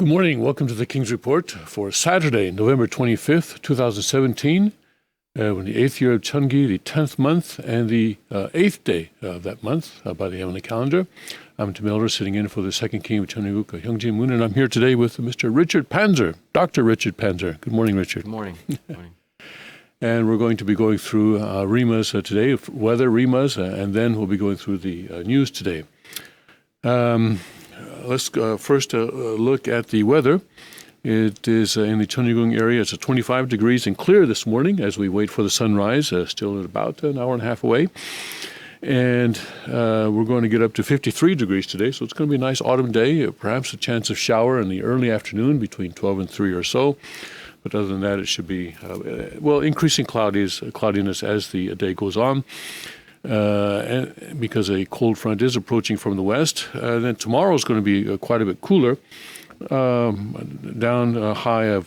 Good morning. Welcome to the King's Report for Saturday, November 25th, 2017, in the 8th year of Cheongi, the 10th month, and the 8th day of that month by the heavenly calendar. I'm Tim Elder, sitting in for the second king of Cheongguk, Hyungjin Moon, and I'm here today with Mr. Richard Panzer, Dr. Richard Panzer. Good morning, Richard. Good morning. Good morning. And we're going to be going through Rimas today, weather Rimas, and then we'll be going through the news today. Let's first look at the weather. It is in the Cheongguk area. It's 25 degrees and clear this morning as we wait for the sunrise, still at about an hour and a half away. And we're going to get up to 53 degrees today, so it's going to be a nice autumn day, perhaps a chance of shower in the early afternoon between 12 and 3 or so. But other than that, it should be, increasing cloudiness as the day goes on. And because a cold front is approaching from the west. Then tomorrow is going to be quite a bit cooler, down a high of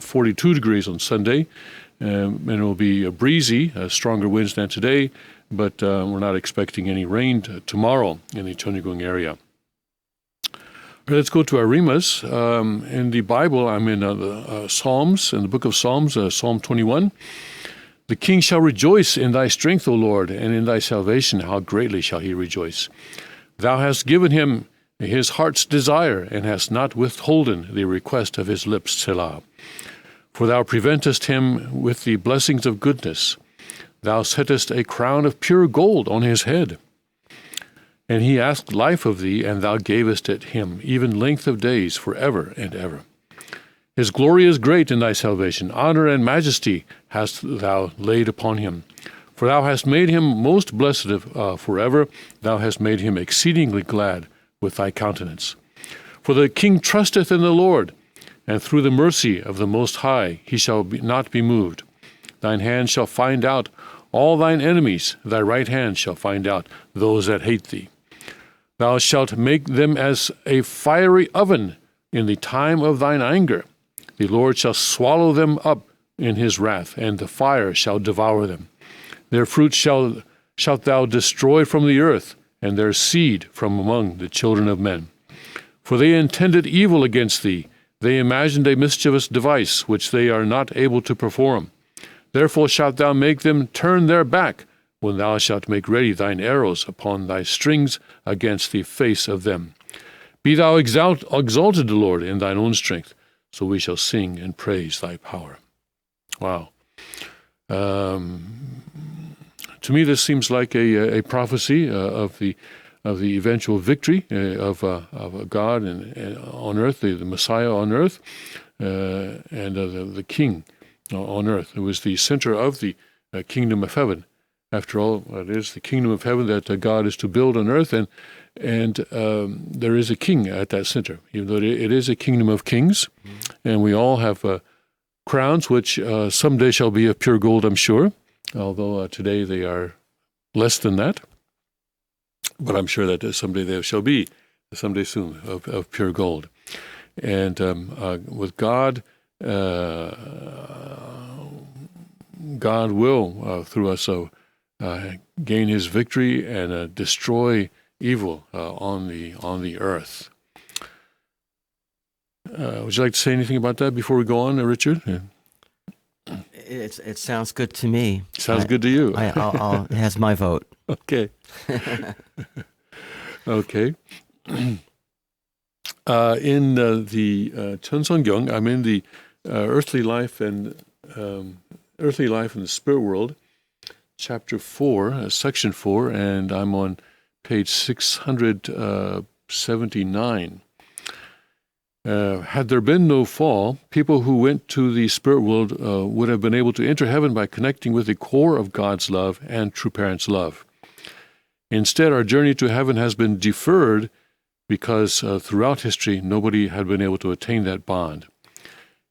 42 degrees on Sunday, and it will be breezy, stronger winds than today, but we're not expecting any rain tomorrow in the Cheongguk area. Let's go to our Rimas. In the Bible, I'm in the Psalms, in the book of Psalms, Psalm 21. The king shall rejoice in thy strength, O Lord, and in thy salvation how greatly shall he rejoice. Thou hast given him his heart's desire, and hast not withholden the request of his lips, Selah. For thou preventest him with the blessings of goodness. Thou settest a crown of pure gold on his head. And he asked life of thee, and thou gavest it him, even length of days for ever and ever. His glory is great in thy salvation. Honor and majesty hast thou laid upon him. For thou hast made him most blessed forever. Thou hast made him exceedingly glad with thy countenance. For the king trusteth in the Lord, and through the mercy of the Most High he shall not be moved. Thine hand shall find out all thine enemies. Thy right hand shall find out those that hate thee. Thou shalt make them as a fiery oven in the time of thine anger. The Lord shall swallow them up in his wrath, and the fire shall devour them. Their fruit shalt thou destroy from the earth, and their seed from among the children of men. For they intended evil against thee. They imagined a mischievous device, which they are not able to perform. Therefore shalt thou make them turn their back, when thou shalt make ready thine arrows upon thy strings against the face of them. Be thou exalted, Lord, in thine own strength, so we shall sing and praise thy power. Wow. To me, this seems like a prophecy of the eventual victory of God and on earth, the Messiah on earth, and the King on earth. It was the center of the kingdom of heaven. After all, it is the kingdom of heaven that God is to build on earth, and there is a king at that center, even though it is a kingdom of kings, and we all have crowns, which someday shall be of pure gold, I'm sure, although today they are less than that. But I'm sure that someday they shall be, someday soon, of pure gold. And with God, God will, through us, gain his victory and destroy evil on the earth. Would you like to say anything about that before we go on, Richard? It sounds good to me. Sounds good to you. It has my vote. Okay. Okay. In the Cheonseongyung, I'm in the earthly life and the spirit world, chapter 4, section 4, and I'm on page 679. Had there been no fall, people who went to the spirit world would have been able to enter heaven by connecting with the core of God's love and true parents' love. Instead, our journey to heaven has been deferred because throughout history, nobody had been able to attain that bond.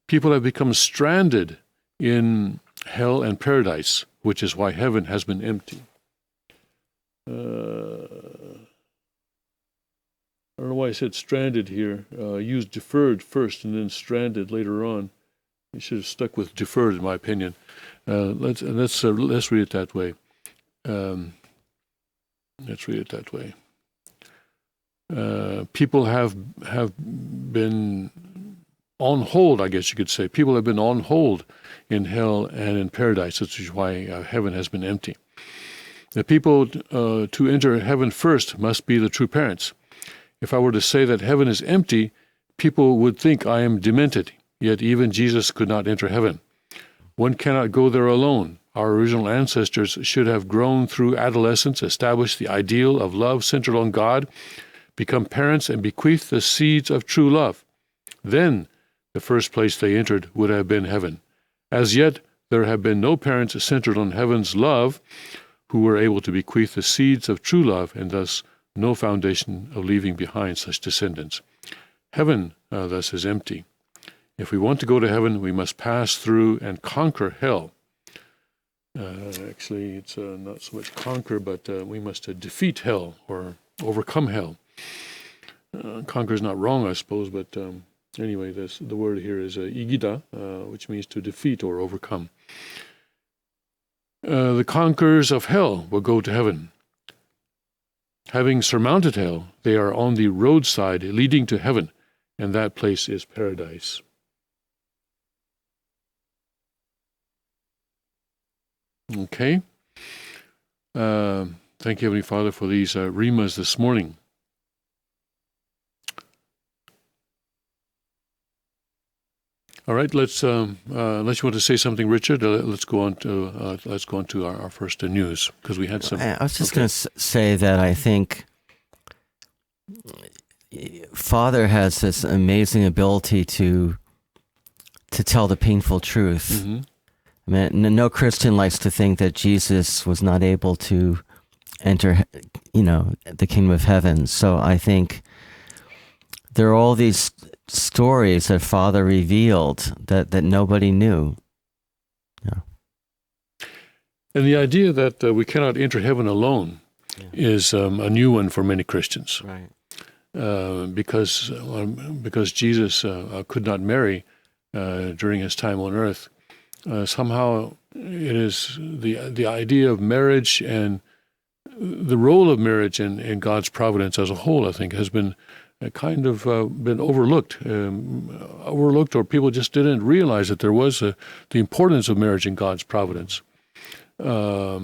People have become stranded in hell and paradise, which is why heaven has been empty. I don't know why I said stranded here. Used deferred first and then stranded later on. You should have stuck with deferred, in my opinion. Let's read it that way. Let's read it that way. People have been on hold, I guess you could say. People have been on hold in hell and in paradise, which is why heaven has been empty. The people to enter heaven first must be the true parents. If I were to say that heaven is empty, people would think I am demented, yet even Jesus could not enter heaven. One cannot go there alone. Our original ancestors should have grown through adolescence, established the ideal of love centered on God, become parents, and bequeath the seeds of true love. Then the first place they entered would have been heaven. As yet, there have been no parents centered on heaven's love who were able to bequeath the seeds of true love, and thus no foundation of leaving behind such descendants. Heaven, thus, is empty. If we want to go to heaven, we must pass through and conquer hell. Actually, it's not so much conquer, but we must defeat hell or overcome hell. Conquer is not wrong, I suppose, but anyway, the word here is igida, which means to defeat or overcome. The conquerors of hell will go to heaven. Having surmounted hell, they are on the roadside leading to heaven, and that place is paradise. Okay. Thank you, Heavenly Father, for these rimas this morning. All right, unless you want to say something, Richard, let's go on to our first news, because we had some. I was just going to say that I think Father has this amazing ability to tell the painful truth. Mm-hmm. I mean, no Christian likes to think that Jesus was not able to enter, the kingdom of heaven. So I think there are all these stories that Father revealed that nobody knew. Yeah. And the idea that we cannot enter heaven alone is a new one for many Christians. Right. Because Jesus could not marry during his time on earth. Somehow it is the idea of marriage and the role of marriage in God's providence as a whole, I think, has been kind of been overlooked, or people just didn't realize that there was the importance of marriage in God's providence. For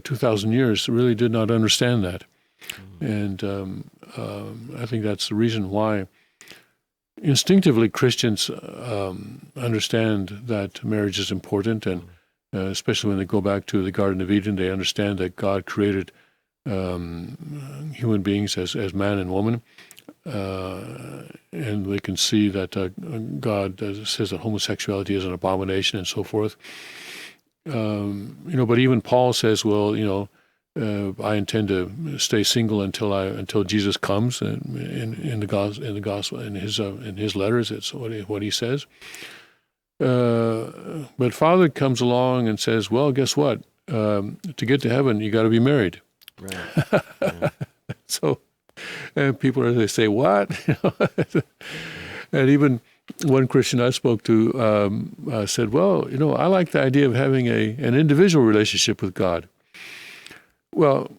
2,000 years, really did not understand that. And I think that's the reason why instinctively Christians understand that marriage is important, and especially when they go back to the Garden of Eden, they understand that God created human beings as man and woman, and they can see that God says that homosexuality is an abomination and so forth. But even Paul says, well, I intend to stay single until Jesus comes. In the gospel, in his letters, it's what he says. But Father comes along and says, well, guess what? To get to heaven, you got to be married. Right. Yeah. So, and people they say, what? And even one Christian I spoke to said, well, I like the idea of having an individual relationship with God. Well,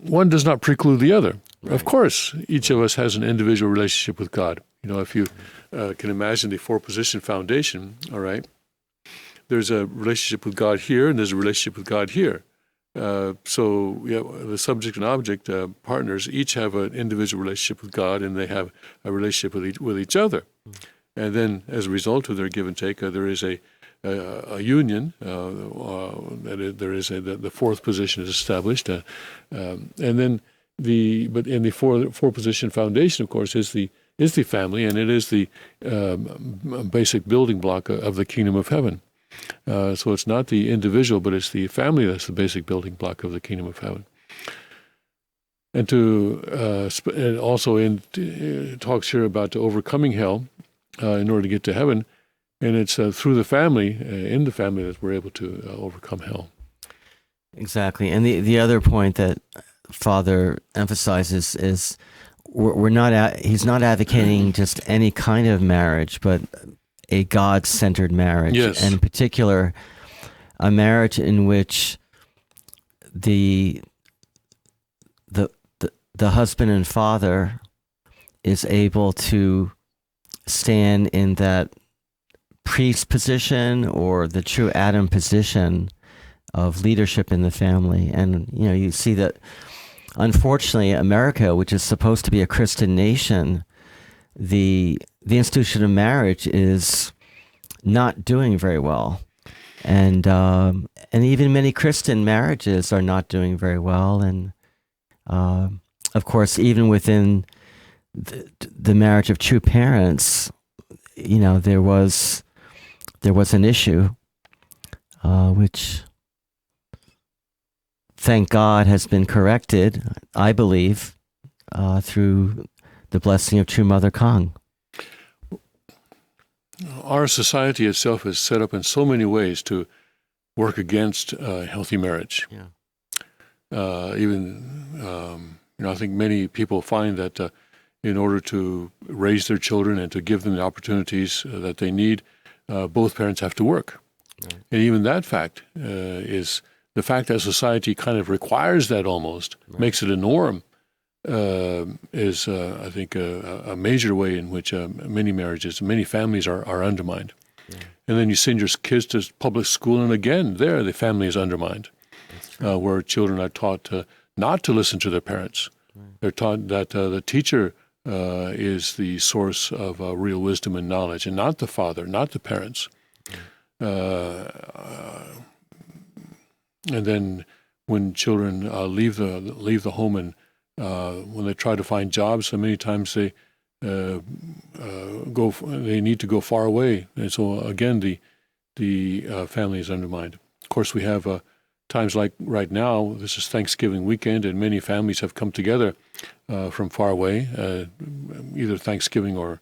one does not preclude the other. Right. Of course, each of us has an individual relationship with God. If you can imagine the four-position foundation, all right, there's a relationship with God here, and there's a relationship with God here. So the subject and object partners each have an individual relationship with God, and they have a relationship with each other. And then, as a result of their give and take, there is a union. There is the fourth position is established, and then but in the four position foundation, of course, is the family, and it is the basic building block of the kingdom of heaven. So it's not the individual, but it's the family that's the basic building block of the kingdom of heaven. And and also it talks here about overcoming hell in order to get to heaven, and it's through the family, in the family, that we're able to overcome hell. Exactly. And the other point that Father emphasizes is he's not advocating just any kind of marriage, but a God-centered marriage. Yes. And in particular, a marriage in which the husband and father is able to stand in that priest position or the true Adam position of leadership in the family. And, you see that, unfortunately, America, which is supposed to be a Christian nation, the institution of marriage is not doing very well. And even many Christian marriages are not doing very well. And, of course, even within the marriage of true parents, there was an issue, which, thank God, has been corrected, I believe, through the blessing of True Mother Kang. Our society itself is set up in so many ways to work against healthy marriage. Yeah. I think many people find that in order to raise their children and to give them the opportunities that they need, both parents have to work. Right. And even that fact is the fact that society kind of requires that almost, right, makes it a norm, is, I think, a major way in which many marriages, many families are undermined. Yeah. And then you send your kids to public school, and again, there the family is undermined, where children are taught not to listen to their parents. Right. They're taught that the teacher is the source of real wisdom and knowledge, and not the father, not the parents. And then when children leave the home and when they try to find jobs, so many times they need to go far away, and so again the family is undermined. Of course, we have times like right now. This is Thanksgiving weekend, and many families have come together from far away, either Thanksgiving or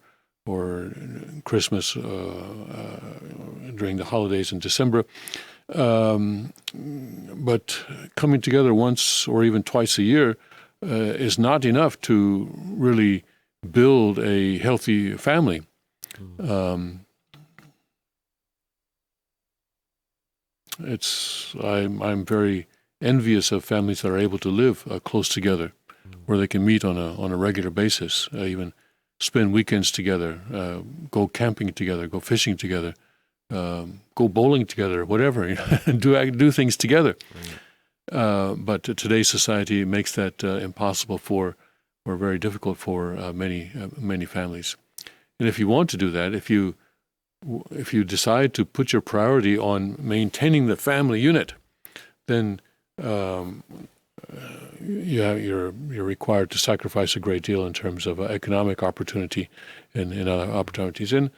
Christmas during the holidays in December. But coming together once or even twice a year is not enough to really build a healthy family. I'm very envious of families that are able to live close together, where they can meet on a regular basis, even spend weekends together, go camping together, go fishing together, go bowling together, whatever, do things together. Right. But today's society makes that impossible or very difficult for many families. And if you want to do that, if you decide to put your priority on maintaining the family unit, then you're required to sacrifice a great deal in terms of economic opportunity and other opportunities. And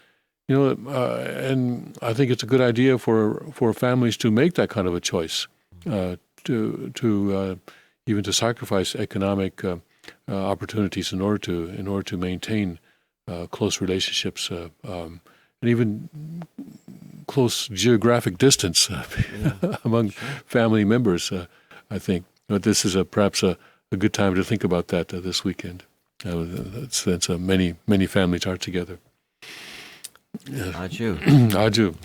and I think it's a good idea for families to make that kind of a choice, to even to sacrifice economic opportunities in order to maintain close relationships, and even close geographic distance among family members. I think, but this is perhaps a good time to think about that this weekend. Since many families are together. Aju. Aju.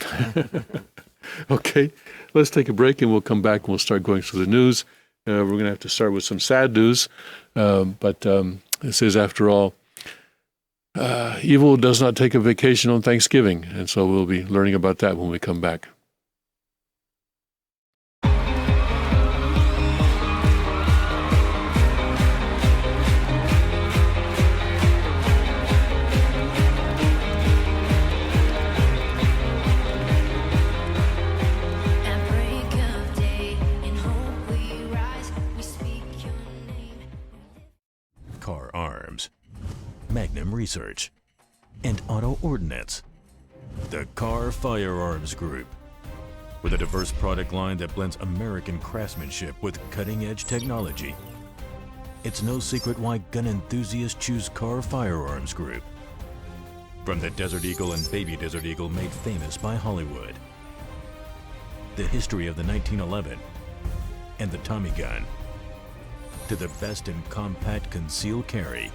Okay, let's take a break and we'll come back and we'll start going through the news. We're going to have to start with some sad news, but this is, after all, evil does not take a vacation on Thanksgiving, and so we'll be learning about that when we come back. Car Arms, Magnum Research, and Auto Ordnance. The Car Firearms Group. With a diverse product line that blends American craftsmanship with cutting-edge technology. It's no secret why gun enthusiasts choose Car Firearms Group. From the Desert Eagle and Baby Desert Eagle made famous by Hollywood. The history of the 1911 and the Tommy gun. To the best in compact concealed carry.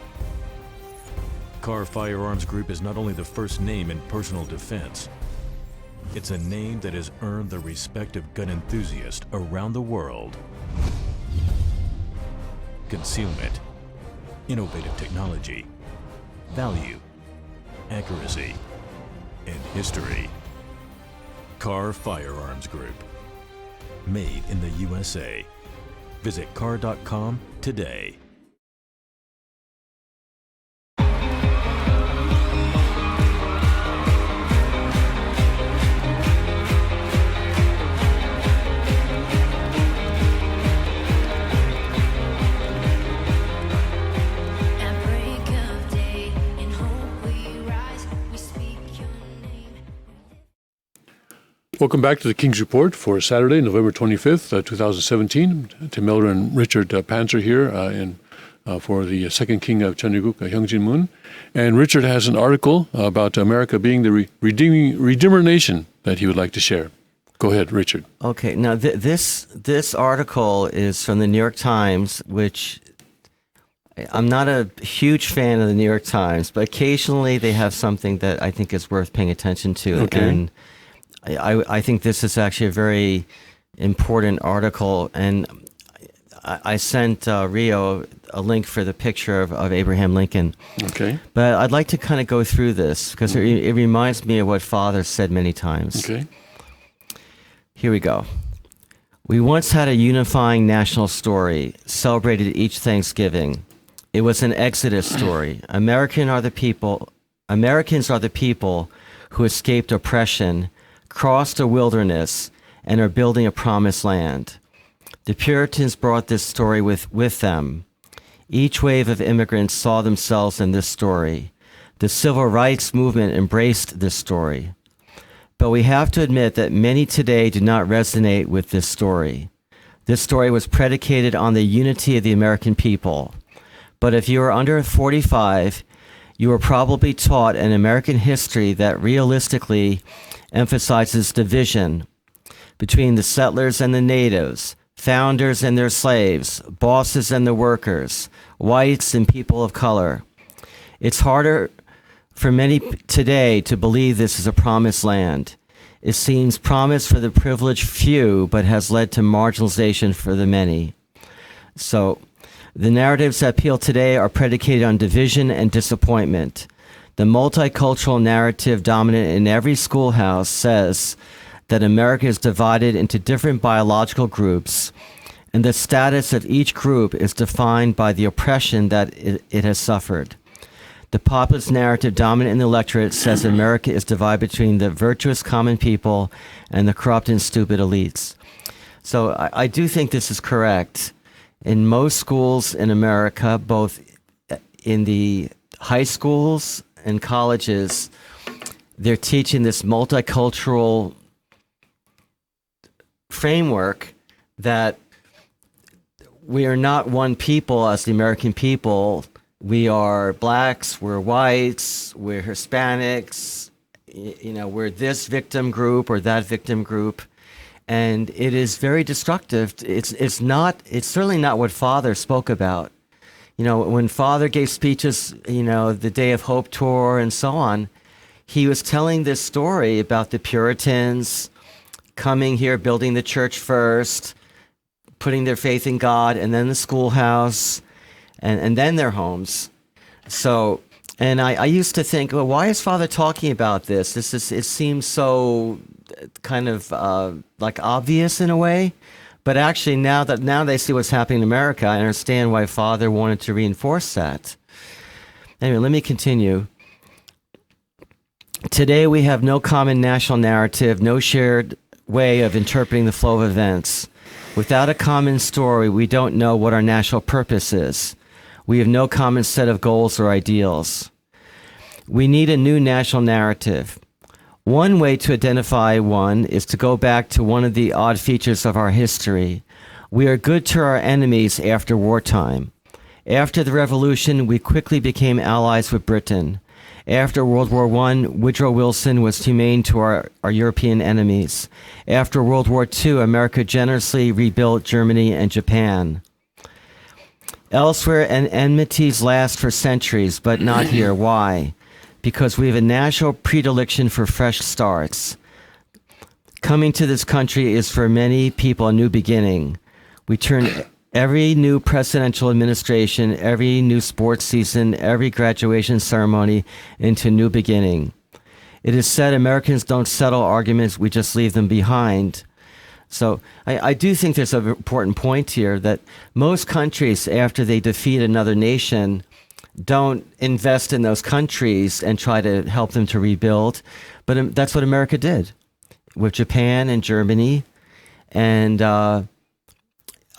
Car Firearms Group is not only the first name in personal defense, it's a name that has earned the respect of gun enthusiasts around the world. Concealment, innovative technology, value, accuracy, and history. Carr Firearms Group. Made in the USA. Visit carr.com today. At break of day, in hope we rise, we speak your name. Welcome back to the King's Report for Saturday, November 25th, 2017. Tim Miller and Richard Panzer here for the second king of Cheongguk, Hyungjin Moon. And Richard has an article about America being the Redeemer nation that he would like to share. Go ahead, Richard. Okay, now this article is from the New York Times, which I'm not a huge fan of the New York Times, but occasionally they have something that I think is worth paying attention to. Okay. And I think this is actually a very important article, and I sent Rio a link for the picture of Abraham Lincoln. Okay. But I'd like to kind of go through this because it reminds me of what Father said many times. Okay. Here we go. We once had a unifying national story, celebrated each Thanksgiving. It was an Exodus story. Americans are the people who escaped oppression, crossed a wilderness, and are building a promised land. The Puritans brought this story with them. Each wave of immigrants saw themselves in this story. The civil rights movement embraced this story. But we have to admit that many today do not resonate with this story. This story was predicated on the unity of the American people. But if you are under 45, you were probably taught an American history that realistically emphasizes division between the settlers and the natives, founders and their slaves, bosses and the workers, whites and people of color. It's harder for many today to believe this is a promised land. It seems promised for the privileged few, but has led to marginalization for the many. So, the narratives that appeal today are predicated on division and disappointment. The multicultural narrative dominant in every schoolhouse says that America is divided into different biological groups, and the status of each group is defined by the oppression that it has suffered. The populist narrative dominant in the electorate says America is divided between the virtuous common people and the corrupt and stupid elites. So I do think this is correct. In most schools in America, both in the high schools and colleges, they're teaching this multicultural framework that we are not one people as the American people. We are blacks, we're whites, we're Hispanics, we're this victim group or that victim group. And it is very destructive. It's certainly not what Father spoke about. When Father gave speeches, the Day of Hope tour and so on, he was telling this story about the Puritans coming here, building the church first, putting their faith in God, and then the schoolhouse, and then their homes. So, and I used to think, well, why is Father talking about this? It seems so kind of like obvious in a way. But actually, now they see what's happening in America, I understand why Father wanted to reinforce that. Anyway, let me continue. Today, we have no common national narrative, no shared way of interpreting the flow of events. Without a common story, we don't know what our national purpose is. We have no common set of goals or ideals. We need a new national narrative. One way to identify one is to go back to one of the odd features of our history. We are good to our enemies after wartime. After the Revolution, we quickly became allies with Britain. After World War I, Woodrow Wilson was humane to our European enemies. After World War II, America generously rebuilt Germany and Japan. Elsewhere, enmities last for centuries, but not here. Why? Because we have a national predilection for fresh starts. Coming to this country is for many people a new beginning. We turn every new presidential administration, every new sports season, every graduation ceremony into a new beginning. It is said Americans don't settle arguments, we just leave them behind. So I do think there's an important point here that most countries, after they defeat another nation, don't invest in those countries and try to help them to rebuild. But that's what America did with Japan and Germany. And I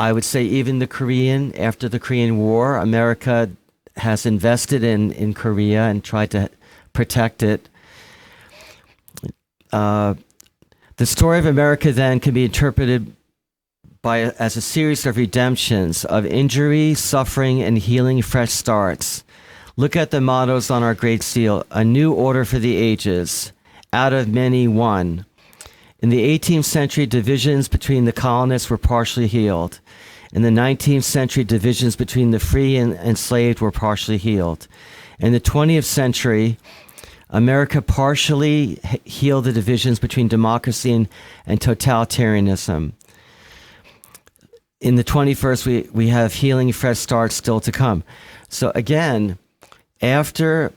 would say even after the Korean War, America has invested in Korea and tried to protect it. The story of America then can be interpreted as a series of redemptions, of injury, suffering, and healing fresh starts. Look at the mottos on our Great Seal: a new order for the ages, out of many one. In the 18th century, divisions between the colonists were partially healed. In the 19th century, divisions between the free and enslaved were partially healed. In the 20th century, America partially healed the divisions between democracy and totalitarianism. In the 21st, we have healing fresh starts still to come. So again, after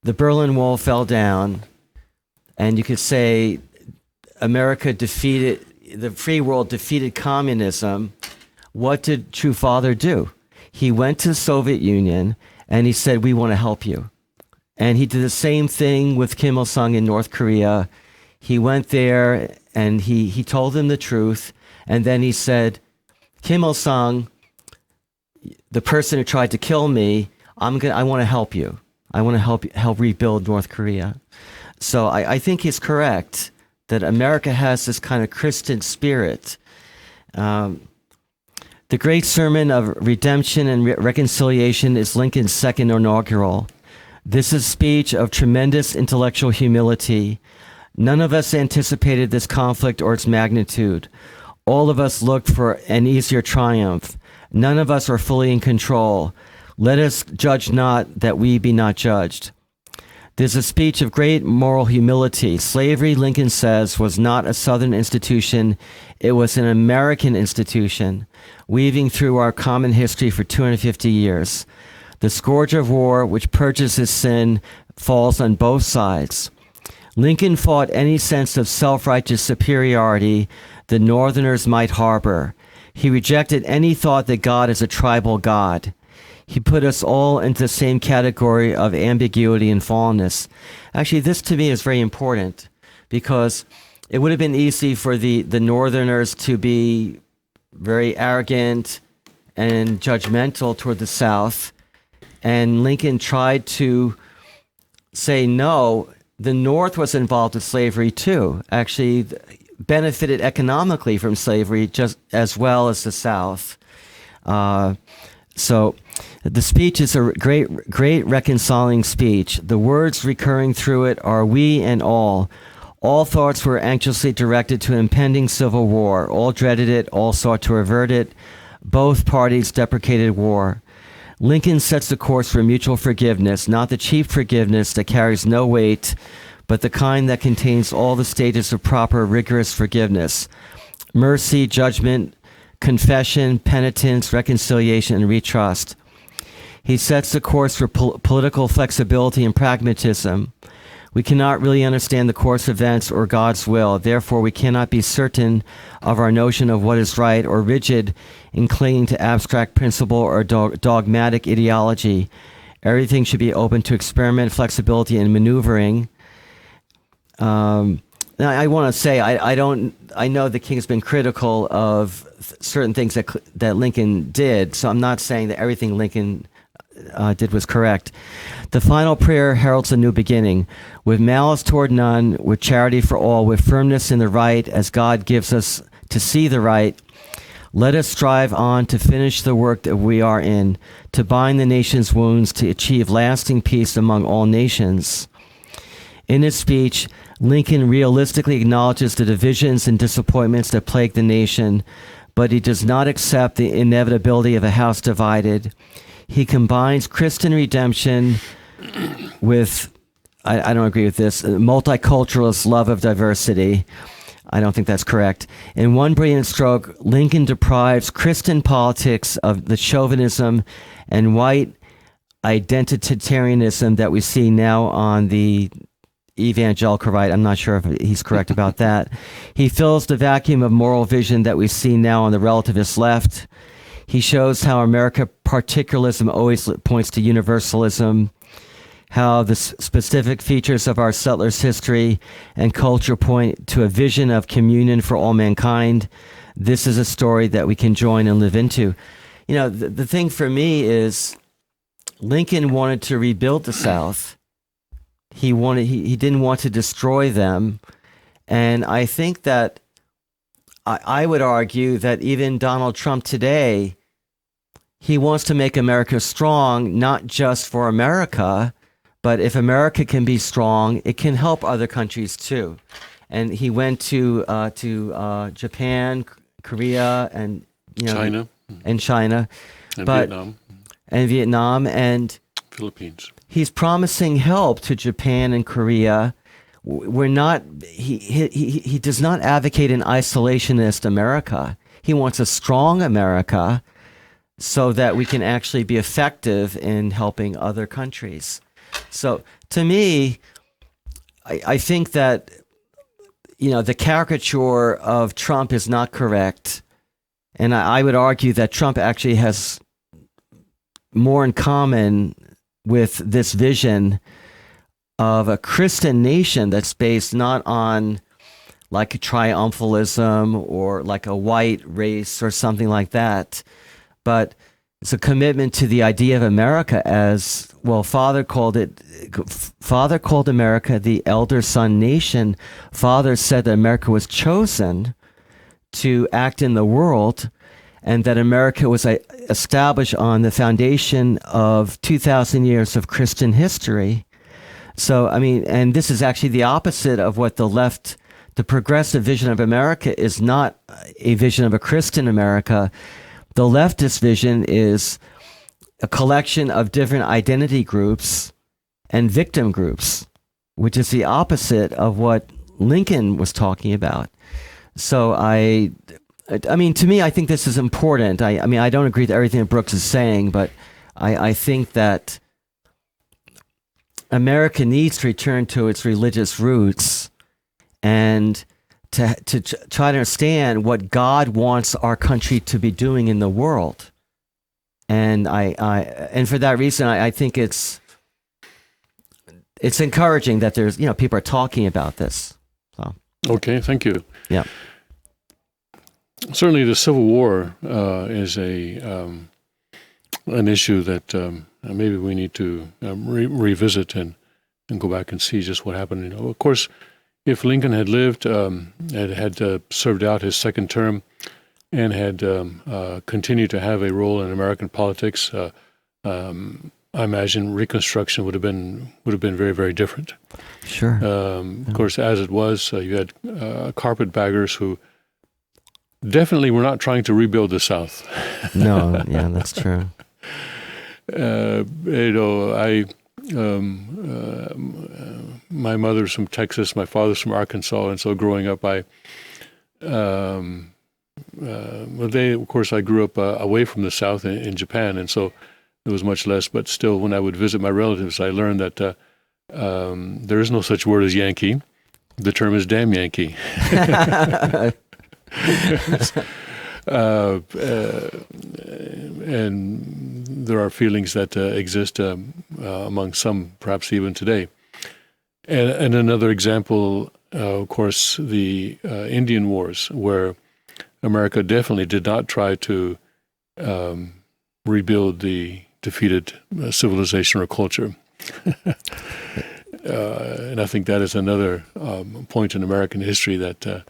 the Berlin Wall fell down, and you could say America defeated, the free world defeated communism, what did True Father do? He went to the Soviet Union and he said, we want to help you. And he did the same thing with Kim Il-sung in North Korea. He went there and he told them the truth. And then he said, Kim Il-sung, the person who tried to kill me, I want to help you. I want to help rebuild North Korea. So I think he's correct that America has this kind of Christian spirit. The great sermon of redemption and reconciliation is Lincoln's second inaugural. This is a speech of tremendous intellectual humility. None of us anticipated this conflict or its magnitude. All of us looked for an easier triumph. None of us are fully in control. Let us judge not that we be not judged. This is a speech of great moral humility. Slavery, Lincoln says, was not a Southern institution. It was an American institution, weaving through our common history for 250 years. The scourge of war, which purchases sin, falls on both sides. Lincoln fought any sense of self-righteous superiority the Northerners might harbor. He rejected any thought that God is a tribal God. He put us all into the same category of ambiguity and fallenness. Actually, this to me is very important because it would have been easy for the Northerners to be very arrogant and judgmental toward the South. And Lincoln tried to say, no, the North was involved in slavery too, actually benefited economically from slavery just as well as the South. So the speech is a great reconciling speech. The words recurring through it are we and all. All thoughts were anxiously directed to impending civil war. All dreaded it, all sought to avert it. Both parties deprecated war. Lincoln sets the course for mutual forgiveness, not the cheap forgiveness that carries no weight, but the kind that contains all the stages of proper, rigorous forgiveness: mercy, judgment, confession, penitence, reconciliation, and retrust. He sets the course for political flexibility and pragmatism. We cannot really understand the course of events or God's will. Therefore, we cannot be certain of our notion of what is right, or rigid in clinging to abstract principle or dogmatic ideology. Everything should be open to experiment, flexibility, and maneuvering. Now, I want to say I know the king has been critical of certain things that Lincoln did, so I'm not saying that everything Lincoln did was correct. The final prayer heralds a new beginning, with malice toward none, with charity for all, with firmness in the right, as God gives us to see the right. Let us strive on to finish the work that we are in, to bind the nation's wounds, to achieve lasting peace among all nations. In his speech, Lincoln realistically acknowledges the divisions and disappointments that plague the nation, but he does not accept the inevitability of a house divided. He combines Christian redemption with, I don't agree with this, multiculturalist love of diversity. I don't think that's correct. In one brilliant stroke, Lincoln deprives Christian politics of the chauvinism and white identitarianism that we see now on the evangelical right. I'm not sure if he's correct about that. He fills the vacuum of moral vision that we see now on the relativist left. He shows how America particularism always points to universalism, how the specific features of our settlers' history and culture point to a vision of communion for all mankind. This is a story that we can join and live into. You know, the thing for me is Lincoln wanted to rebuild the South. He didn't want to destroy them. And I think that I would argue that even Donald Trump today, he wants to make America strong, not just for America, but if America can be strong, it can help other countries too. And he went to Japan, Korea, and China and China, and but Vietnam, and Philippines. he's promising help to Japan and Korea. We're not. He does not advocate an isolationist America. He wants a strong America, so that we can actually be effective in helping other countries. So to me, I think that, the caricature of Trump is not correct. And I would argue that Trump actually has more in common with this vision of a Christian nation that's based not on like a triumphalism or like a white race or something like that, but it's a commitment to the idea of America as, well, Father called America the elder son nation. Father said that America was chosen to act in the world, and that America was established on the foundation of 2,000 years of Christian history. So, I mean, and this is actually the opposite of what the left, the progressive vision of America is not a vision of a Christian America. The leftist vision is a collection of different identity groups and victim groups, which is the opposite of what Lincoln was talking about. So I mean, to me, I think this is important. I mean, I don't agree with everything that Brooks is saying, but I think that America needs to return to its religious roots and to try to understand what God wants our country to be doing in the world. And and for that reason, I think it's encouraging that there's, people are talking about this. So. Okay, thank you. Yeah. Certainly, the Civil War is an issue that maybe we need to revisit and go back and see just what happened. Of course, if Lincoln had lived, had served out his second term, and had continued to have a role in American politics, I imagine Reconstruction would have been very, very different. Sure. Of course, as it was, you had carpetbaggers who definitely were not trying to rebuild the South. No, yeah, that's true. My mother's from Texas, my father's from Arkansas, and so growing up, of course, I grew up away from the South in Japan, and so it was much less. But still, when I would visit my relatives, I learned that there is no such word as Yankee. The term is damn Yankee. And there are feelings that exist among some, perhaps even today. And another example, of course, the Indian Wars, where America definitely did not try to rebuild the defeated civilization or culture. And I think that is another point in American history that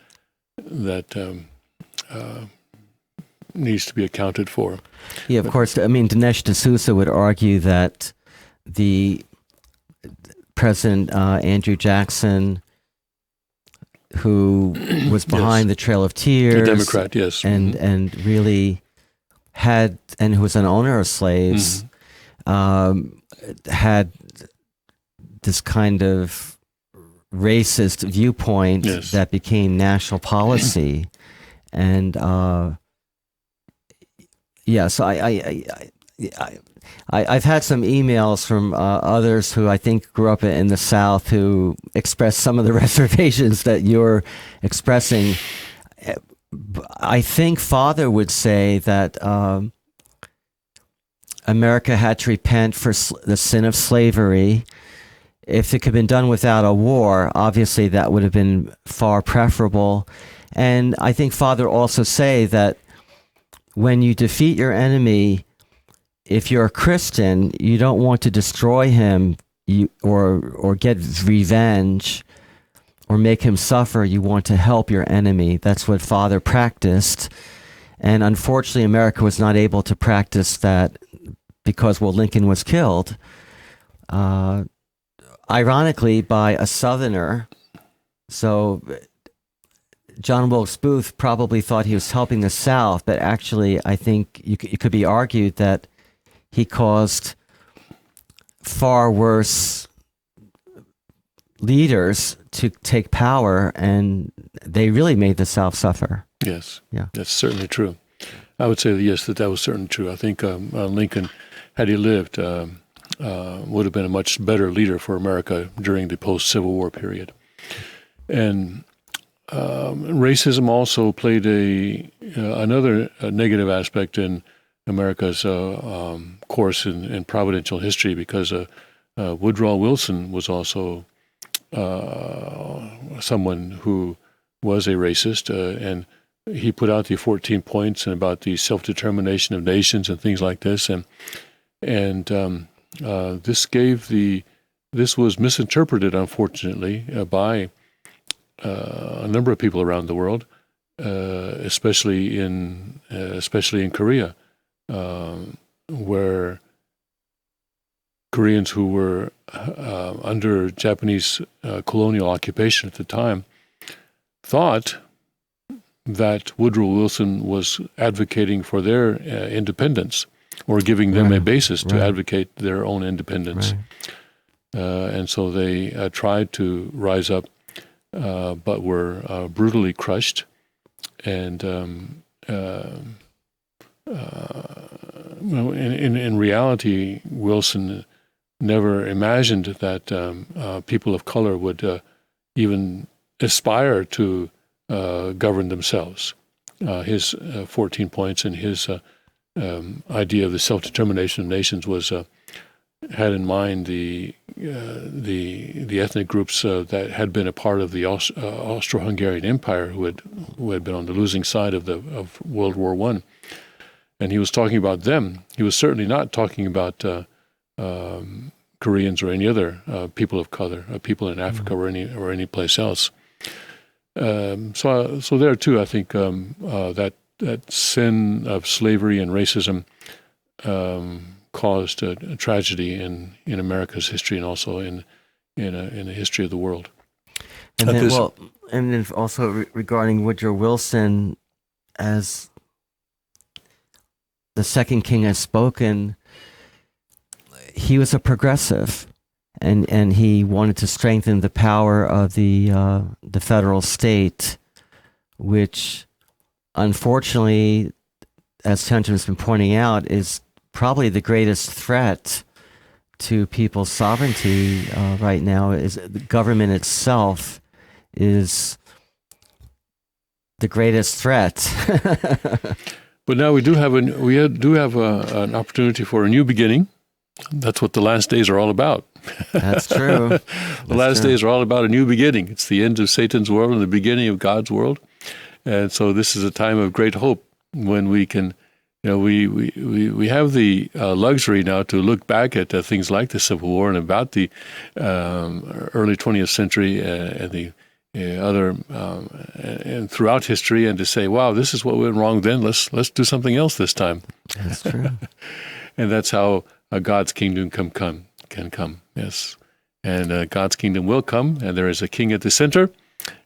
needs to be accounted for. Yeah, of course. I mean, Dinesh D'Souza would argue that the President Andrew Jackson, who was behind the Trail of Tears, a Democrat, yes, and really had, and who was an owner of slaves, had this kind of racist viewpoint Yes. that became national policy. And so I've had some emails from others who I think grew up in the South who expressed some of the reservations that you're expressing. I think Father would say that America had to repent for the sin of slavery. If it could have been done without a war, obviously that would have been far preferable. And I think Father also say that when you defeat your enemy, if you're a Christian, you don't want to destroy him or get revenge or make him suffer. You want to help your enemy. That's what Father practiced. And unfortunately, America was not able to practice that because, Lincoln was killed, ironically, by a Southerner. So John Wilkes Booth probably thought he was helping the South, but actually, I think it could be argued that he caused far worse leaders to take power, and they really made the South suffer. Yes, Yeah. that's certainly true. I would say that, yes, that was certainly true. I think Lincoln, had he lived, would have been a much better leader for America during the post-Civil War period. And racism also played another negative aspect in America's course in providential history, because Woodrow Wilson was also someone who was a racist, and he put out the 14 points and about the self-determination of nations and things like this, and this was misinterpreted, unfortunately, by a number of people around the world, especially in Korea, where Koreans who were under Japanese colonial occupation at the time thought that Woodrow Wilson was advocating for their independence, or giving them a basis to advocate their own independence. And so they tried to rise up, but were brutally crushed. And in reality, Wilson never imagined that people of color would even aspire to govern themselves. His 14 points and his idea of the self-determination of nations had in mind the ethnic groups that had been a part of the Austro-Hungarian Empire, who had been on the losing side of World War I. And he was talking about them. He was certainly not talking about Koreans or any other people of color, people in Africa or any place else. So there too, I think that sin of slavery and racism caused a tragedy in America's history, and also in the history of the world. And then also regarding Woodrow Wilson, as the second king has spoken, he was a progressive, and he wanted to strengthen the power of the federal state, which unfortunately, as Tenjin's been pointing out, is probably the greatest threat to people's sovereignty right now. Is the government itself is the greatest threat. But now we do have an opportunity for a new beginning. That's what the last days are all about. That's true. The last days are all about a new beginning. It's the end of Satan's world and the beginning of God's world. And so this is a time of great hope when we can, we have the luxury now to look back at things like the Civil War and about the early 20th century and the other and throughout history, and to say, wow, this is what went wrong then. Let's do something else this time. That's true. And that's how God's kingdom can come. Yes, and God's kingdom will come, and there is a king at the center,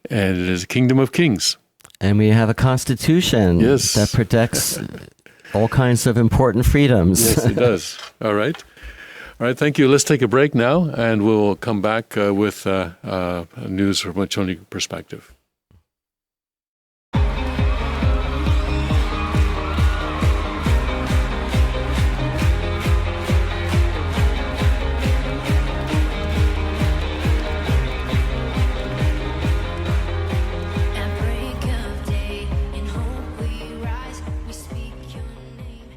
and it is a kingdom of kings. And we have a constitution that protects all kinds of important freedoms. Yes, it does. All right, All right, thank you. Let's take a break now, and we'll come back with news from a Choni perspective. At break of day, in hope we rise, we speak your name.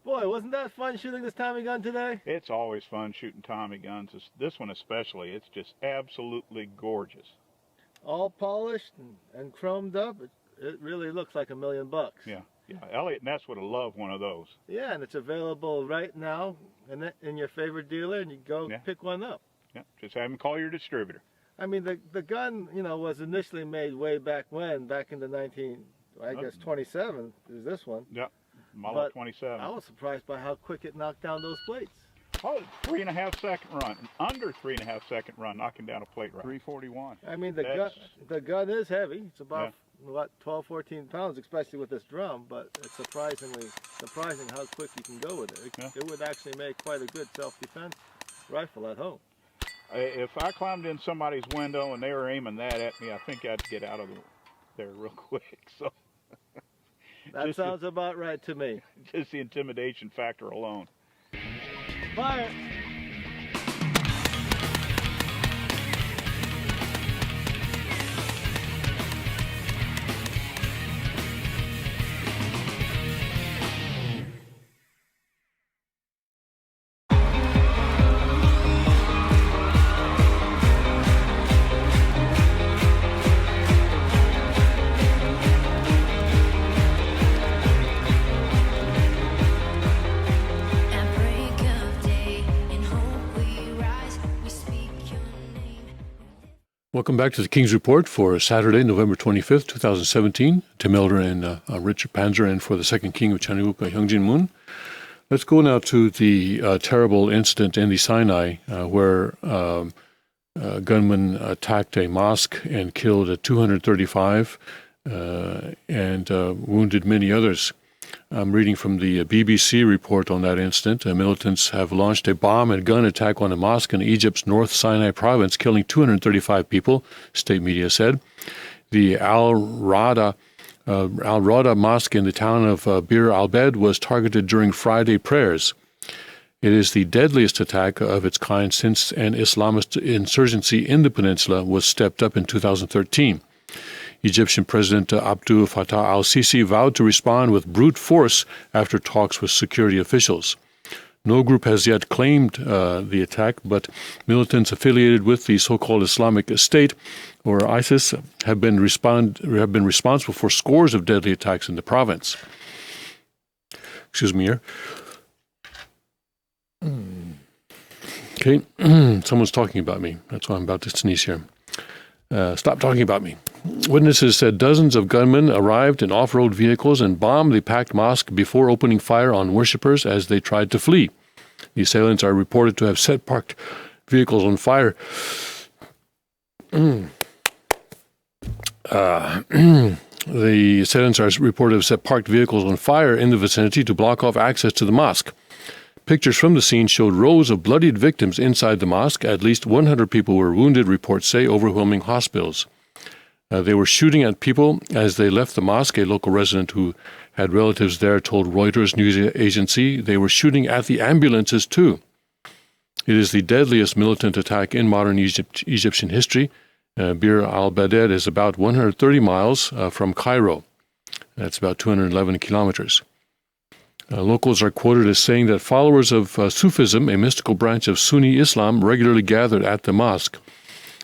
Boy, wasn't that fun shooting this Tommy gun today? It's always fun shooting Tommy guns. This one especially, it's just absolutely gorgeous. All polished and chromed up. It really looks like $1 million. Yeah, Elliot Ness would have loved one of those. Yeah, and it's available right now in your favorite dealer, and you go Yeah. pick one up. Yeah, just have him call your distributor. I mean, the gun, was initially made way back when, back in the 27 is this one. Yeah, Model But 27. I was surprised by how quick it knocked down those plates. Oh, 3.5 second run, under 3.5 second run, knocking down a plate right. 341. I mean, That's- the gun is heavy. It's about, 12, 14 pounds, especially with this drum, but it's surprising how quick you can go with it. Yeah. It would actually make quite a good self-defense rifle at home. If I climbed in somebody's window and they were aiming that at me, I think I'd get out of there real quick. So That Just sounds about right to me. just the intimidation factor alone. Fire! At break of day, in hope we rise, we speak your name. Welcome back to the King's Report for Saturday, November 25th, 2017. Tim Elder and Richard Panzer, and for the second king of Chanuguk, Hyungjin Moon. Let's go now to the terrible incident in the Sinai where gunmen attacked a mosque and killed 235 and wounded many others. I'm reading from the BBC report on that incident. Militants have launched a bomb and gun attack on a mosque in Egypt's North Sinai province, killing 235 people, state media said. The Al-Rada Mosque in the town of Bir al-Bed was targeted during Friday prayers. It is the deadliest attack of its kind since an Islamist insurgency in the peninsula was stepped up in 2013. Egyptian President Abdel Fattah al-Sisi vowed to respond with brute force after talks with security officials. No group has yet claimed the attack, but militants affiliated with the so-called Islamic State, or ISIS, have been responsible for scores of deadly attacks in the province. Excuse me here. Okay, someone's talking about me. That's why I'm about to sneeze here. Stop talking about me. Witnesses said dozens of gunmen arrived in off-road vehicles and bombed the packed mosque before opening fire on worshippers as they tried to flee. The assailants are reported to have set parked vehicles on fire. The assailants are reported to have set parked vehicles on fire in the vicinity to block off access to the mosque. Pictures from the scene showed rows of bloodied victims inside the mosque. At least 100 people were wounded, reports say, overwhelming hospitals. They were shooting at people as they left the mosque. A local resident who had relatives there told Reuters news agency they were shooting at the ambulances too. It is the deadliest militant attack in modern Egyptian history Bir al-Baded is about 130 miles from Cairo. That's about 211 kilometers. Locals are quoted as saying that followers of Sufism, a mystical branch of Sunni Islam, regularly gathered at the mosque.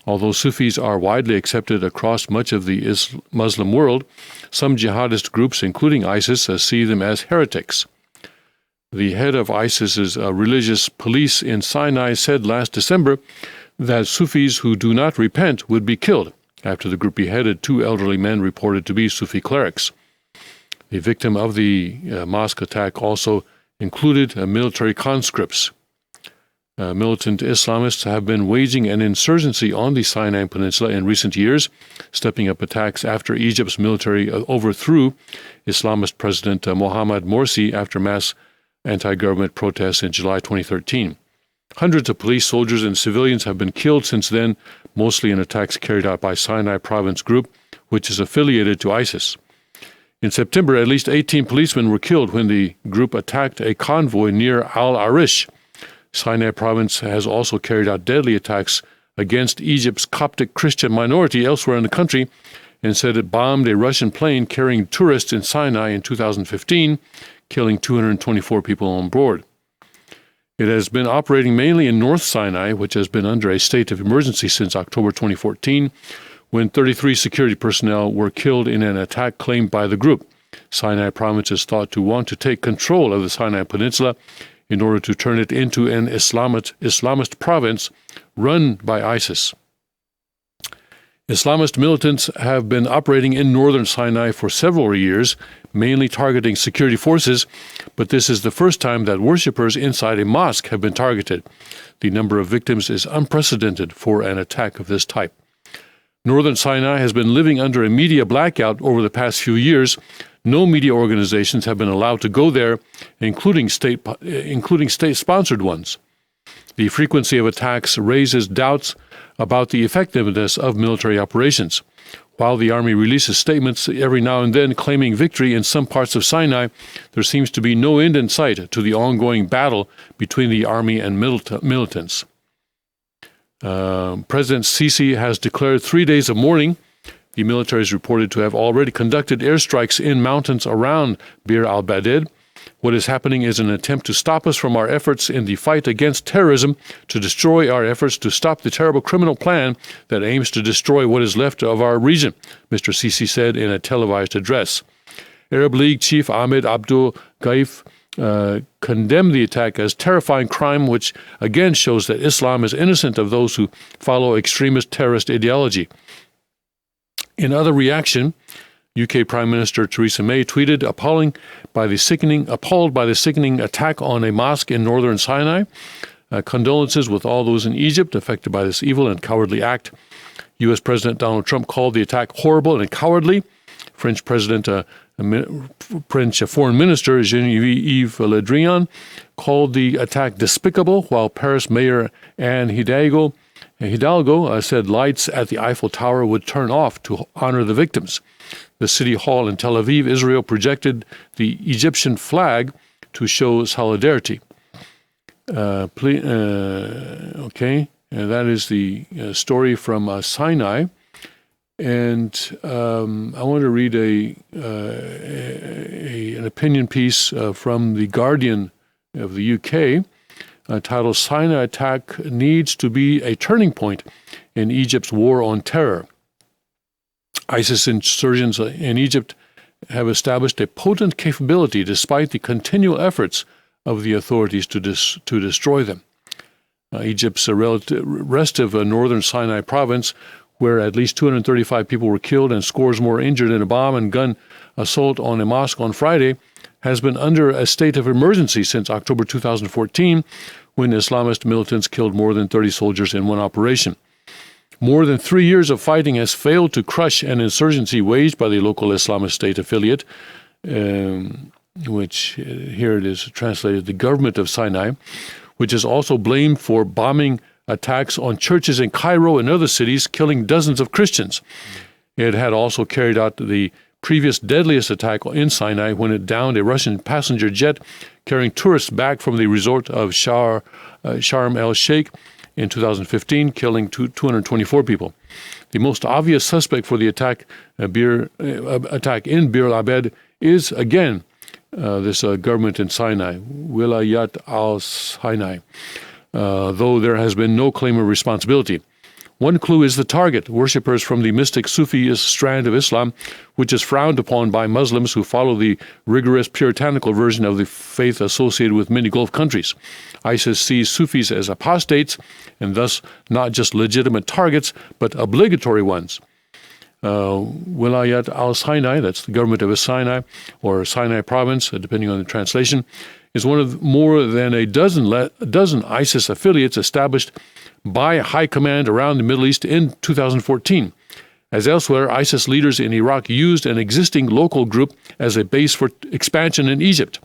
Although Sufis are widely accepted across much of the Muslim world, some jihadist groups, including ISIS, see them as heretics. The head of ISIS's religious police in Sinai said last December that Sufis who do not repent would be killed after the group beheaded 2 elderly men reported to be Sufi clerics. The victim of the mosque attack also included military conscripts. Militant Islamists have been waging an insurgency on the Sinai Peninsula in recent years, stepping up attacks after Egypt's military overthrew Islamist President Mohamed Morsi after mass anti-government protests in July 2013. Hundreds of police, soldiers, and civilians have been killed since then, mostly in attacks carried out by Sinai Province Group, which is affiliated to ISIS. In September, at least 18 policemen were killed when the group attacked a convoy near Al-Arish. Sinai Province has also carried out deadly attacks against Egypt's Coptic Christian minority elsewhere in the country and said it bombed a Russian plane carrying tourists in Sinai in 2015, killing 224 people on board. It has been operating mainly in North Sinai, which has been under a state of emergency since October 2014, when 33 security personnel were killed in an attack claimed by the group. Sinai Province is thought to want to take control of the Sinai Peninsula in order to turn it into an Islamist province run by ISIS. Islamist militants have been operating in northern Sinai for several years, mainly targeting security forces, but this is the first time that worshippers inside a mosque have been targeted. The number of victims is unprecedented for an attack of this type. Northern Sinai has been living under a media blackout over the past few years. No media organizations have been allowed to go there, including state-sponsored ones. The frequency of attacks raises doubts about the effectiveness of military operations. While the army releases statements every now and then claiming victory in some parts of Sinai, there seems to be no end in sight to the ongoing battle between the army and militants. President Sisi has declared 3 days of mourning. The military is reported to have already conducted airstrikes in mountains around Bir al-Baded. What is happening is an attempt to stop us from our efforts in the fight against terrorism, to destroy our efforts to stop the terrible criminal plan that aims to destroy what is left of our region, Mr. Sisi said in a televised address. Arab League Chief Ahmed Abdul Gaif condemned the attack as terrifying crime, which again shows that Islam is innocent of those who follow extremist terrorist ideology. In other reaction, UK Prime Minister Theresa May tweeted, appalled by the sickening attack on a mosque in northern Sinai. Condolences with all those in Egypt affected by this evil and cowardly act. U.S. President Donald Trump called the attack horrible and cowardly. French Foreign Minister Jean-Yves Le Drian called the attack despicable, while Paris Mayor Anne Hidalgo said lights at the Eiffel Tower would turn off to honor the victims. The City Hall in Tel Aviv, Israel, projected the Egyptian flag to show solidarity. Okay, and that is the story from Sinai. And I want to read an opinion piece from The Guardian of the UK titled, Sinai Attack Needs to be a Turning Point in Egypt's War on Terror. ISIS insurgents in Egypt have established a potent capability despite the continual efforts of the authorities to destroy them. Egypt's restive northern Sinai province, where at least 235 people were killed and scores more injured in a bomb and gun assault on a mosque on Friday, has been under a state of emergency since October 2014, when Islamist militants killed more than 30 soldiers in one operation. More than 3 years of fighting has failed to crush an insurgency waged by the local Islamist State affiliate, which here it is translated, the government of Sinai, which is also blamed for bombing attacks on churches in Cairo and other cities, killing dozens of Christians. It had also carried out the previous deadliest attack in Sinai when it downed a Russian passenger jet carrying tourists back from the resort of Sharm el-Sheikh in 2015, killing 224 people. The most obvious suspect for the attack in Bir al-Abed is, again, this government in Sinai, Wilayat al-Sinai, though there has been no claim of responsibility. One clue is the target, worshippers from the mystic Sufist strand of Islam, which is frowned upon by Muslims who follow the rigorous puritanical version of the faith associated with many Gulf countries. ISIS sees Sufis as apostates and thus not just legitimate targets, but obligatory ones. Wilayat al-Sinai, that's the government of Sinai, or Sinai province, depending on the translation, is one of more than a dozen ISIS affiliates established by high command around the Middle East in 2014. As elsewhere, ISIS leaders in Iraq used an existing local group as a base for expansion in Egypt.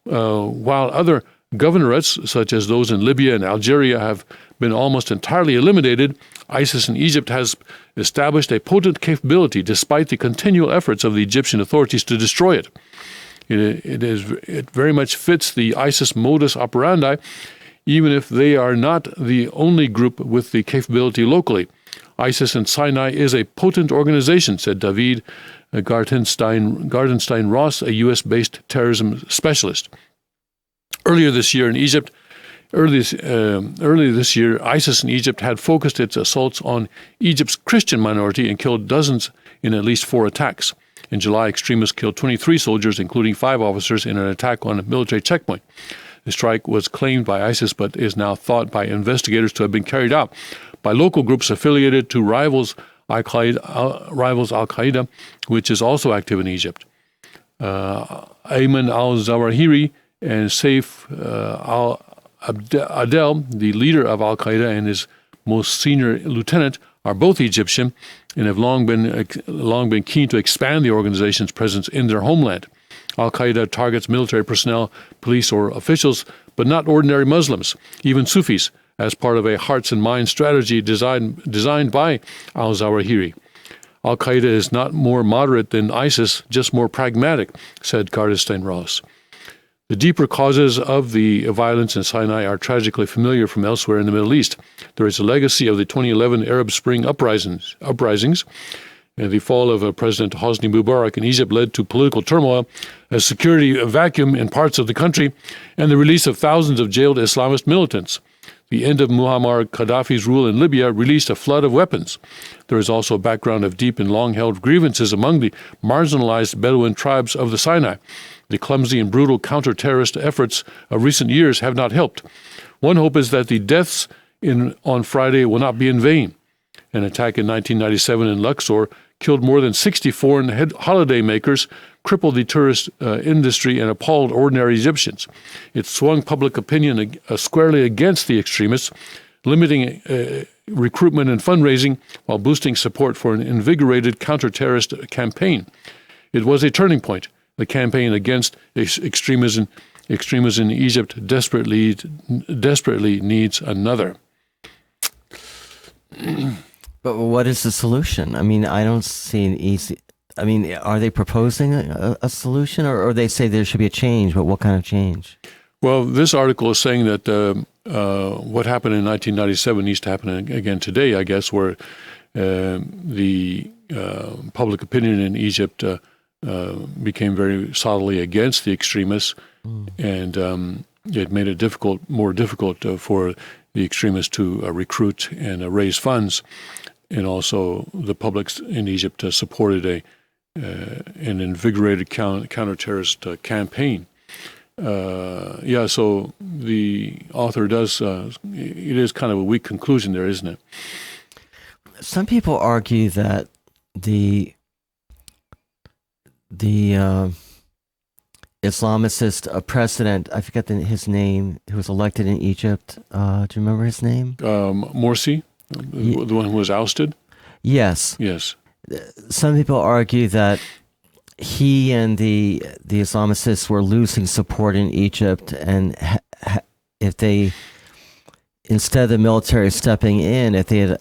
While other governorates, such as those in Libya and Algeria, have been almost entirely eliminated, ISIS in Egypt has established a potent capability despite the continual efforts of the Egyptian authorities to destroy it. It very much fits the ISIS modus operandi, even if they are not the only group with the capability locally. ISIS in Sinai is a potent organization, said David Gartenstein Ross, a U.S.-based terrorism specialist. Earlier this year, ISIS in Egypt had focused its assaults on Egypt's Christian minority and killed dozens in at least 4 attacks. In July, extremists killed 23 soldiers, including 5 officers, in an attack on a military checkpoint. The strike was claimed by ISIS, but is now thought by investigators to have been carried out by local groups affiliated to rivals Al-Qaeda, which is also active in Egypt. Ayman al-Zawahiri and Saif al-Adel, the leader of Al-Qaeda and his most senior lieutenant, are both Egyptian and have long been keen to expand the organization's presence in their homeland. Al-Qaeda targets military personnel, police, or officials, but not ordinary Muslims, even Sufis, as part of a hearts and minds strategy designed by al-Zawahiri. Al-Qaeda is not more moderate than ISIS, just more pragmatic, said Gartenstein Ross. The deeper causes of the violence in Sinai are tragically familiar from elsewhere in the Middle East. There is a legacy of the 2011 Arab Spring uprisings. The fall of President Hosni Mubarak in Egypt led to political turmoil, a security vacuum in parts of the country, and the release of thousands of jailed Islamist militants. The end of Muammar Gaddafi's rule in Libya released a flood of weapons. There is also a background of deep and long-held grievances among the marginalized Bedouin tribes of the Sinai. The clumsy and brutal counter-terrorist efforts of recent years have not helped. One hope is that the deaths on Friday will not be in vain. An attack in 1997 in Luxor killed more than 60 foreign holidaymakers, crippled the tourist industry, and appalled ordinary Egyptians. It swung public opinion squarely against the extremists, limiting recruitment and fundraising while boosting support for an invigorated counter-terrorist campaign. It was a turning point. The campaign against extremism in Egypt desperately needs another. But what is the solution? I mean, I don't see an easy. I mean, are they proposing a solution, or they say there should be a change? But what kind of change? Well, this article is saying that what happened in 1997 needs to happen again today, I guess, where the public opinion in Egypt became very solidly against the extremists, and it made it more difficult for the extremists to recruit and raise funds. And also the public in Egypt supported an invigorated counter-terrorist campaign. So the author does, it is kind of a weak conclusion there, isn't it? Some people argue that the Islamicist president, I forget his name, who was elected in Egypt. Do you remember his name? Morsi, the one who was ousted? Yes. Yes. Some people argue that he and the Islamicists were losing support in Egypt, and if they, instead of the military stepping in, if they had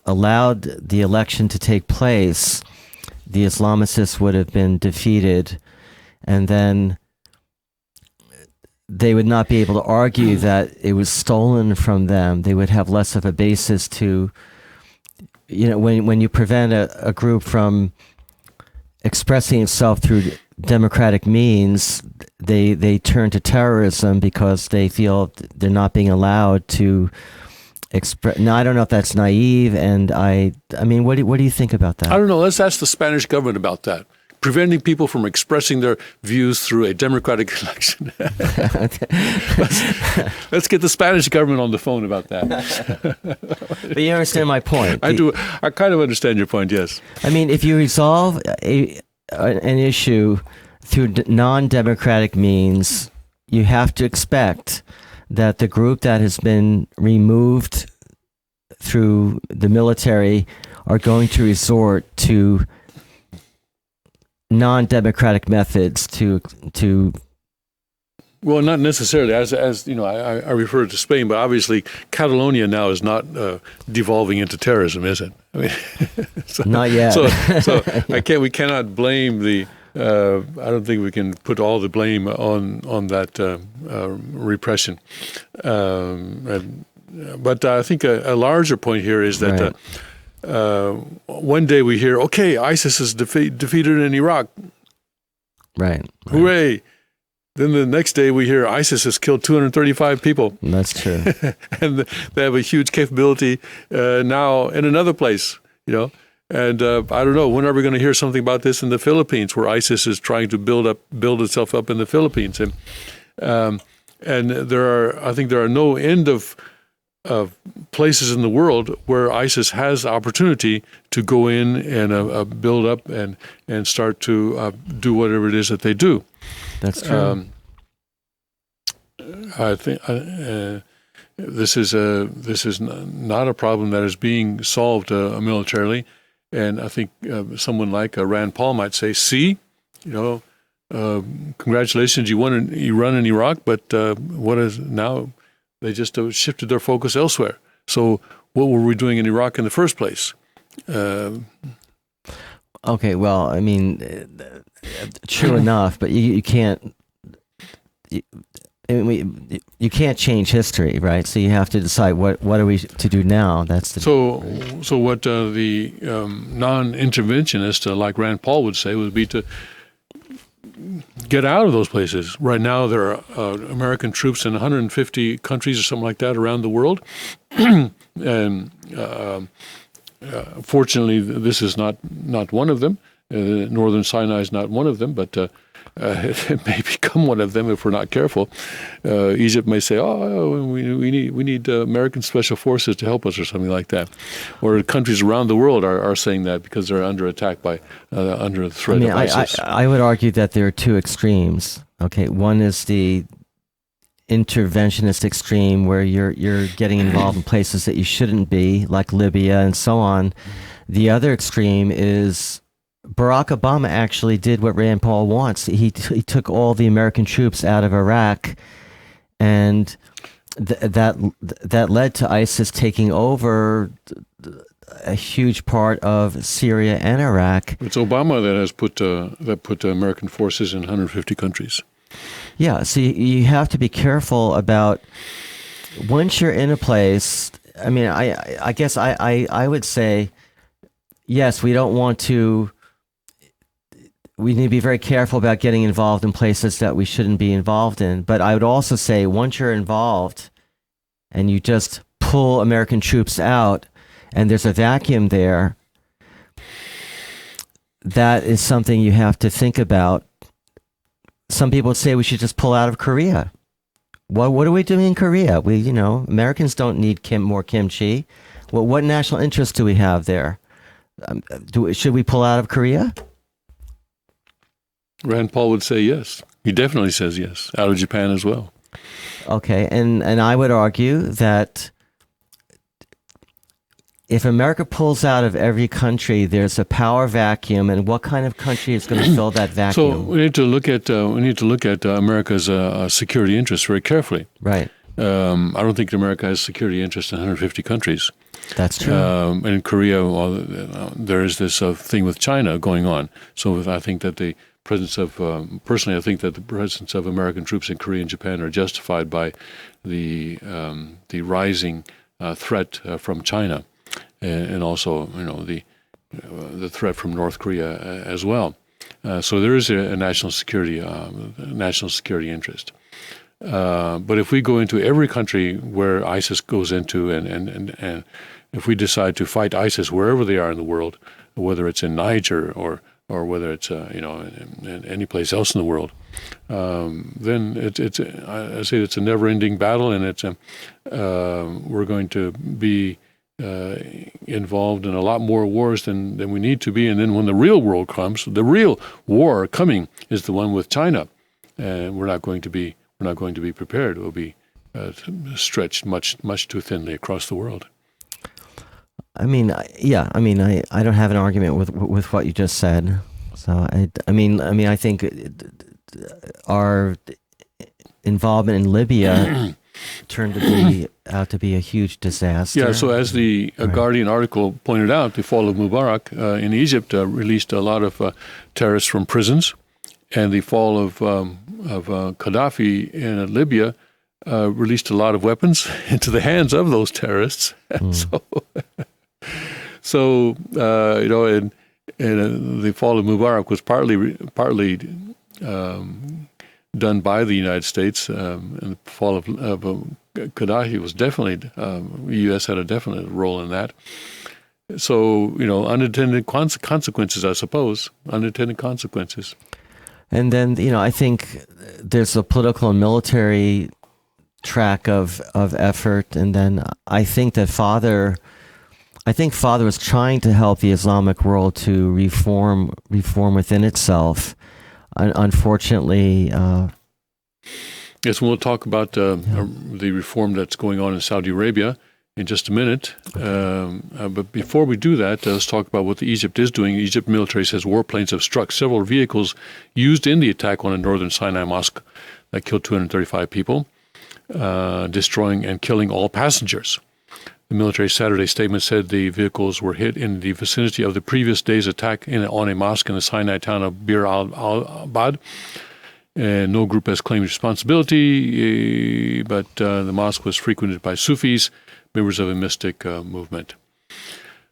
allowed the election to take place, the Islamicists would have been defeated, and then they would not be able to argue that it was stolen from them. They would have less of a basis to when you prevent a group from expressing itself through democratic means, they turn to terrorism because they feel they're not being allowed to express. Now, I don't know if that's naive, and I mean, what do you think about that? I don't know. Let's ask the Spanish government about that. Preventing people from expressing their views through a democratic election. let's get the Spanish government on the phone about that. But you understand my point. I do. I kind of understand your point, yes. I mean, if you resolve an issue through non-democratic means, you have to expect that the group that has been removed through the military are going to resort to non-democratic methods to Well, not necessarily. As you know, I refer to Spain, but obviously Catalonia now is not devolving into terrorism, is it? I mean, not yet. So we cannot blame the. I don't think we can put all the blame on that repression. But I think a larger point here is that. Right. One day we hear, okay, ISIS is defeated in Iraq. Right. Hooray. Then the next day we hear ISIS has killed 235 people. That's true. And they have a huge capability now in another place, And I don't know, when are we going to hear something about this in the Philippines, where ISIS is trying to build itself up in the Philippines? And I think there are no end of places in the world where ISIS has opportunity to go in and build up and start to do whatever it is that they do. That's true. I think this is not a problem that is being solved militarily, and I think someone like Rand Paul might say, "See, congratulations, you won Iran and Iraq, but what is now?" They just shifted their focus elsewhere. So what were we doing in Iraq in the first place? Okay, well, I mean, true enough, but you can't. You can't change history, right? So you have to decide what are we to do now. That's the so what the non-interventionist like Rand Paul would say would be to get out of those places. Right now, there are American troops in 150 countries or something like that around the world. And fortunately, this is not one of them. Northern Sinai is not one of them, but it may become one of them if we're not careful. Egypt may say, "Oh, we need American special forces to help us," or something like that. Or countries around the world are saying that because they're under attack by under the threat of ISIS. I would argue that there are two extremes. Okay, one is the interventionist extreme, where you're getting involved in places that you shouldn't be, like Libya and so on. The other extreme is Barack Obama actually did what Rand Paul wants. He took all the American troops out of Iraq, and that led to ISIS taking over a huge part of Syria and Iraq. It's Obama that has put American forces in 150 countries. Yeah, so you have to be careful about once you're in a place. I mean, I guess I would say, yes, we don't want to. We need to be very careful about getting involved in places that we shouldn't be involved in. But I would also say once you're involved and you just pull American troops out and there's a vacuum there, that is something you have to think about. Some people would say we should just pull out of Korea. What are we doing in Korea? Americans don't need more kimchi. Well, what national interest do we have there? Should we pull out of Korea? Rand Paul would say yes. He definitely says yes. Out of Japan as well. Okay, and I would argue that if America pulls out of every country, there's a power vacuum, and what kind of country is going to fill that vacuum? So we need to look at America's security interests very carefully. Right. I don't think America has security interests in 150 countries. That's true. And in Korea, there is this thing with China going on. So I think that the presence of, personally, I think that the presence of American troops in Korea and Japan are justified by the rising threat from China. and also the threat from North Korea as well. So there is a national security interest. But if we go into every country where ISIS goes into, and if we decide to fight ISIS wherever they are in the world, whether it's in Niger or whether it's in any place else in the world, then I say it's a never-ending battle, and we're going to be involved in a lot more wars than we need to be. And then when the real world comes, the real war coming is the one with China, and we're not going to be prepared. We'll be stretched much too thinly across the world. I mean, yeah. I mean, I don't have an argument with what you just said. So I think our involvement in Libya turned out to be a huge disaster. Yeah. So as the Guardian article pointed out, the fall of Mubarak in Egypt released a lot of terrorists from prisons, and the fall of Gaddafi in Libya released a lot of weapons into the hands of those terrorists. So and the fall of Mubarak was partly done by the United States, and the fall of Gaddafi was definitely the U.S. had a definite role in that. So unintended consequences, I suppose, unintended consequences. And then I think there's a political and military track of effort, and then I think Father was trying to help the Islamic world to reform within itself. Unfortunately, yes, we'll talk about the reform that's going on in Saudi Arabia in just a minute. But before we do that, let's talk about what Egypt is doing. Egypt military says warplanes have struck several vehicles used in the attack on a northern Sinai mosque that killed 235 people, destroying and killing all passengers. The military Saturday statement said the vehicles were hit in the vicinity of the previous day's attack on a mosque in the Sinai town of Bir al-Abad. And no group has claimed responsibility, but the mosque was frequented by Sufis, members of a mystic movement.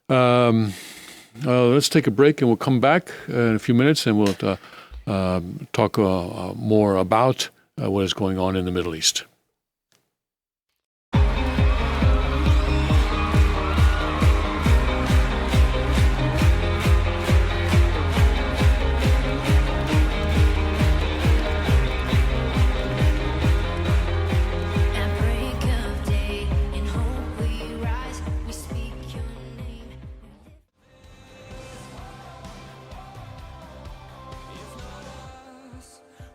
Let's take a break, and we'll come back in a few minutes, and we'll talk more about what is going on in the Middle East. At break of day, in hope we rise, we speak your name.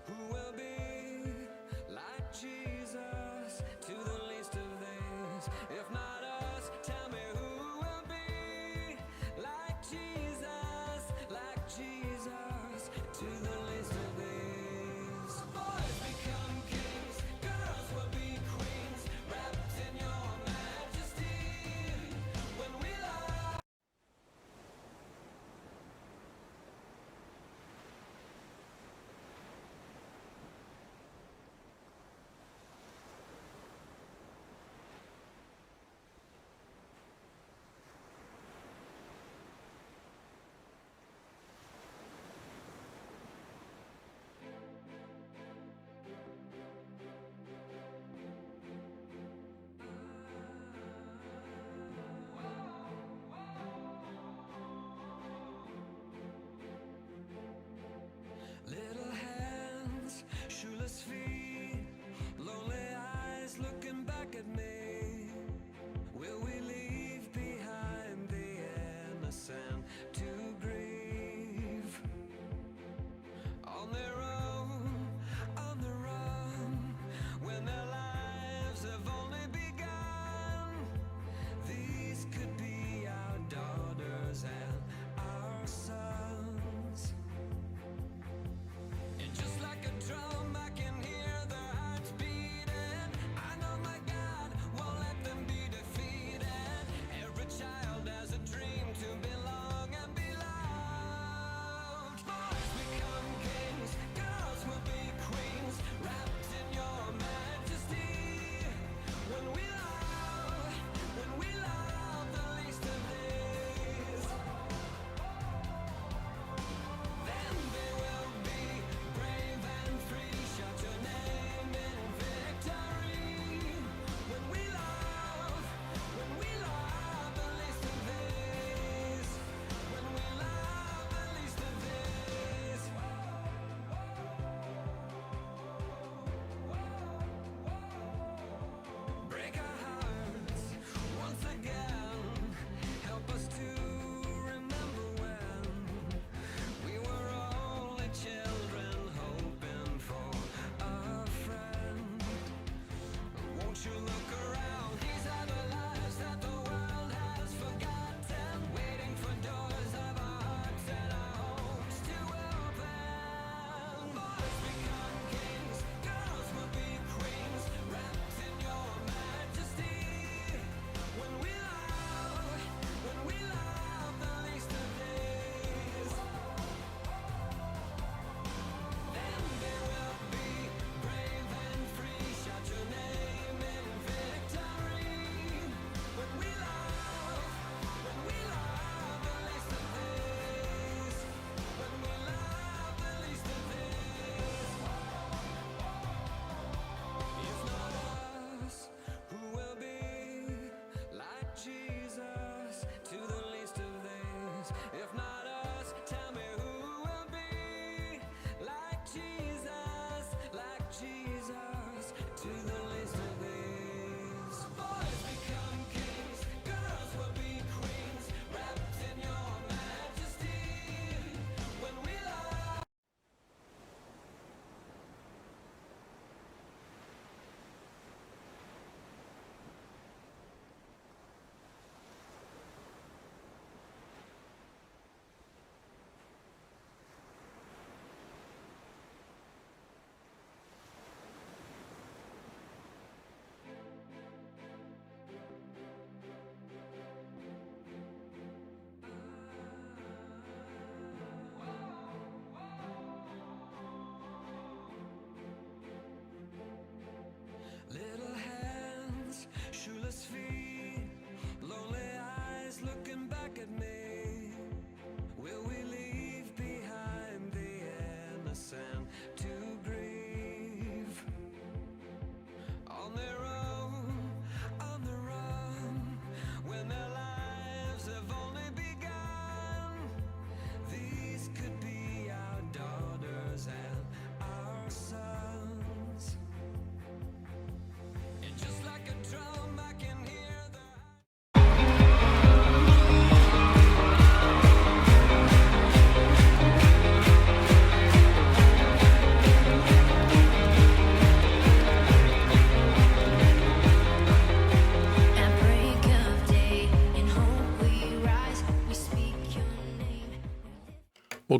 Who will be like Jesus to the least of these? If not us, tell me who will be like Jesus to the least of these? Boys become kings, girls will be queens, wrapped in your majesty. When we love. Little hands, shoeless feet, lonely eyes looking back at me. Will we leave behind the innocent to grieve? On their own, on the run, when their lives have only begun. These could be our daughters and our sons. And just like a drum, I can hear their hearts beating. I know my God won't let them be defeated. Every child has a dream to belong and be loved. Boys become kings.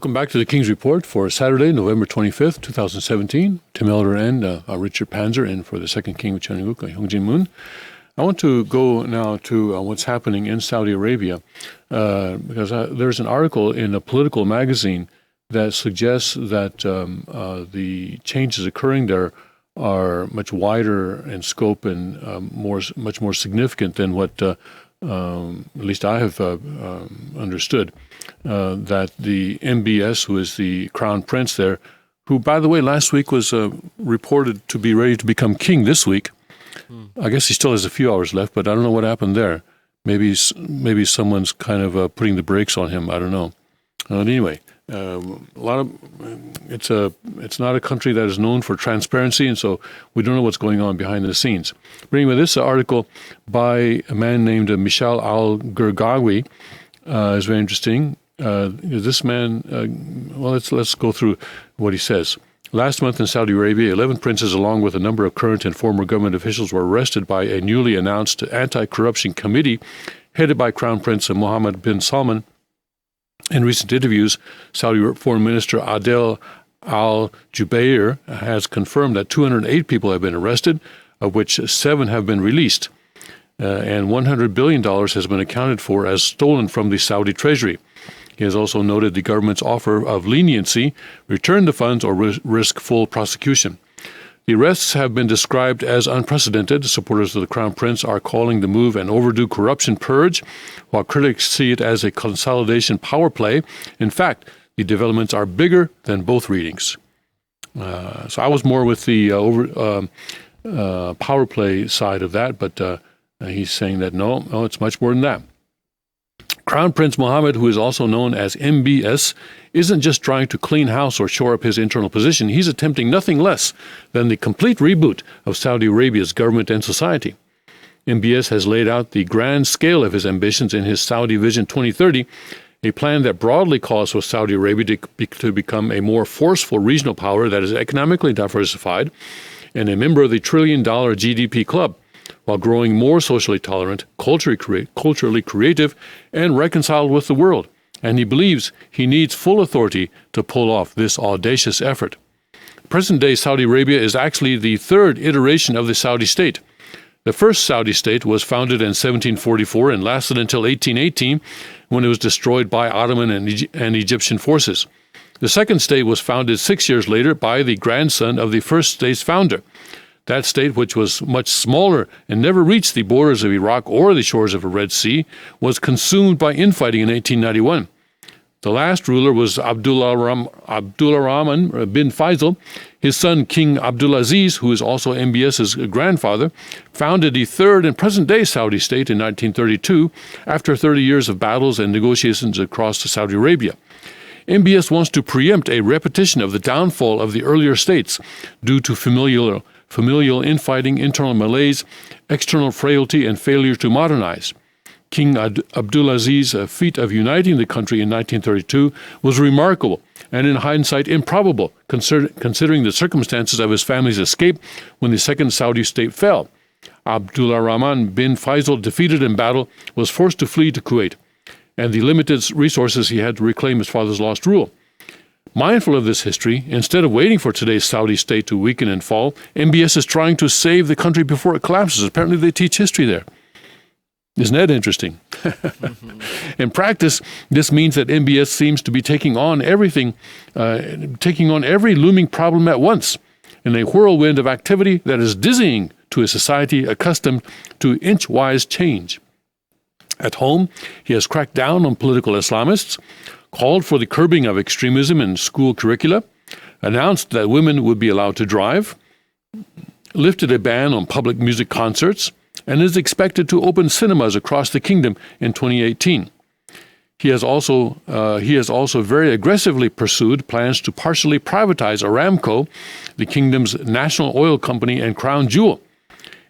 Welcome back to the King's Report for Saturday, November 25th, 2017. Tim Elder and Richard Panzer in for the second King of Cheongguk, Hyungjin Moon. I want to go now to what's happening in Saudi Arabia because there's an article in a political magazine that suggests that the changes occurring there are much wider in scope and much more significant than what at least I have understood. That the MBS, who is the crown prince there, who, by the way, last week was reported to be ready to become king this week. I guess he still has a few hours left, but I don't know what happened there. Maybe someone's kind of putting the brakes on him. I don't know. Anyway, it's not a country that is known for transparency, and so we don't know what's going on behind the scenes. Bringing with this article by a man named Mishal al-Gergawi is very interesting. This man, let's go through what he says. Last month in Saudi Arabia, 11 princes, along with a number of current and former government officials, were arrested by a newly announced anti-corruption committee headed by Crown Prince Mohammed bin Salman. In recent interviews, Saudi Foreign Minister Adel al-Jubeir has confirmed that 208 people have been arrested, of which 7 have been released, and $100 billion has been accounted for as stolen from the Saudi treasury. He has also noted the government's offer of leniency, return the funds, or risk full prosecution. The arrests have been described as unprecedented. Supporters of the Crown Prince are calling the move an overdue corruption purge, while critics see it as a consolidation power play. In fact, the developments are bigger than both readings. So I was more with the power play side of that, but he's saying that no, it's much more than that. Crown Prince Mohammed, who is also known as MBS, isn't just trying to clean house or shore up his internal position. He's attempting nothing less than the complete reboot of Saudi Arabia's government and society. MBS has laid out the grand scale of his ambitions in his Saudi Vision 2030, a plan that broadly calls for Saudi Arabia to become a more forceful regional power that is economically diversified and a member of the $1 trillion GDP club, while growing more socially tolerant, culturally creative, and reconciled with the world. And he believes he needs full authority to pull off this audacious effort. Present-day Saudi Arabia is actually the third iteration of the Saudi state. The first Saudi state was founded in 1744 and lasted until 1818, when it was destroyed by Ottoman and Egyptian forces. The second state was founded 6 years later by the grandson of the first state's founder. That state, which was much smaller and never reached the borders of Iraq or the shores of the Red Sea, was consumed by infighting in 1891. The last ruler was Abdullah Rahman bin Faisal. His son, King Abdulaziz, who is also MBS's grandfather, founded the third and present-day Saudi state in 1932 after 30 years of battles and negotiations across Saudi Arabia. MBS wants to preempt a repetition of the downfall of the earlier states due to familial infighting, internal malaise, external frailty, and failure to modernize. King Abdulaziz's feat of uniting the country in 1932 was remarkable and, in hindsight, improbable, considering the circumstances of his family's escape when the second Saudi state fell. Abdullah Rahman bin Faisal, defeated in battle, was forced to flee to Kuwait, and the limited resources he had to reclaim his father's lost rule. Mindful of this history, instead of waiting for today's Saudi state to weaken and fall, MBS is trying to save the country before it collapses. Apparently they teach history there. Isn't that interesting? In practice, this means that MBS seems to be taking on every looming problem at once, in a whirlwind of activity that is dizzying to a society accustomed to inch-wise change. At home, he has cracked down on political Islamists, called for the curbing of extremism in school curricula, announced that women would be allowed to drive, lifted a ban on public music concerts, and is expected to open cinemas across the kingdom in 2018. He has also very aggressively pursued plans to partially privatize Aramco, the kingdom's national oil company and crown jewel.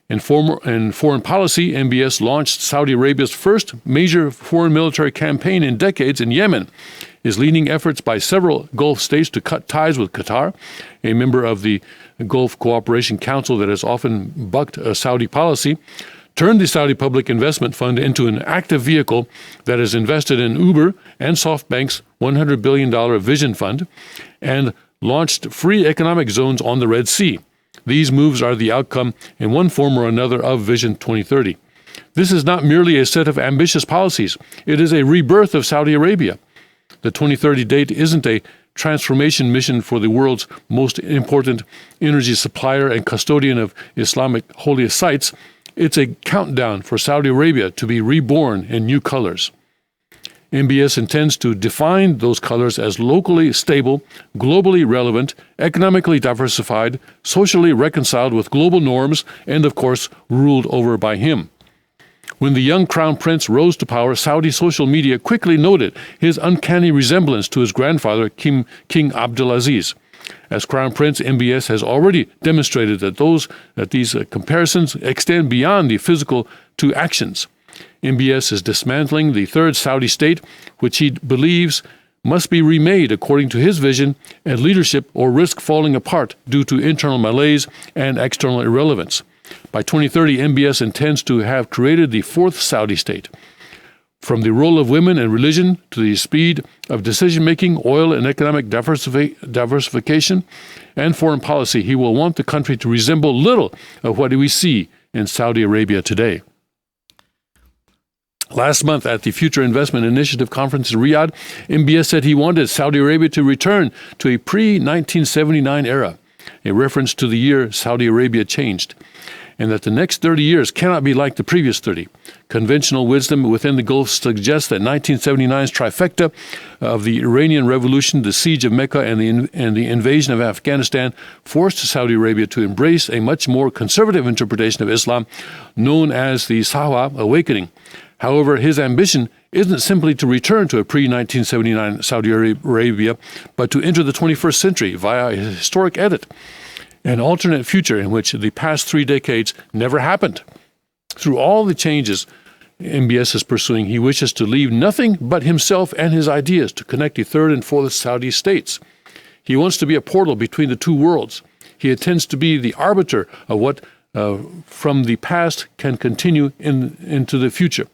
In foreign policy, MBS launched Saudi Arabia's first major foreign military campaign in decades in Yemen, is leading efforts by several Gulf states to cut ties with Qatar, a member of the Gulf Cooperation Council that has often bucked a Saudi policy, turned the Saudi Public Investment Fund into an active vehicle that is invested in Uber and SoftBank's $100 billion Vision Fund, and launched free economic zones on the Red Sea. These moves are the outcome, in one form or another, of Vision 2030. This is not merely a set of ambitious policies. It is a rebirth of Saudi Arabia. The 2030 date isn't a transformation mission for the world's most important energy supplier and custodian of Islamic holiest sites. It's a countdown for Saudi Arabia to be reborn in new colors. MBS intends to define those colors as locally stable, globally relevant, economically diversified, socially reconciled with global norms, and of course, ruled over by him. When the young crown prince rose to power, Saudi social media quickly noted his uncanny resemblance to his grandfather, King Abdulaziz. As crown prince, MBS has already demonstrated that these comparisons extend beyond the physical to actions. MBS is dismantling the third Saudi state, which he believes must be remade according to his vision and leadership, or risk falling apart due to internal malaise and external irrelevance. By 2030, MBS intends to have created the fourth Saudi state. From the role of women and religion to the speed of decision-making, oil and economic diversification, and foreign policy, he will want the country to resemble little of what we see in Saudi Arabia today. Last month at the Future Investment Initiative conference in Riyadh, MBS said he wanted Saudi Arabia to return to a pre-1979 era, a reference to the year Saudi Arabia changed, and that the next 30 years cannot be like the previous 30. Conventional wisdom within the Gulf suggests that 1979's trifecta of the Iranian Revolution, the siege of Mecca, and the invasion of Afghanistan forced Saudi Arabia to embrace a much more conservative interpretation of Islam known as the Sahwa Awakening. However, his ambition isn't simply to return to a pre-1979 Saudi Arabia, but to enter the 21st century via a historic edit, an alternate future in which the past 3 decades never happened. Through all the changes MBS is pursuing, he wishes to leave nothing but himself and his ideas to connect the third and fourth Saudi states. He wants to be a portal between the two worlds. He intends to be the arbiter of what from the past can continue into the future.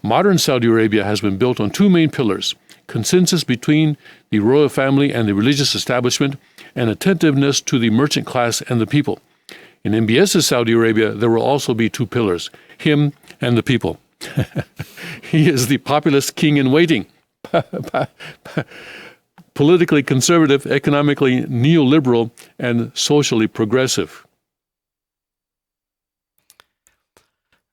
Modern Saudi Arabia has been built on two main pillars: consensus between the royal family and the religious establishment, and attentiveness to the merchant class and the people. In MBS's Saudi Arabia, there will also be two pillars: him and the people. He is the populist king in waiting. Politically conservative, economically neoliberal, and socially progressive.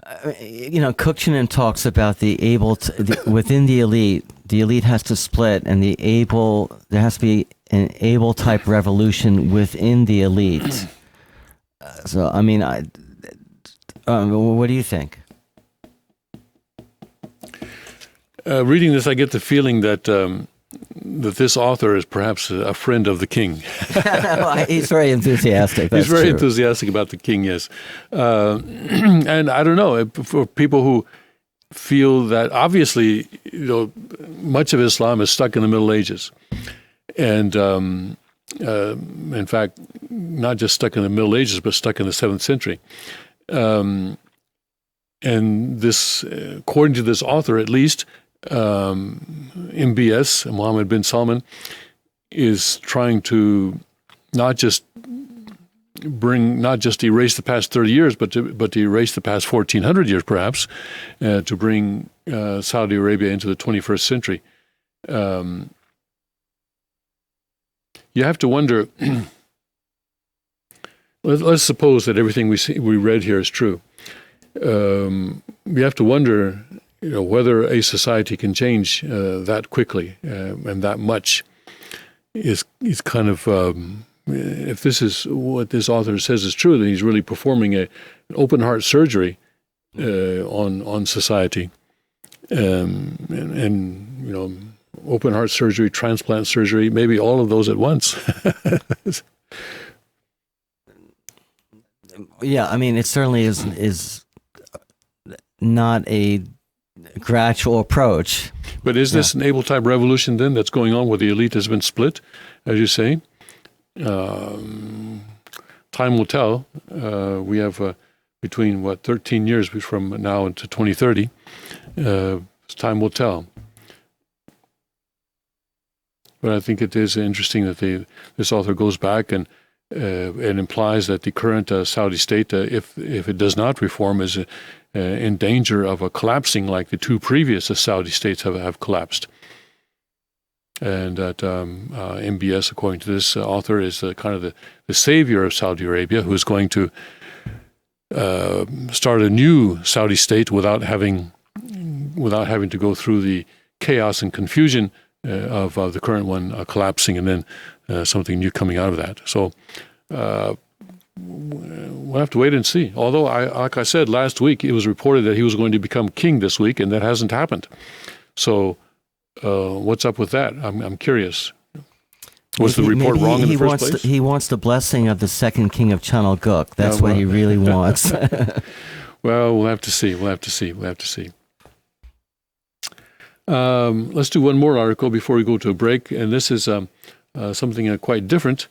Kuchinen talks about within the elite has to split, and there has to be an able type revolution within the elite. So, I mean, what do you think? Reading this, I get the feeling that this author is perhaps a friend of the king. He's very enthusiastic. He's very true. enthusiastic about the king, yes. And I don't know, for people who feel that obviously, much of Islam is stuck in the Middle Ages. And in fact, not just stuck in the Middle Ages, but stuck in the 7th century. And this, according to this author at least, MBS, Mohammed bin Salman, is trying to not just erase the past 30 years, but to erase the past 1,400 years, perhaps, to bring Saudi Arabia into the 21st century. You have to wonder. Let's suppose that everything we read here is true. You have to wonder, whether a society can change that quickly and that much. Is kind of if this is what this author says is true, then he's really performing an open heart surgery on society, and open heart surgery, transplant surgery, maybe all of those at once. Yeah, I mean, it certainly is not a gradual approach. But is this an able type revolution then that's going on where the elite has been split, as you say? Time will tell. We have between 13 years from now into 2030. Time will tell. But I think it is interesting that this author goes back and implies that the current Saudi state, if it does not reform, is in danger of collapsing like the two previous Saudi states have collapsed. And that MBS, according to this author, is kind of the savior of Saudi Arabia, who is going to start a new Saudi state without having to go through the chaos and confusion of the current one collapsing and then something new coming out of that. So we'll have to wait and see. Although, like I said last week, it was reported that he was going to become king this week, and that hasn't happened. So what's up with that? I'm curious. Was the report wrong in the first place? He wants the blessing of the second king of Chanalguk. That's what he really wants. Well, we'll have to see. Let's do one more article before we go to a break, and this is something quite different.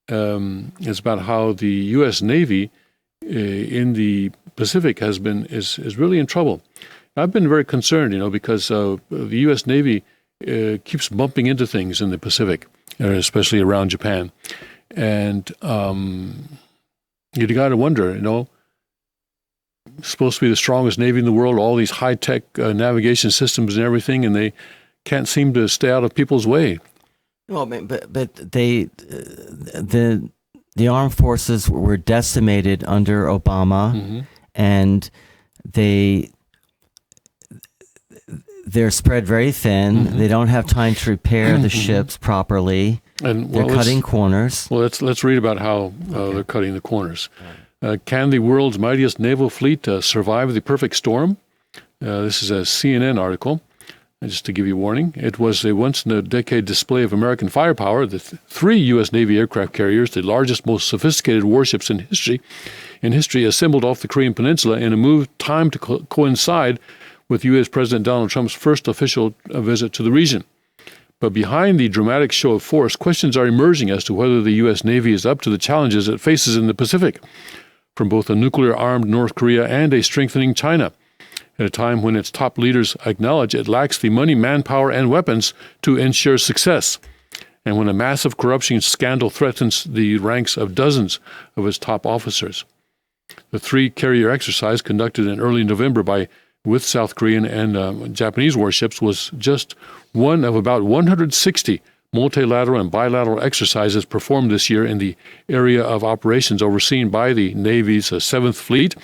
It's about how the U.S. Navy in the Pacific is really in trouble. I've been very concerned, because the U.S. Navy keeps bumping into things in the Pacific, especially around Japan, and you got to wonder, supposed to be the strongest Navy in the world, all these high-tech navigation systems and everything, and they can't seem to stay out of people's way. Well, but the armed forces were decimated under Obama, and they're spread very thin. They don't have time to repair the ships properly. And they're cutting corners. Well, let's read about how they're cutting the corners. Can the world's mightiest naval fleet survive the perfect storm? This is a CNN article. Just to give you a warning, it was a once-in-a-decade display of American firepower. The three U.S. Navy aircraft carriers, the largest, most sophisticated warships in history, assembled off the Korean Peninsula in a move timed to coincide with U.S. President Donald Trump's first official visit to the region. But behind the dramatic show of force, questions are emerging as to whether the U.S. Navy is up to the challenges it faces in the Pacific, from both a nuclear-armed North Korea and a strengthening China, at a time when its top leaders acknowledge it lacks the money, manpower, and weapons to ensure success, and when a massive corruption scandal threatens the ranks of dozens of its top officers. The three-carrier exercise conducted in early November with South Korean and Japanese warships was just one of about 160 multilateral and bilateral exercises performed this year in the area of operations overseen by the Navy's 7th Fleet,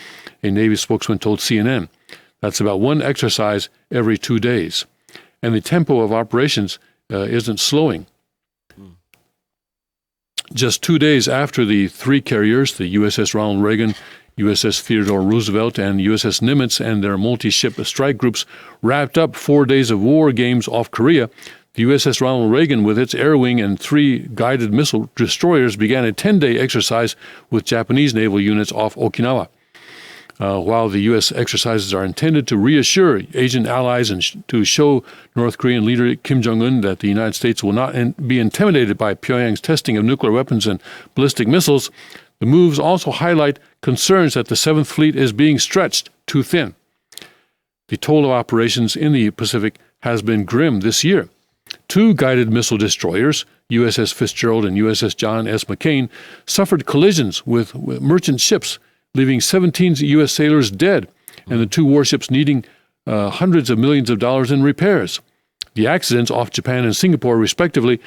a Navy spokesman told CNN. That's about one exercise every 2 days. And the tempo of operations isn't slowing. Just 2 days after the three carriers, the USS Ronald Reagan, USS Theodore Roosevelt, and USS Nimitz and their multi-ship strike groups wrapped up 4 days of war games off Korea, the USS Ronald Reagan, with its air wing and three guided missile destroyers, began a 10-day exercise with Japanese naval units off Okinawa. While the U.S. exercises are intended to reassure Asian allies and to show North Korean leader Kim Jong-un that the United States will not be intimidated by Pyongyang's testing of nuclear weapons and ballistic missiles, the moves also highlight concerns that the 7th Fleet is being stretched too thin. The toll of operations in the Pacific has been grim this year. Two guided missile destroyers, USS Fitzgerald and USS John S. McCain, suffered collisions with merchant ships, leaving 17 U.S. sailors dead, and the two warships needing hundreds of millions of dollars in repairs. The accidents off Japan and Singapore, respectively,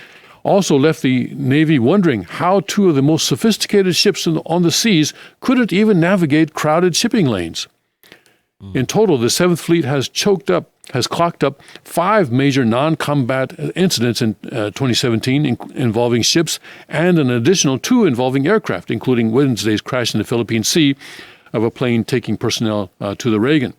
also left the Navy wondering how two of the most sophisticated ships on the seas couldn't even navigate crowded shipping lanes. In total, the 7th Fleet has clocked up 5 major non-combat incidents in 2017 involving ships and an additional 2 involving aircraft, including Wednesday's crash in the Philippine Sea of a plane taking personnel to the Reagan.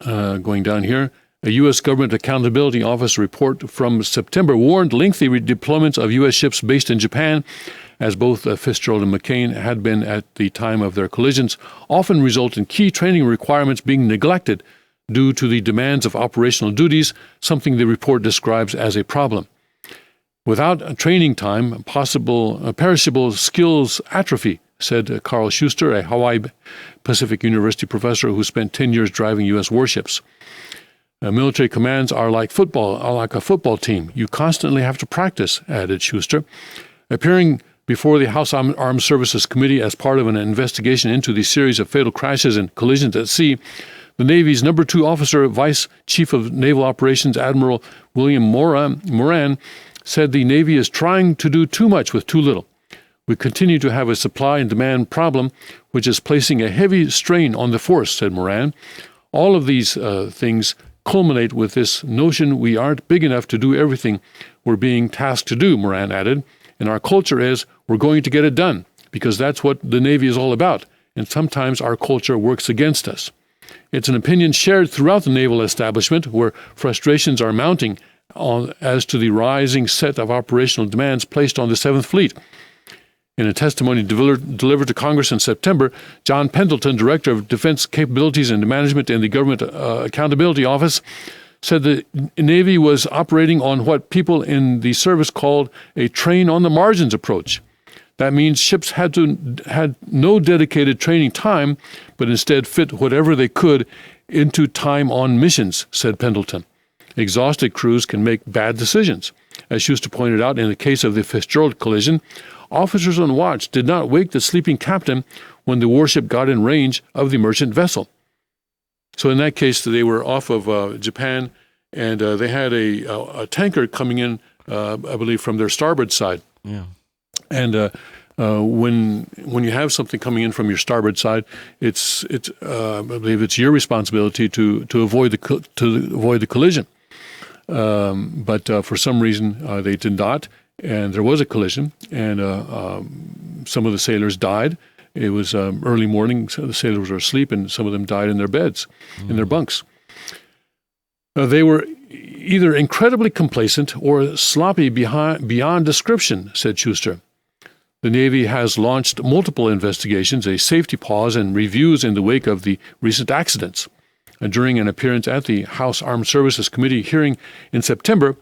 Going down here, a U.S. Government Accountability Office report from September warned lengthy redeployments of U.S. ships based in Japan, as both Fitzgerald and McCain had been at the time of their collisions, often result in key training requirements being neglected due to the demands of operational duties, something the report describes as a problem. Without training time, perishable skills atrophy, said Carl Schuster, a Hawaii Pacific University professor who spent 10 years driving U.S. warships. Military commands are like a football team. You constantly have to practice, added Schuster. Appearing before the House Armed Services Committee as part of an investigation into the series of fatal crashes and collisions at sea, the Navy's number 2 officer, Vice Chief of Naval Operations Admiral William Moran, said the Navy is trying to do too much with too little. We continue to have a supply and demand problem, which is placing a heavy strain on the force, said Moran. All of these things culminate with this notion we aren't big enough to do everything we're being tasked to do, Moran added. And our culture is we're going to get it done, because that's what the Navy is all about. And sometimes our culture works against us. It's an opinion shared throughout the naval establishment, where frustrations are mounting as to the rising set of operational demands placed on the 7th Fleet. In a testimony delivered to Congress in September, John Pendleton, Director of Defense Capabilities and Management in the Government Accountability Office, said the Navy was operating on what people in the service called a train-on-the-margins approach. That means ships had no dedicated training time, but instead fit whatever they could into time on missions, said Pendleton. Exhausted crews can make bad decisions. As Schuster pointed out, in the case of the Fitzgerald collision, officers on watch did not wake the sleeping captain when the warship got in range of the merchant vessel. So in that case, they were off of Japan, and they had a tanker coming in, I believe, from their starboard side. Yeah. And when you have something coming in from your starboard side, it's I believe it's your responsibility to avoid the collision. But for some reason they did not, and there was a collision, and some of the sailors died. It was early morning, so the sailors were asleep, and some of them died in their beds, in their bunks. They were either incredibly complacent or sloppy beyond description, said Schuster. The Navy has launched multiple investigations, a safety pause, and reviews in the wake of the recent accidents. During an appearance at the House Armed Services Committee hearing in September,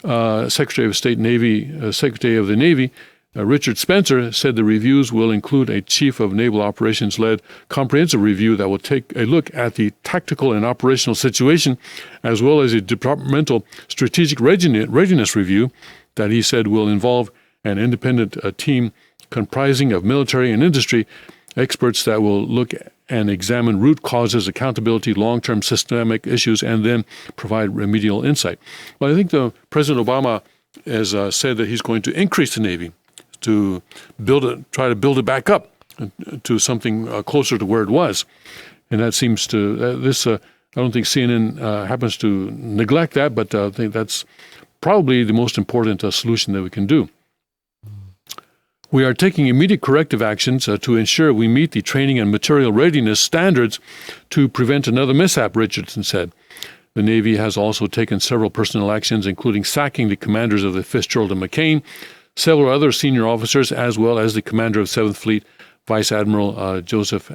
Secretary of the Navy, Richard Spencer, said the reviews will include a Chief of Naval Operations-led comprehensive review that will take a look at the tactical and operational situation, as well as a departmental strategic readiness review that he said will involve an independent team comprising of military and industry experts that will look and examine root causes, accountability, long-term systemic issues, and then provide remedial insight. Well, I think President Obama has said that he's going to increase the Navy to try to build it back up to something closer to where it was. And that seems to, I don't think CNN happens to neglect that, but I think that's probably the most important solution that we can do. We are taking immediate corrective actions to ensure we meet the training and material readiness standards to prevent another mishap, Richardson said. The Navy has also taken several personnel actions, including sacking the commanders of the Fitzgerald and McCain, several other senior officers, as well as the commander of 7th Fleet, Vice Admiral Joseph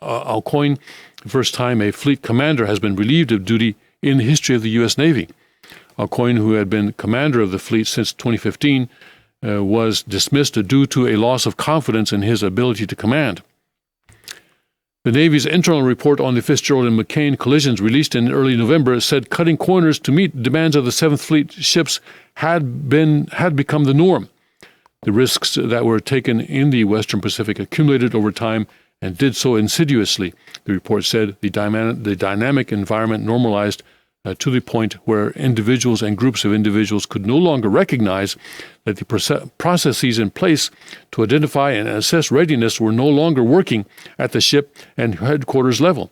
Aucoin, the first time a fleet commander has been relieved of duty in the history of the U.S. Navy. Aucoin, who had been commander of the fleet since 2015, was dismissed due to a loss of confidence in his ability to command. The Navy's internal report on the Fitzgerald and McCain collisions, released in early November, said cutting corners to meet demands of the 7th Fleet ships had become the norm. The risks that were taken in the Western Pacific accumulated over time and did so insidiously. The report said the dynamic environment normalized to the point where individuals and groups of individuals could no longer recognize that the processes in place to identify and assess readiness were no longer working at the ship and headquarters level.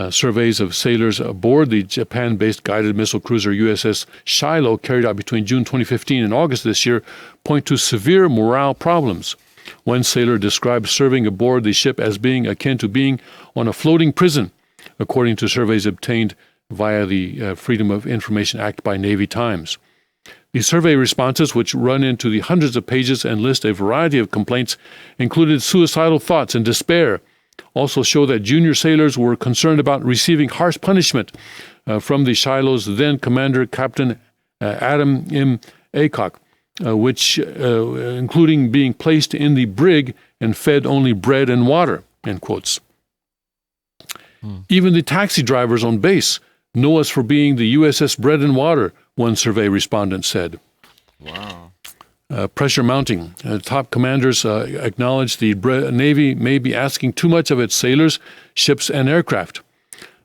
Surveys of sailors aboard the Japan-based guided missile cruiser USS Shiloh, carried out between June 2015 and August this year, point to severe morale problems. One sailor described serving aboard the ship as being akin to being on a floating prison, according to surveys obtained via the Freedom of Information Act by Navy Times. The survey responses, which run into the hundreds of pages and list a variety of complaints, included suicidal thoughts and despair, also show that junior sailors were concerned about receiving harsh punishment from the Shiloh's then commander, Captain Adam M. Aycock. which including being placed in the brig and fed only bread and water, end quotes. Even the taxi drivers on base know us for being the USS Bread and Water, one survey respondent said. Wow. Pressure mounting. Top commanders acknowledge the Navy may be asking too much of its sailors, ships, and aircraft.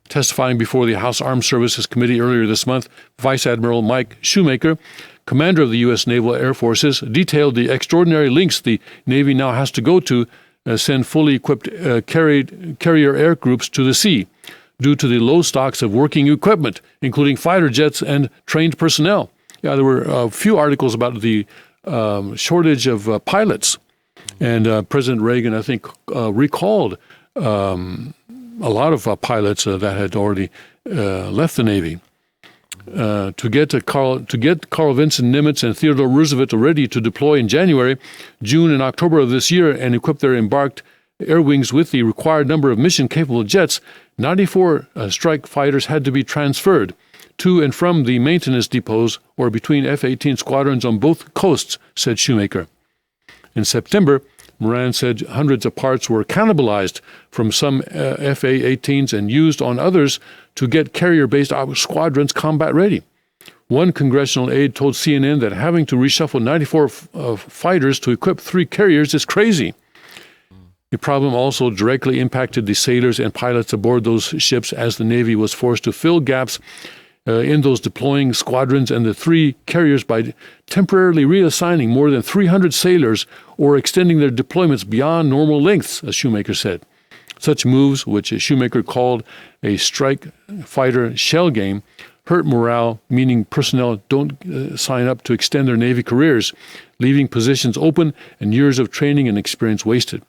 Testifying before the House Armed Services Committee earlier this month, Vice Admiral Mike Shoemaker, commander of the U.S. Naval Air Forces, detailed the extraordinary lengths the Navy now has to go to send fully equipped carrier air groups to the sea due to the low stocks of working equipment, including fighter jets and trained personnel. Yeah, there were a few articles about the shortage of pilots, and President Reagan, I think, recalled a lot of pilots that had already left the Navy. To get Carl Vinson Nimitz and Theodore Roosevelt ready to deploy in January, June, and October of this year and equip their embarked air wings with the required number of mission-capable jets, 94 strike fighters had to be transferred to and from the maintenance depots or between F-18 squadrons on both coasts, said Shoemaker. In September, Moran said hundreds of parts were cannibalized from some FA-18s and used on others to get carrier-based squadrons combat ready. One congressional aide told CNN that having to reshuffle 94 fighters to equip 3 carriers is crazy. The problem also directly impacted the sailors and pilots aboard those ships as the Navy was forced to fill gaps in those deploying squadrons and the 3 carriers by temporarily reassigning more than 300 sailors or extending their deployments beyond normal lengths, as Shoemaker said. Such moves, which Shoemaker called a strike fighter shell game, hurt morale, meaning personnel don't sign up to extend their Navy careers, leaving positions open and years of training and experience wasted.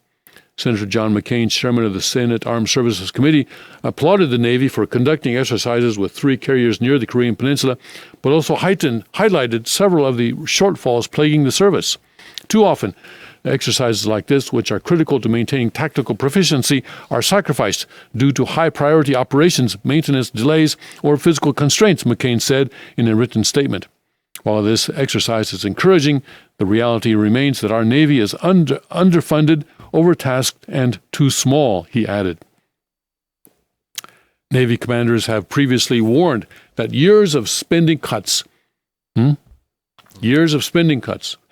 Senator John McCain, chairman of the Senate Armed Services Committee, applauded the Navy for conducting exercises with 3 carriers near the Korean Peninsula, but also highlighted several of the shortfalls plaguing the service. Too often, exercises like this, which are critical to maintaining tactical proficiency, are sacrificed due to high-priority operations, maintenance delays, or physical constraints, McCain said in a written statement. While this exercise is encouraging, the reality remains that our Navy is underfunded, overtasked, and too small, he added. Navy commanders have previously warned that years of spending cuts have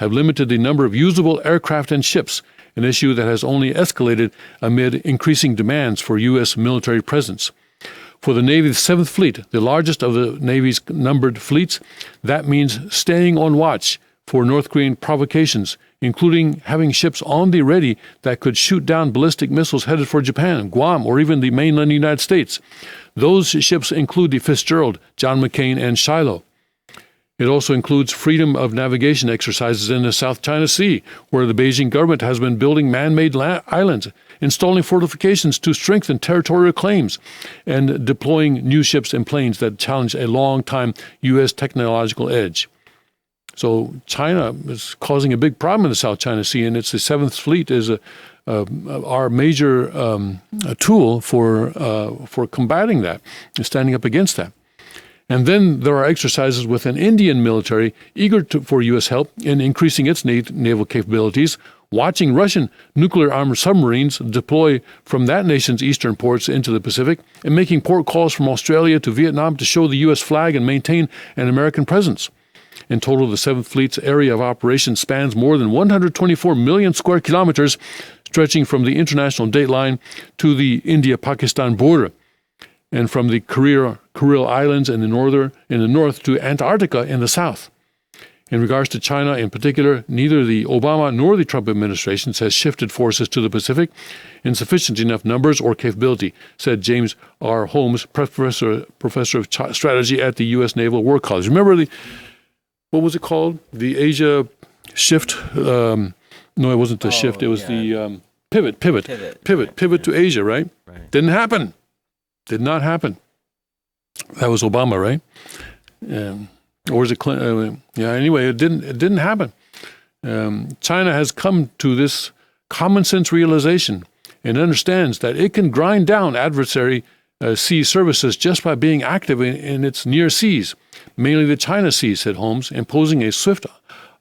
limited the number of usable aircraft and ships, an issue that has only escalated amid increasing demands for U.S. military presence. For the Navy's 7th Fleet, the largest of the Navy's numbered fleets, that means staying on watch for North Korean provocations, including having ships on the ready that could shoot down ballistic missiles headed for Japan, Guam, or even the mainland United States. Those ships include the Fitzgerald, John McCain, and Shiloh. It also includes freedom of navigation exercises in the South China Sea, where the Beijing government has been building man-made islands, installing fortifications to strengthen territorial claims, and deploying new ships and planes that challenge a long-time U.S. technological edge. So China is causing a big problem in the South China Sea, and it's the 7th Fleet is our major tool for combating that and standing up against that. And then there are exercises with an Indian military eager for U.S. help in increasing its naval capabilities, watching Russian nuclear-armed submarines deploy from that nation's eastern ports into the Pacific, and making port calls from Australia to Vietnam to show the U.S. flag and maintain an American presence. In total, the 7th Fleet's area of operation spans more than 124 million square kilometers, stretching from the international date line to the India-Pakistan border, and from the Kuril Islands in the north to Antarctica in the south. In regards to China in particular, neither the Obama nor the Trump administrations has shifted forces to the Pacific in sufficient enough numbers or capability, said James R. Holmes, professor of strategy at the U.S. Naval War College. Remember what was it called? The Asia shift? No, it wasn't the shift. It was the pivot to Asia, right? Didn't happen. Did not happen. That was Obama, right? Or was it Clinton? Anyway, it didn't happen. China has come to this common sense realization and understands that it can grind down adversary sea services just by being active in its near seas, mainly the China Sea, said Holmes, imposing a swift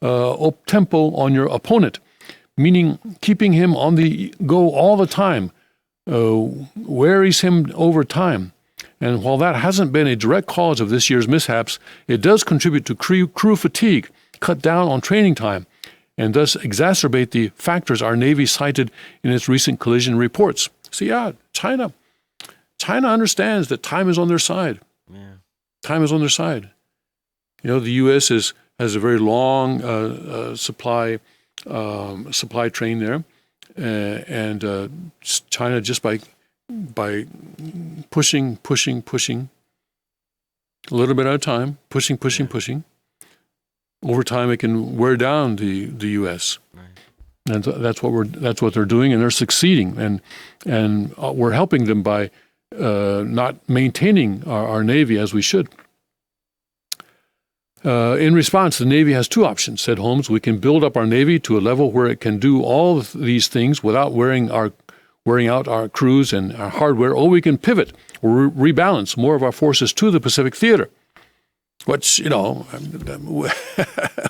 up tempo on your opponent, meaning keeping him on the go all the time, wearies him over time. And while that hasn't been a direct cause of this year's mishaps, it does contribute to crew fatigue, cut down on training time, and thus exacerbate the factors our Navy cited in its recent collision reports. So yeah, China understands that time is on their side. Yeah. Time is on their side. You know, the U.S. has a very long supply train there, and China, just by pushing a little bit at a time, pushing. Over time, it can wear down the U.S. Right. And that's what they're doing, and they're succeeding. And we're helping them by not maintaining our Navy as we should. In response, the Navy has two options, said Holmes. We can build up our Navy to a level where it can do all of these things without wearing out our crews and our hardware, or we can pivot or rebalance more of our forces to the Pacific Theater, which, you know,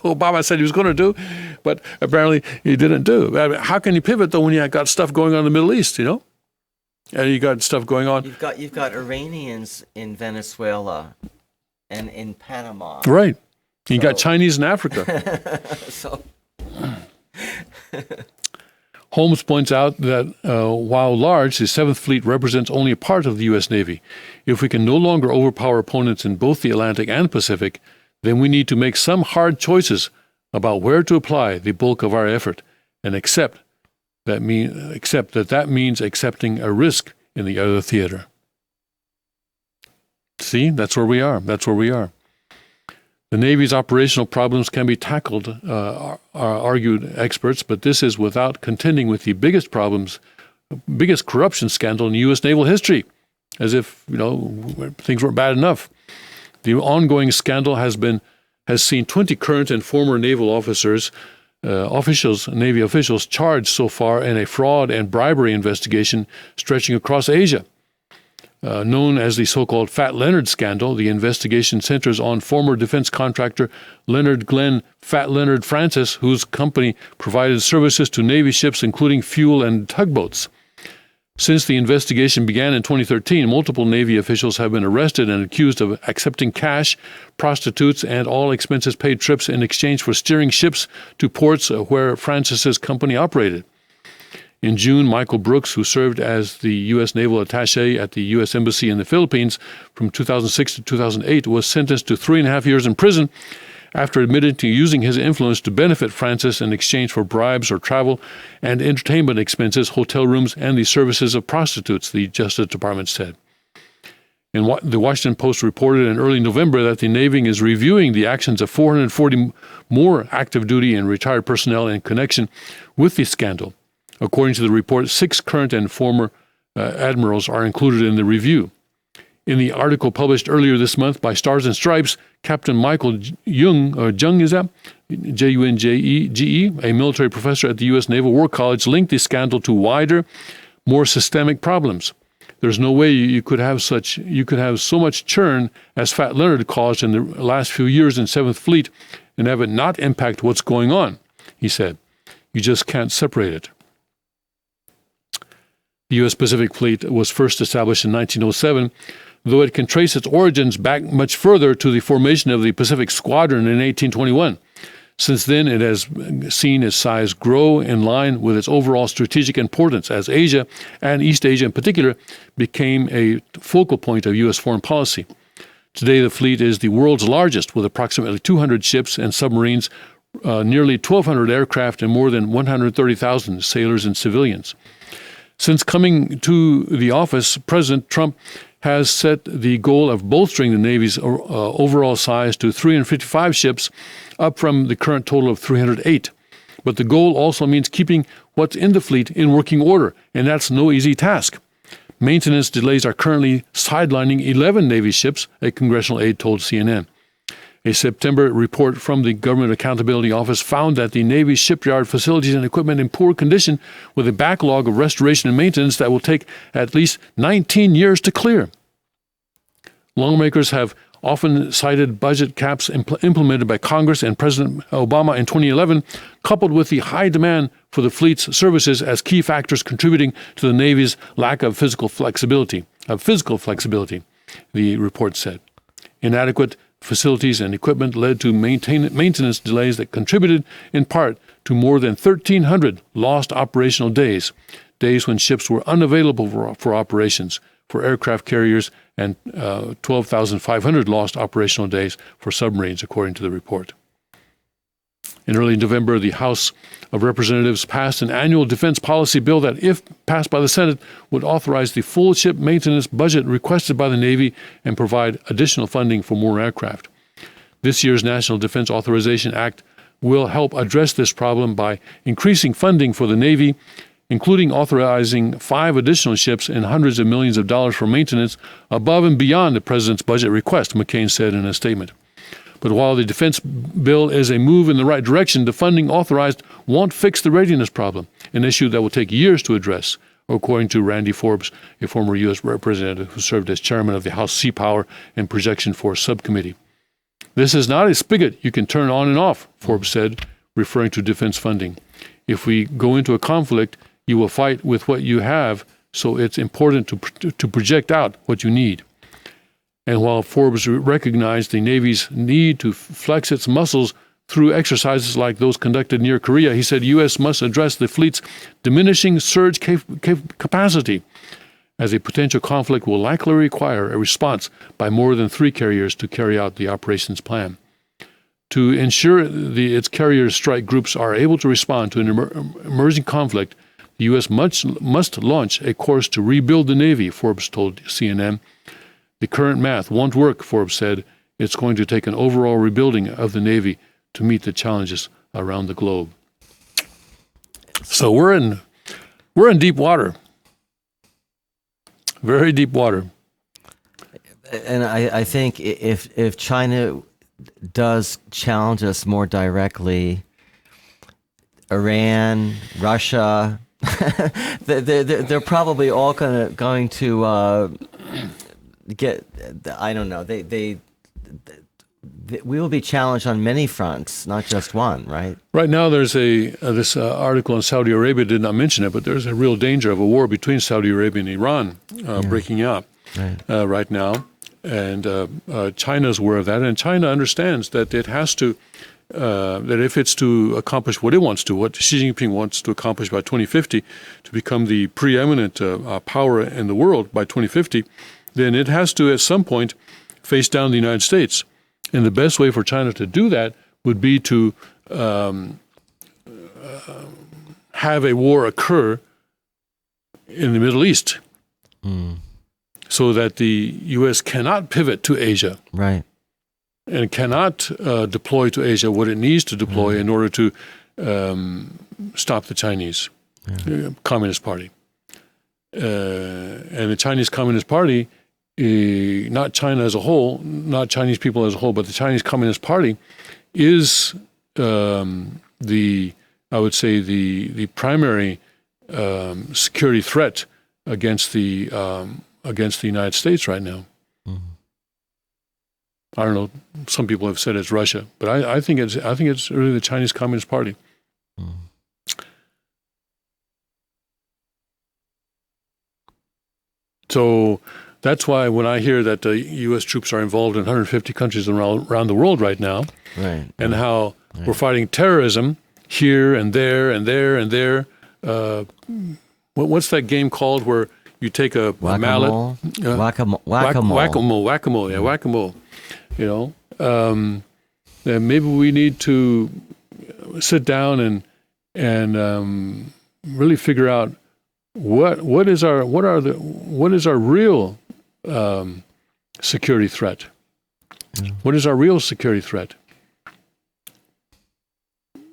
Obama said he was going to do, but apparently he didn't do. I mean, how can you pivot, though, when you got stuff going on in the Middle East, you know? And you got stuff going on. You've got Iranians in Venezuela and in Panama. Right. You got Chinese in Africa. So Holmes points out that while large, the 7th Fleet represents only a part of the U.S. Navy. If we can no longer overpower opponents in both the Atlantic and Pacific, then we need to make some hard choices about where to apply the bulk of our effort, and accept that means accepting a risk in the other theater. See, that's where we are. The Navy's operational problems can be tackled, argued experts, but this is without contending with the biggest corruption scandal in U.S. naval history, as if, you know, things weren't bad enough. The ongoing scandal has seen 20 current and former naval Navy officials charged so far in a fraud and bribery investigation stretching across Asia. Known as the so-called Fat Leonard scandal, the investigation centers on former defense contractor Leonard Glenn Fat Leonard Francis, whose company provided services to Navy ships, including fuel and tugboats. Since the investigation began in 2013, multiple Navy officials have been arrested and accused of accepting cash, prostitutes, and all expenses paid trips in exchange for steering ships to ports where Francis's company operated. In June, Michael Brooks, who served as the U.S. Naval Attaché at the U.S. Embassy in the Philippines from 2006 to 2008, was sentenced to 3.5 years in prison after admitting to using his influence to benefit Francis in exchange for bribes or travel and entertainment expenses, hotel rooms, and the services of prostitutes, the Justice Department said. And the Washington Post reported in early November that the Navy is reviewing the actions of 440 more active duty and retired personnel in connection with the scandal. According to the report, 6 current and former admirals are included in the review. In the article published earlier this month by Stars and Stripes, Captain Michael Jung, Junge, a military professor at the U.S. Naval War College, linked the scandal to wider, more systemic problems. There's no way you could have so much churn as Fat Leonard caused in the last few years in 7th Fleet and have it not impact what's going on, he said. You just can't separate it. The U.S. Pacific Fleet was first established in 1907, though it can trace its origins back much further to the formation of the Pacific Squadron in 1821. Since then, it has seen its size grow in line with its overall strategic importance as Asia, and East Asia in particular, became a focal point of U.S. foreign policy. Today, the fleet is the world's largest, with approximately 200 ships and submarines, nearly 1,200 aircraft, and more than 130,000 sailors and civilians. Since coming to the office, President Trump has set the goal of bolstering the Navy's overall size to 355 ships, up from the current total of 308. But the goal also means keeping what's in the fleet in working order, and that's no easy task. Maintenance delays are currently sidelining 11 Navy ships, a congressional aide told CNN. A September report from the Government Accountability Office found that the Navy's shipyard facilities and equipment in poor condition, with a backlog of restoration and maintenance that will take at least 19 years to clear. Lawmakers have often cited budget caps implemented by Congress and President Obama in 2011, coupled with the high demand for the fleet's services as key factors contributing to the Navy's lack of physical flexibility, the report said. Inadequate facilities and equipment led to maintenance delays that contributed in part to more than 1,300 lost operational days when ships were unavailable for operations for aircraft carriers, and 12,500 lost operational days for submarines, according to the report. In early November, the House of Representatives passed an annual defense policy bill that, if passed by the Senate, would authorize the full ship maintenance budget requested by the Navy and provide additional funding for more aircraft. This year's National Defense Authorization Act will help address this problem by increasing funding for the Navy, including authorizing 5 additional ships and hundreds of millions of dollars for maintenance above and beyond the President's budget request, McCain said in a statement. But while the defense bill is a move in the right direction, the funding authorized won't fix the readiness problem, an issue that will take years to address, according to Randy Forbes, a former U.S. representative who served as chairman of the House Sea Power and Projection Force Subcommittee. This is not a spigot you can turn on and off, Forbes said, referring to defense funding. If we go into a conflict, you will fight with what you have, so it's important to project out what you need. And while Forbes recognized the Navy's need to flex its muscles through exercises like those conducted near Korea, he said U.S. must address the fleet's diminishing surge capacity, as a potential conflict will likely require a response by more than 3 carriers to carry out the operations plan. To ensure its carrier strike groups are able to respond to an emerging conflict, the U.S. must launch a course to rebuild the Navy, Forbes told CNN. The current math won't work, Forbes said. It's going to take an overall rebuilding of the Navy to meet the challenges around the globe. So we're in deep water, very deep water. And I think if China does challenge us more directly, Iran, Russia, they're probably all going to get. I don't know. They we will be challenged on many fronts, not just one, right? Right now, there's this article in Saudi Arabia did not mention it, but there's a real danger of a war between Saudi Arabia and Iran breaking out right now, and China's aware of that, and China understands that it has to. That if it's to accomplish what it wants to, what Xi Jinping wants to accomplish by 2050, to become the preeminent power in the world by 2050, then it has to at some point face down the United States. And the best way for China to do that would be to have a war occur in the Middle East so that the U.S. cannot pivot to Asia. Right. And cannot deploy to Asia what it needs to deploy in order to stop the Chinese Communist Party. And the Chinese Communist Party, not China as a whole, not Chinese people as a whole, but the Chinese Communist Party is I would say the primary security threat against the United States right now. I don't know. Some people have said it's Russia, but I think it's really the Chinese Communist Party. So that's why when I hear that the U.S. troops are involved in 150 countries around the world right now, and how we're fighting terrorism here and there and there and there. What's that game called where you take a mallet? Whack-a-mole. You know, then maybe we need to sit down and really figure out what is our real security threat. What is our real security threat?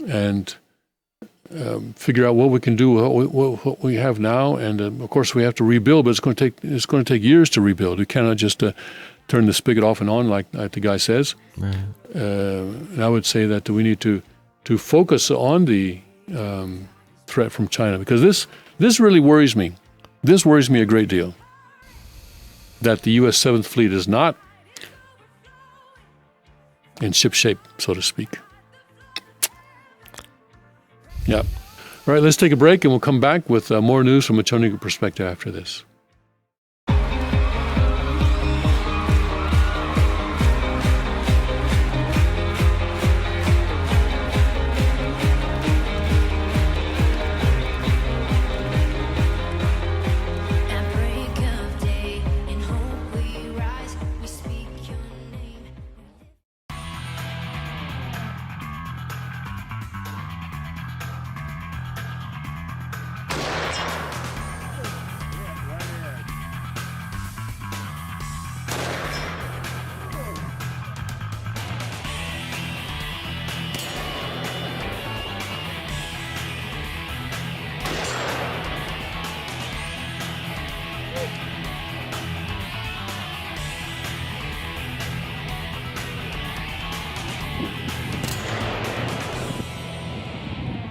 And figure out what we can do, what we have now, and of course we have to rebuild. But it's going to take years to rebuild. We cannot just turn the spigot off and on like the guy says. Right. And I would say that we need to focus on the threat from China, because this really worries me. This worries me a great deal. That the U.S. 7th Fleet is not in ship shape, so to speak. Yeah. All right, let's take a break and we'll come back with more news from a Tony Group perspective after this. At break of day, in hope we rise, we speak your name.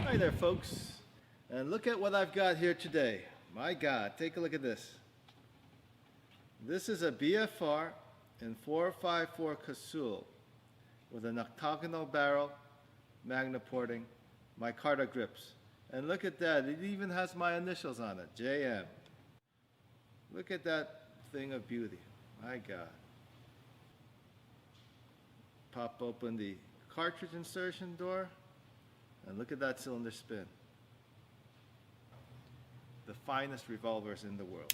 Hi there, folks. And look at what I've got here today. My God, take a look at this. This is a BFR in 454 Casull with an octagonal barrel, Magna porting, micarta grips. And look at that, it even has my initials on it, JM. Look at that thing of beauty. My God. Pop open the cartridge insertion door. And look at that cylinder spin. The finest revolvers in the world.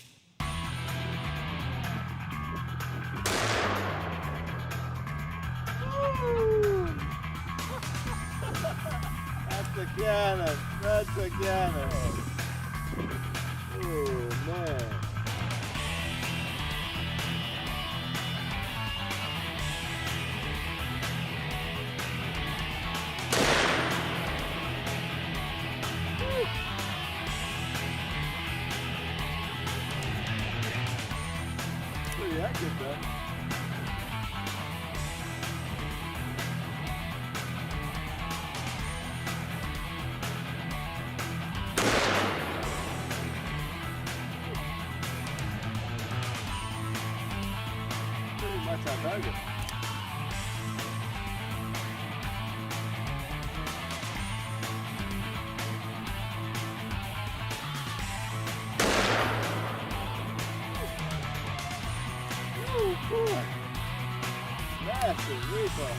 That's a cannon. That's a cannon. Oh, man. Pretty accurate, though. Pretty much on target. Oh, boy. Massive recoil.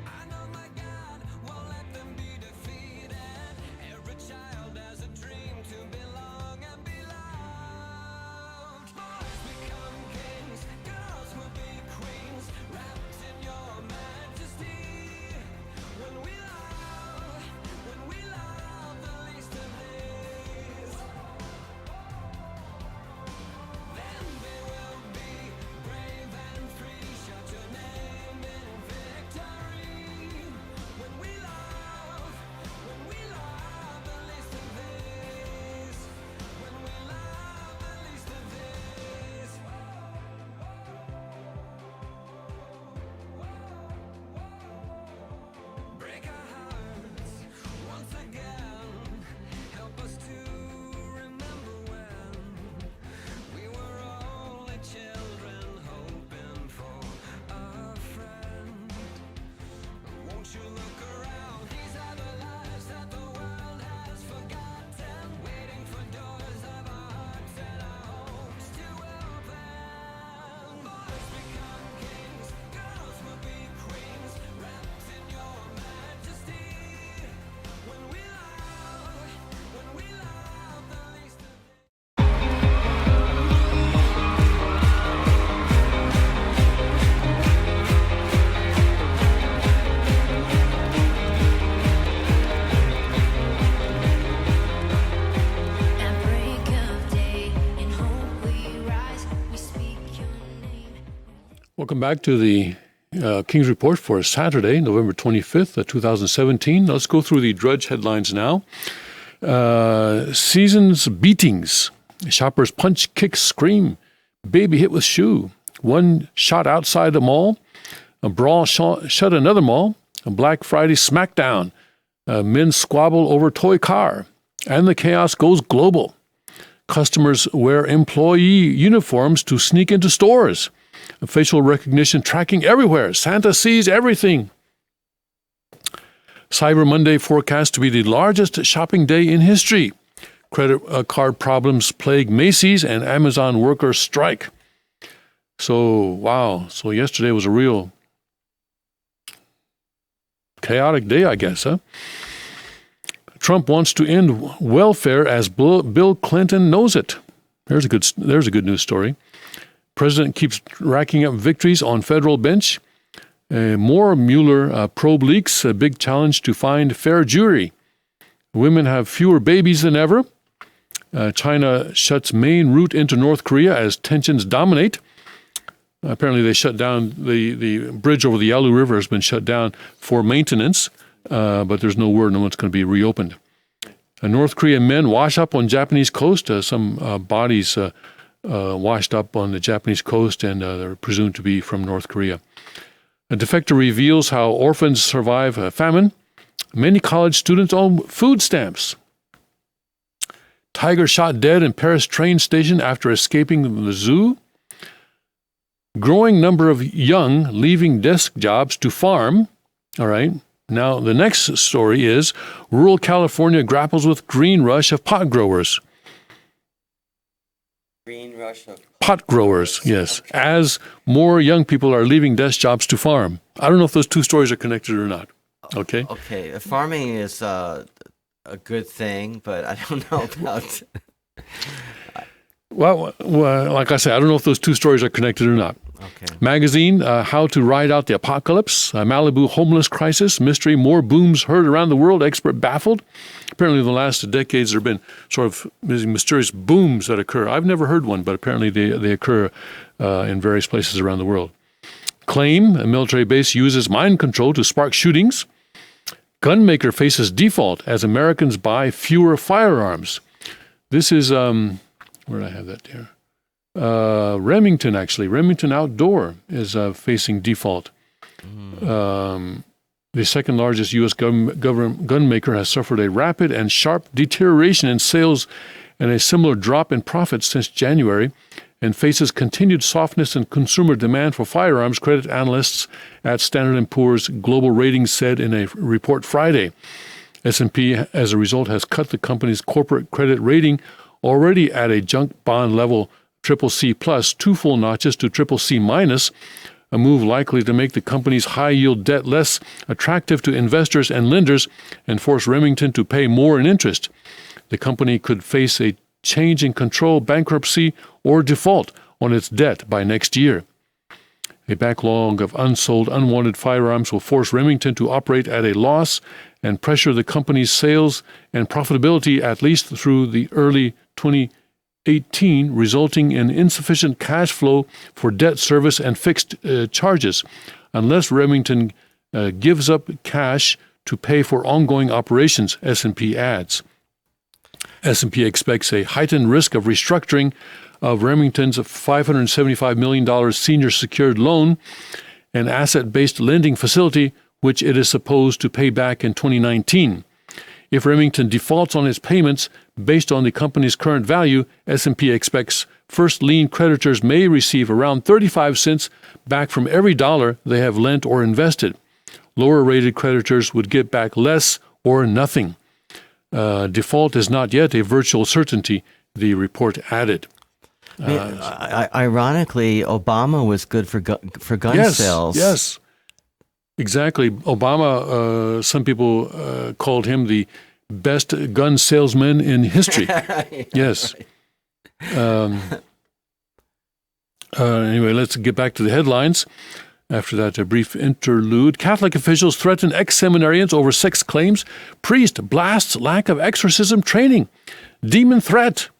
I know my God won't let them be defeated. Every child has a dream to belong and be loved. Boys become kings, girls will be queens, wrapped in your majesty. When we love the least of these, then they will be brave and free. Shout your name in victory. When we love the least of these, when we love the least of these. Break our hearts once again. Help us to remember when we were only children hoping for a friend. Won't you look around? These are the lives that the world has forgotten, waiting for doors of our hearts and our homes to open. Boys become kings, girls will be queens, wrapped in your majesty. When we love the least of these. At break of day, in hope we rise, we speak your name. Welcome back to the King's Report for Saturday, November 25th, 2017. Let's go through the Drudge headlines now. Seasons beatings. Shoppers punch, kick, scream. Baby hit with shoe. One shot outside the mall. A brawl shut another mall. A Black Friday smackdown. Men squabble over toy car. And the chaos goes global. Customers wear employee uniforms to sneak into stores. Facial recognition tracking everywhere. Santa sees everything. Cyber Monday forecast to be the largest shopping day in history. Credit card problems plague Macy's and Amazon workers strike. So, wow. So yesterday was a real chaotic day, I guess, huh? Trump wants to end welfare as Bill Clinton knows it. There's a good news story. President keeps racking up victories on federal bench. More Mueller probe leaks, a big challenge to find fair jury. Women have fewer babies than ever. China shuts main route into North Korea as tensions dominate. Apparently they shut down, the bridge over the Yalu River has been shut down for maintenance, but there's no word on when it's going to be reopened. North Korean men wash up on Japanese coast. Some bodies washed up on the Japanese coast, and they're presumed to be from North Korea. A defector reveals how orphans survive famine. Many college students own food stamps. Tiger shot dead in Paris train station after escaping the zoo. Growing number of young leaving desk jobs to farm. All right. Now, the next story is rural California grapples with green rush of pot growers. Green rush of Pot growers, yes, as more young people are leaving desk jobs to farm. I don't know if those two stories are connected or not. Okay. Okay, farming is a good thing, but I don't know about. Well, like I said, I don't know if those two stories are connected or not. Okay. Magazine, How to Ride Out the Apocalypse, Malibu homeless crisis, mystery, more booms heard around the world, expert baffled. Apparently in the last decades there have been sort of mysterious booms that occur. I've never heard one, but apparently they occur in various places around the world. Claim, a military base uses mind control to spark shootings. Gunmaker faces default as Americans buy fewer firearms. This is, where did I have that there? Remington, actually. Remington Outdoor is facing default. The second largest U.S. gun maker has suffered a rapid and sharp deterioration in sales and a similar drop in profits since January, and faces continued softness in consumer demand for firearms, credit analysts at Standard & Poor's Global Ratings said in a report Friday. S&P, as a result, has cut the company's corporate credit rating, already at a junk bond level CCC+, 2 full notches to CCC-, a move likely to make the company's high-yield debt less attractive to investors and lenders and force Remington to pay more in interest. The company could face a change in control, bankruptcy, or default on its debt by next year. A backlog of unsold, unwanted firearms will force Remington to operate at a loss and pressure the company's sales and profitability at least through the early 2018, resulting in insufficient cash flow for debt service and fixed charges, unless Remington gives up cash to pay for ongoing operations, S&P adds. S&P expects a heightened risk of restructuring of Remington's $575 million senior secured loan, an asset-based lending facility which it is supposed to pay back in 2019. If Remington defaults on its payments based on the company's current value, S&P expects first lien creditors may receive around 35 cents back from every dollar they have lent or invested. Lower-rated creditors would get back less or nothing. Default is not yet a virtual certainty, the report added. Ironically, Obama was good for gun sales. Yes, exactly. Obama, some people called him the best gun salesman in history. Yes. Anyway, let's get back to the headlines. After that, a brief interlude. Catholic officials threaten ex-seminarians over sex claims. Priest blasts lack of exorcism training. Demon threat.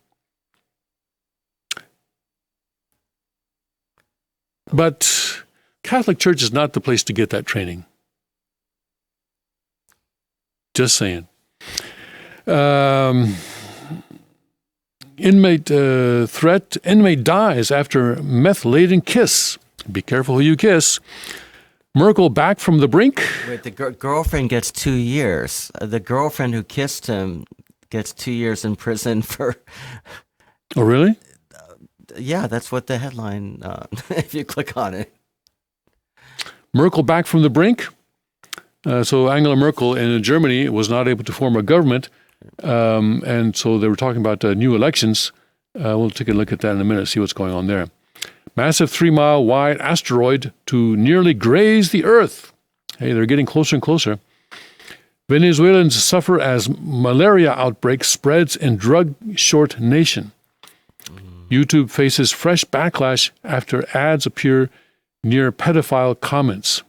But Catholic Church is not the place to get that training. Just saying. Inmate threat. Inmate dies after meth-laden kiss. Be careful who you kiss. Merkel back from the brink. Wait, the girlfriend gets 2 years. The girlfriend who kissed him gets 2 years in prison for. Oh, really? Yeah, that's what the headline. If you click on it. Merkel back from the brink. So Angela Merkel in Germany was not able to form a government, and so they were talking about new elections. We'll take a look at that in a minute, see what's going on there. Massive 3-mile wide asteroid to nearly graze the Earth. Hey, they're getting closer and closer. Venezuelans suffer as malaria outbreak spreads in drug-short nation. YouTube faces fresh backlash after ads appear near pedophile comments.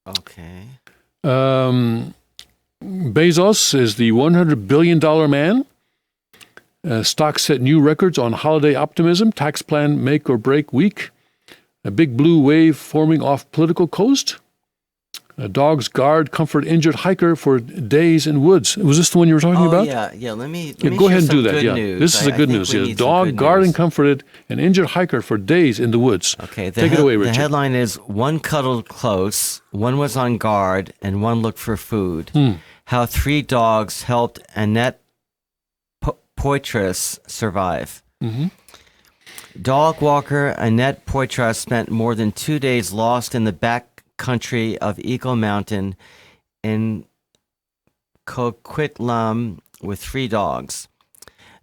Okay. Bezos is the $100 billion man. Stocks set new records on holiday optimism. Tax plan make or break week. A big blue wave forming off political coast. Dogs guard comfort injured hiker for days in woods. Was this the one you were talking about? Yeah. Let me Go ahead and do that. Good Yeah, news. this is a good news. Yeah. Dog guarding comforted an injured hiker for days in the woods. Okay, take it away, The Richard. headline is: one cuddled close, one was on guard, and one looked for food. How 3 dogs helped Annette Poitras survive. Dog walker Annette Poitras spent more than 2 days lost in the back country of Eagle Mountain in Coquitlam with 3 dogs.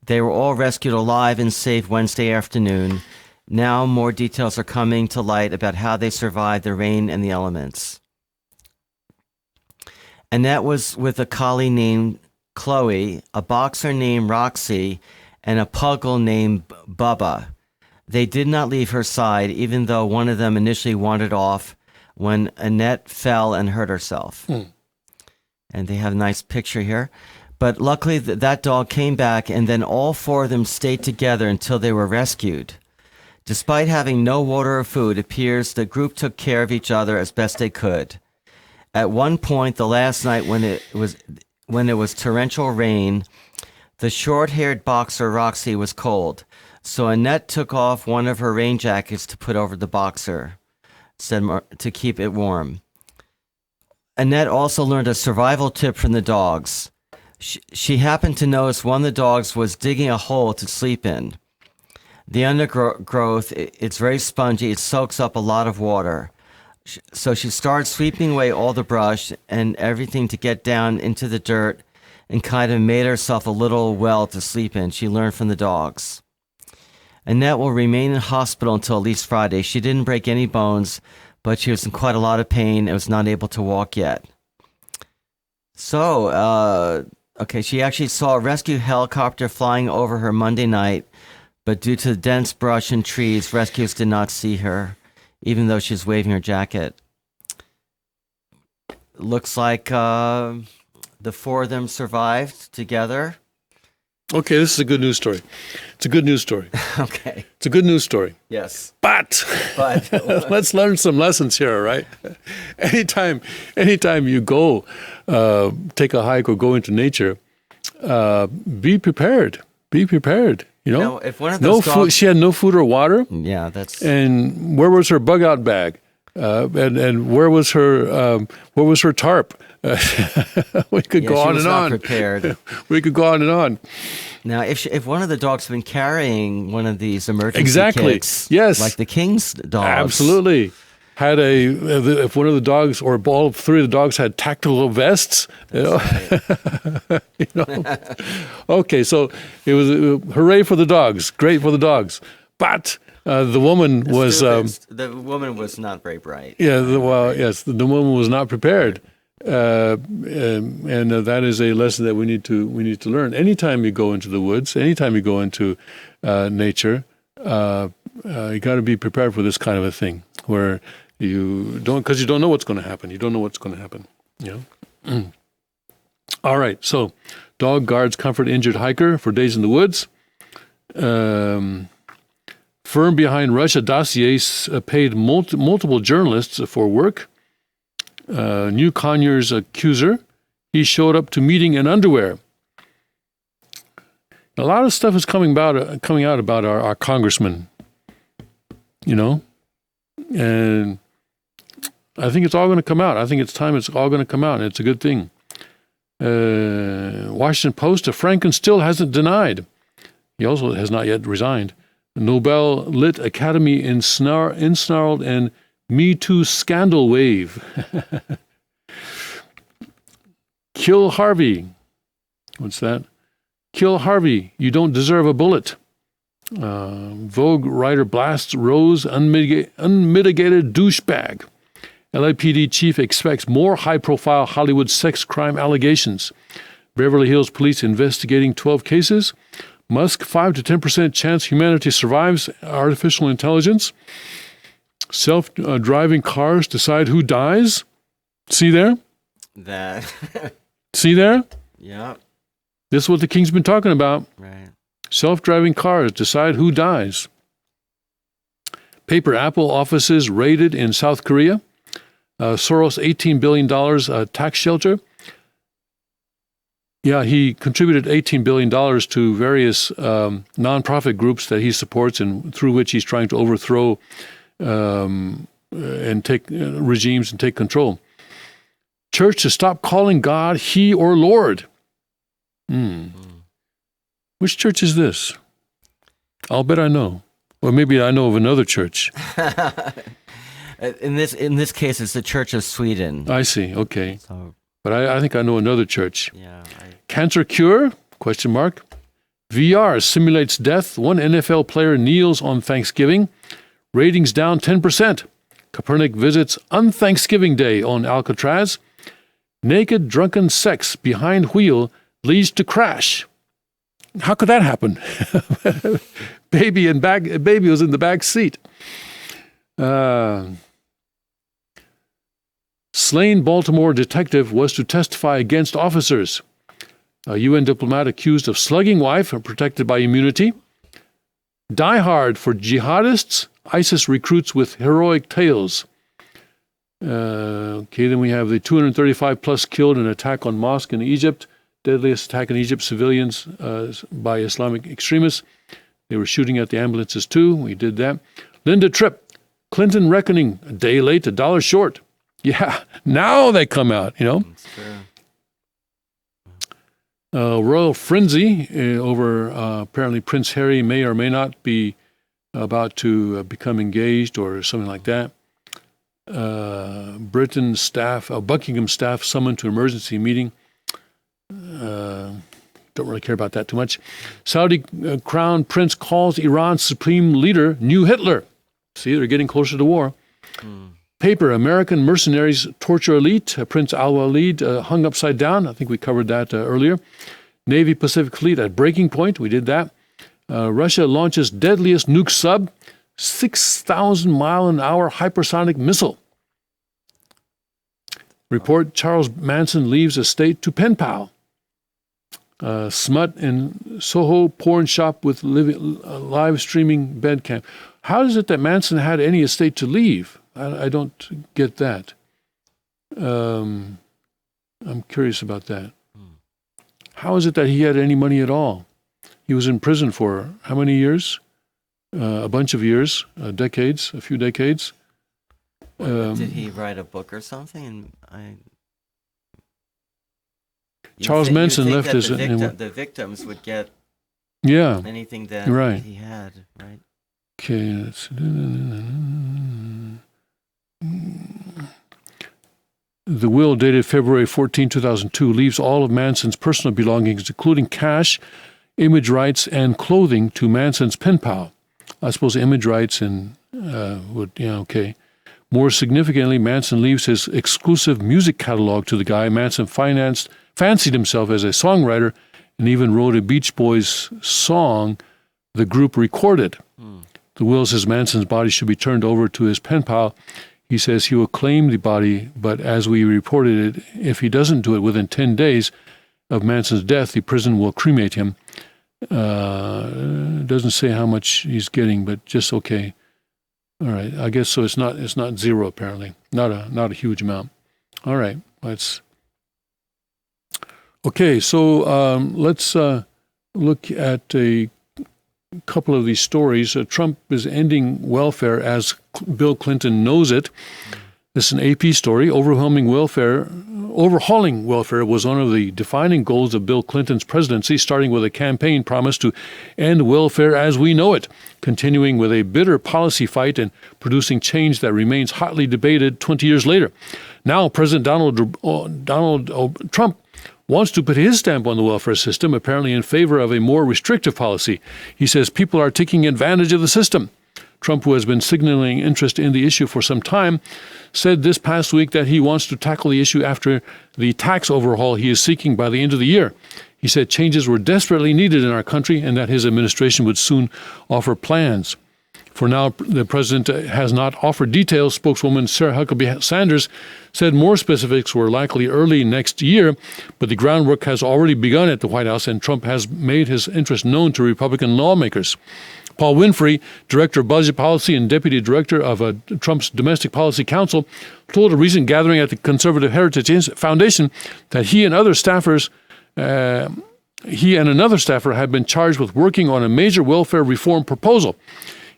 They were all rescued alive and safe Wednesday afternoon. Now more details are coming to light about how they survived the rain and the elements. Annette was with a collie named Chloe, a boxer named Roxy, and a puggle named Bubba. They did not leave her side, even though one of them initially wandered off when Annette fell and hurt herself. And they have a nice picture here. But luckily, that dog came back, and then all 4 of them stayed together until they were rescued. Despite having no water or food, it appears the group took care of each other as best they could. At one point, the last night when it was torrential rain, the short-haired boxer Roxy was cold, so Annette took off one of her rain jackets to put over the boxer, to keep it warm. Annette also learned a survival tip from the dogs. She happened to notice one of the dogs was digging a hole to sleep in. The undergrowth, it's very spongy, it soaks up a lot of water. So she started sweeping away all the brush and everything to get down into the dirt and kind of made herself a little well to sleep in. She learned from the dogs. Annette will remain in hospital until at least Friday. She didn't break any bones, but she was in quite a lot of pain and was not able to walk yet. So, she actually saw a rescue helicopter flying over her Monday night, but due to the dense brush and trees, rescuers did not see her, even though she's waving her jacket. Looks like the 4 of them survived together. Okay, this is a good news story. It's a good news story. Okay. It's a good news story. Yes. But let's learn some lessons here, all right? Anytime you go take a hike or go into nature, be prepared. Be prepared. You know, Now, if one of those food. dogs- She had no food or water. Yeah, that's... And where was her bug out bag? And where was her tarp? We could go she on was and not on. prepared. We could go on and on. Now, if one of the dogs had been carrying one of these emergency Exactly. kits, Yes. like the King's dogs, Absolutely. Had if one of the dogs or all 3 of the dogs had tactical vests, Okay, so it was hooray for the dogs, great for the dogs. But the woman was, the woman was not very bright. the woman was not prepared, and that is a lesson that we need to learn. Anytime you go into the woods, anytime you go into nature, you got to be prepared for this kind of a thing where because you don't know what's going to happen. You don't know what's going to happen. You know. All right. So, dog guards comfort injured hiker for days in the woods. Firm behind Russia dossiers paid multiple journalists for work. New Conyers accuser. he showed up to meeting in underwear. A lot of stuff is coming out about our congressman, you know, and I think it's all going to come out. I think it's time it's all going to come out, and it's a good thing. Washington Post, Franken still hasn't denied. He also has not yet resigned. The Nobel Lit Academy ensnarled and Me Too scandal wave. Kill Harvey. What's that? Kill Harvey. You don't deserve a bullet. Vogue writer blasts Rose unmitigated douchebag. LAPD chief expects more high-profile Hollywood sex crime allegations. Beverly Hills police investigating 12 cases. Musk, 5 to 10% chance humanity survives artificial intelligence. Self-driving cars decide who dies. See there? That. See there? Yeah. This is what the king's been talking about. Right. Self-driving cars decide who dies. Paper Apple offices raided in South Korea. Soros, $18 billion tax shelter. Yeah, he contributed $18 billion to various nonprofit groups that he supports and through which he's trying to overthrow and take regimes and take control. Church to stop calling God He or Lord. Which church is this? I'll bet I know. Or maybe I know of another church. In this case, it's the Church of Sweden. I see. Okay. So, But I think I know another church. yeah. Cancer cure? Question mark. VR simulates death. One NFL player kneels on Thanksgiving. Ratings down 10%. Copernic visits on-Thanksgiving Day on Alcatraz. Naked drunken sex behind wheel leads to crash. How could that happen? Baby was in the back seat. Slain Baltimore detective was to testify against officers. A UN diplomat accused of slugging wife and protected by immunity. Die Hard for jihadists. ISIS recruits with heroic tales. Okay, then we have the 235 plus killed in an attack on mosque in Egypt. Deadliest attack in Egypt, civilians by Islamic extremists. They were shooting at the ambulances too. We did that. Linda Tripp, Clinton reckoning, a day late, $1 short. Yeah, now they come out, you know. That's true. Royal frenzy over apparently Prince Harry may or may not be about to become engaged or something like that. Buckingham staff summoned to emergency meeting. Don't really care about that too much. Saudi crown prince calls Iran's supreme leader new Hitler. See, they're getting closer to war. Paper, American mercenaries torture elite. Prince Al-Walid hung upside down. I think we covered that earlier. Navy Pacific Fleet at breaking point. We did that. Russia launches deadliest nuke sub, 6,000-mile-an-hour hypersonic missile. Report, Charles Manson leaves estate to pen pal. Smut in Soho porn shop with live streaming bed cam. How is it that Manson had any estate to leave? I don't get that. I'm curious about that. How is it that he had any money at all? He was in prison for how many years? A bunch of years, decades, a few decades. Did he write a book or something? Charles Manson left his... The victims would get anything that he had, right? Okay. The will dated February 14, 2002 leaves all of Manson's personal belongings, including cash, image rights, and clothing to Manson's pen pal. I suppose image rights and okay. More significantly, Manson leaves his exclusive music catalog to the guy. Manson fancied himself as a songwriter and even wrote a Beach Boys song the group recorded. The will says Manson's body should be turned over to his pen pal. He says he will claim the body, but as we reported it, if he doesn't do it within 10 days of Manson's death, the prison will cremate him. Doesn't say how much he's getting, but just okay. All right, I guess so. It's not zero apparently. Not a huge amount. All right, let's. Okay, so let's look at a couple of these stories. Trump is ending welfare as Bill Clinton knows it. This is an AP story. Overhauling welfare was one of the defining goals of Bill Clinton's presidency, starting with a campaign promise to end welfare as we know it, continuing with a bitter policy fight and producing change that remains hotly debated 20 years later. Now, President Donald Trump wants to put his stamp on the welfare system, apparently in favor of a more restrictive policy. He says people are taking advantage of the system. Trump, who has been signaling interest in the issue for some time, said this past week that he wants to tackle the issue after the tax overhaul he is seeking by the end of the year. He said changes were desperately needed in our country and that his administration would soon offer plans. For now, the president has not offered details. Spokeswoman Sarah Huckabee Sanders said more specifics were likely early next year, but the groundwork has already begun at the White House, and Trump has made his interest known to Republican lawmakers. Paul Winfrey, Director of Budget Policy and Deputy Director of Trump's Domestic Policy Council, told a recent gathering at the Conservative Heritage Foundation that he and another staffer had been charged with working on a major welfare reform proposal.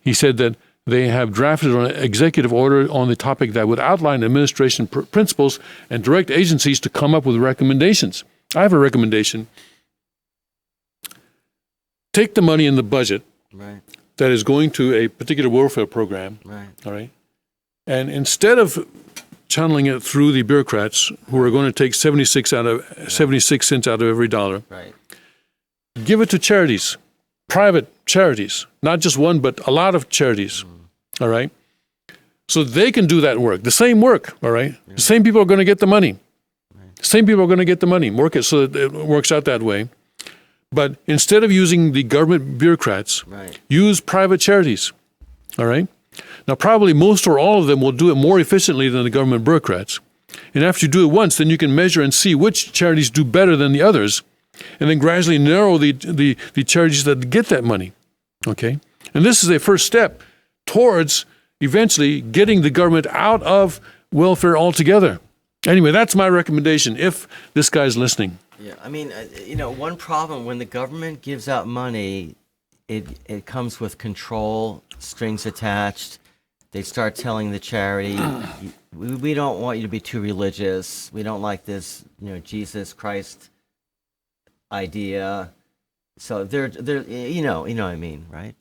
He said that they have drafted an executive order on the topic that would outline administration principles and direct agencies to come up with recommendations. I have a recommendation. Take the money in the budget Right. that is going to a particular welfare program, Right. all right, and instead of channeling it through the bureaucrats who are going to take 76 cents out of every dollar, Right. give it to charities, private charities, not just one, but a lot of charities, all right? So they can do that work, the same work, all right? The same people are going to get the money. Same people are going to get the money, work it so that it works out that way. But instead of using the government bureaucrats, Right. use private charities, all right? Now, probably most or all of them will do it more efficiently than the government bureaucrats. And after you do it once, then you can measure and see which charities do better than the others, and then gradually narrow the charities that get that money, okay? And this is a first step towards eventually getting the government out of welfare altogether. Anyway, that's my recommendation, if this guy's listening. Yeah, I mean, one problem when the government gives out money, it comes with control, strings attached. They start telling the charity, we don't want you to be too religious. We don't like this, Jesus Christ idea. So they're you know what I mean, right?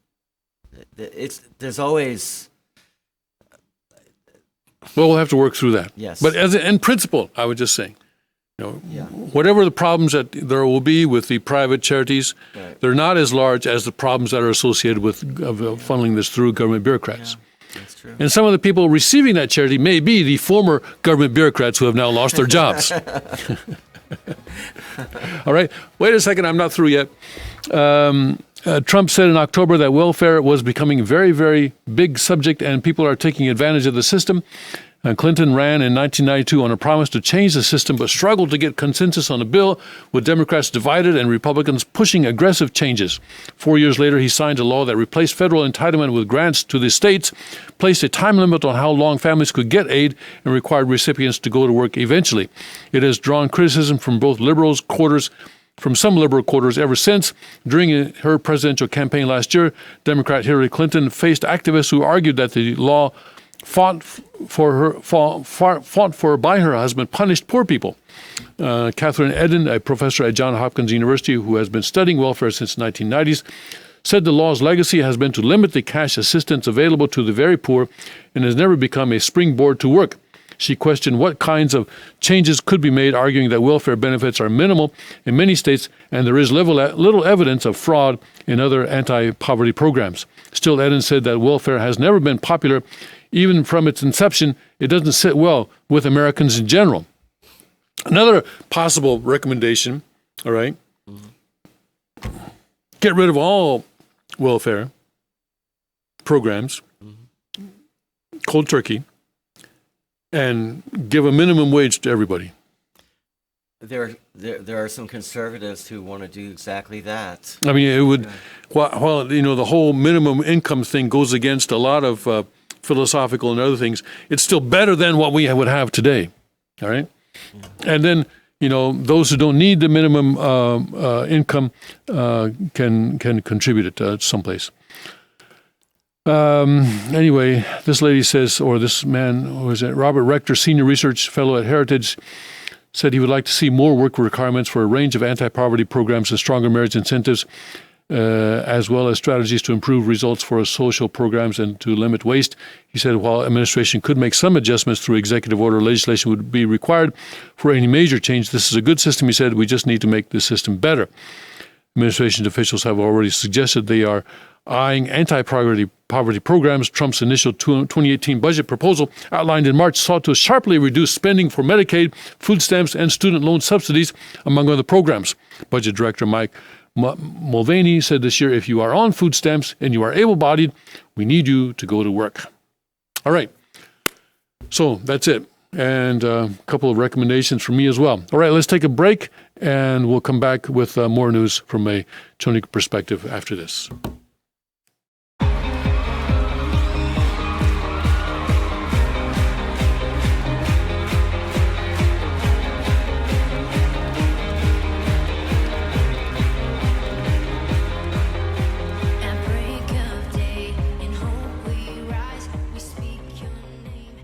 There's always. Well, we'll have to work through that. Yes. But in principle, I would just say, Yeah. whatever the problems that there will be with the private charities, Right. they're not as large as the problems that are associated with funneling this through government bureaucrats. That's true. And some of the people receiving that charity may be the former government bureaucrats who have now lost their jobs. All right. Wait a second. I'm not through yet. Trump said in October that welfare was becoming a very, very big subject and people are taking advantage of the system. Clinton ran in 1992 on a promise to change the system, but struggled to get consensus on a bill, with Democrats divided and Republicans pushing aggressive changes. 4 years later, he signed a law that replaced federal entitlement with grants to the states, placed a time limit on how long families could get aid, and required recipients to go to work eventually. It has drawn criticism from both from some liberal quarters ever since. During her presidential campaign last year, Democrat Hillary Clinton faced activists who argued that the law fought for by her husband punished poor people. Catherine Eden, a professor at Johns Hopkins University who has been studying welfare since the 1990s, said the law's legacy has been to limit the cash assistance available to the very poor and has never become a springboard to work. She questioned what kinds of changes could be made, arguing that welfare benefits are minimal in many states and there is little evidence of fraud in other anti-poverty programs. Still, Eden said that welfare has never been popular. Even from its inception, it doesn't sit well with Americans in general. Another possible recommendation, all right, get rid of all welfare programs, cold turkey, and give a minimum wage to everybody. There are some conservatives who want to do exactly that. I mean, it would, while the whole minimum income thing goes against a lot of philosophical and other things, it's still better than what we would have today, all right? And then, those who don't need the minimum income can contribute it someplace. Anyway, this lady says, or this man, who is it? Robert Rector, Senior Research Fellow at Heritage, said he would like to see more work requirements for a range of anti-poverty programs and stronger marriage incentives, as well as strategies to improve results for social programs and to limit waste. He said while administration could make some adjustments through executive order, legislation would be required for any major change. This is a good system, he said. We just need to make the system better. Administration officials have already suggested they are eyeing anti-poverty programs. Trump's initial 2018 budget proposal outlined in March sought to sharply reduce spending for Medicaid, food stamps, and student loan subsidies, among other programs. Budget Director Mike Mulvaney said this year, if you are on food stamps and you are able-bodied, we need you to go to work. All right. So that's it. And a couple of recommendations from me as well. All right, let's take a break, and we'll come back with more news from a Chonic perspective after this. At break of day, in hope we rise, we speak your name.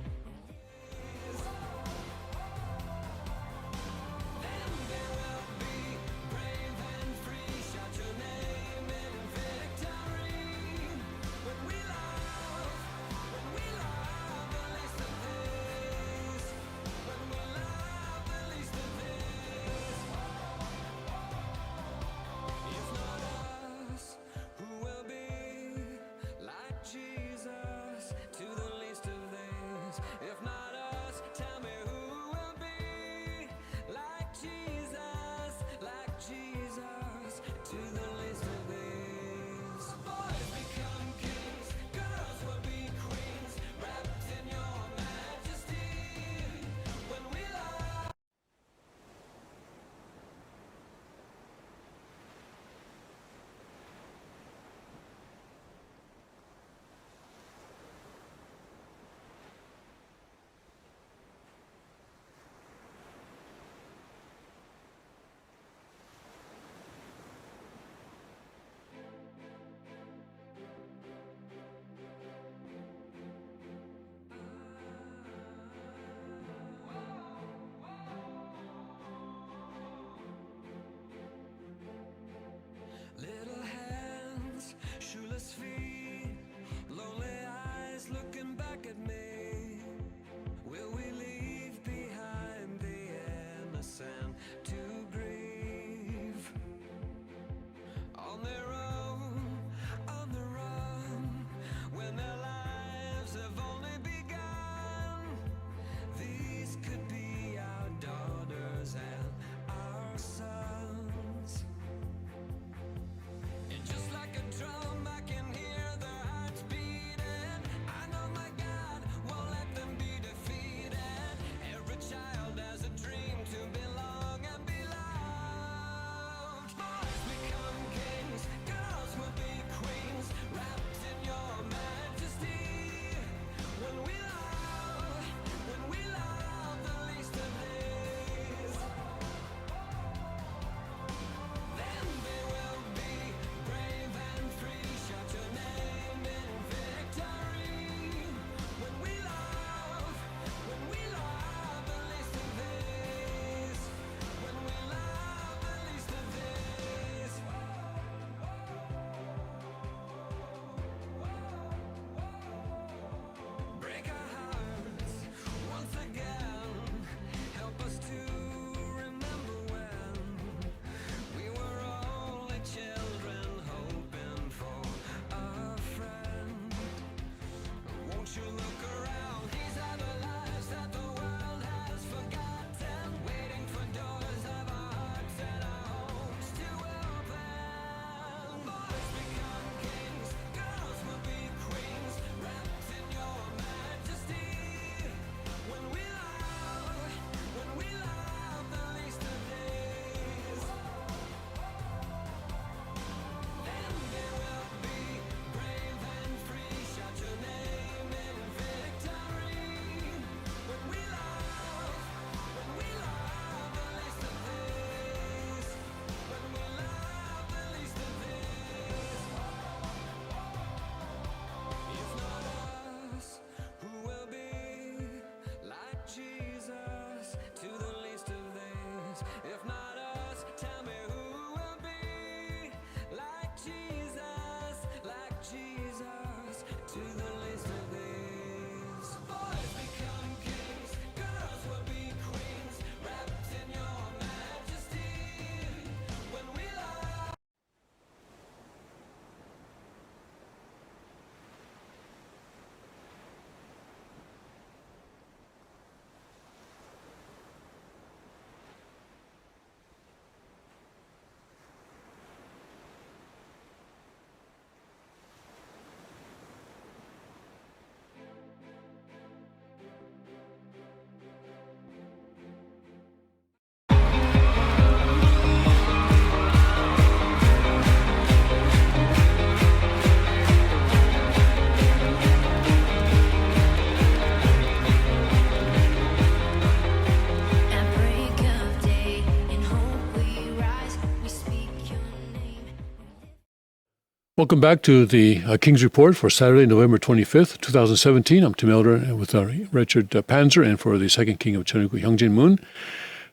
Welcome back to the King's Report for Saturday, November 25th, 2017. I'm Tim Elder with Richard Panzer, and for the second king of Cheongguk, Hyungjin Moon.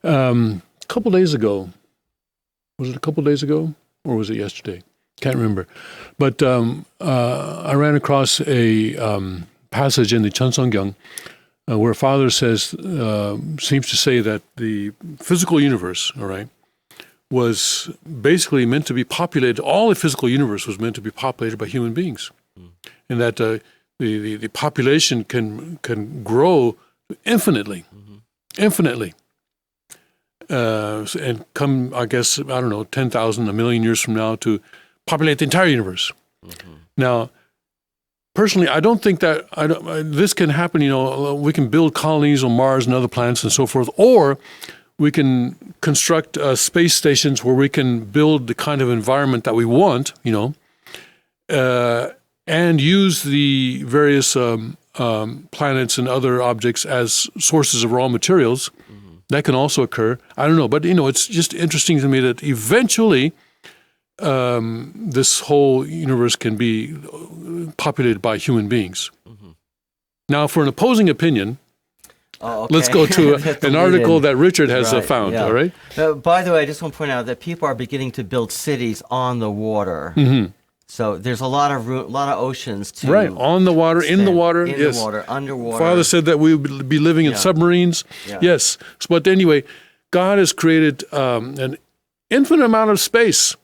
A couple days ago, was it a couple days ago or was it yesterday? Can't remember. But I ran across a passage in the Cheonseonggyeong where Father says, seems to say that the physical universe, all right, was basically meant to be populated. All the physical universe was meant to be populated by human beings, and that the population can grow infinitely, and come, I guess, I don't know, 10,000, a million years from now to populate the entire universe. Now, personally, I don't think that this can happen. You know, we can build colonies on Mars and other planets and so forth, or we can construct space stations where we can build the kind of environment that we want, you know, and use the various planets and other objects as sources of raw materials. That can also occur. I don't know, but, you know, it's just interesting to me that eventually this whole universe can be populated by human beings. Now, for an opposing opinion, let's go to an article that Richard has found, all right? By the way, I just want to point out that people are beginning to build cities on the water. So there's a lot of oceans too. Right, on the water, in the water, in yes. the water, underwater. Father said that we would be living in submarines. Yes, but anyway, God has created an infinite amount of space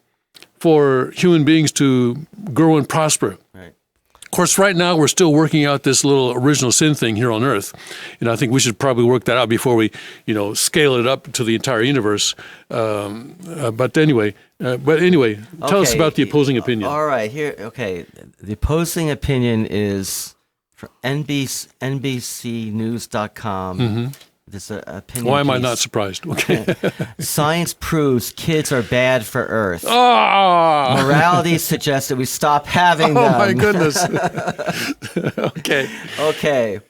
for human beings to grow and prosper. Right. Of course, right now we're still working out this little original sin thing here on Earth, and I think we should probably work that out before we, you know, scale it up to the entire universe. But anyway, tell us about the opposing opinion. All right, here. Okay, the opposing opinion is from NBCNews.com. This opinion. Why am I piece. not surprised? Okay. Science proves kids are bad for Earth. Ah! Morality suggests that we stop having them. Oh my goodness. Okay. Okay,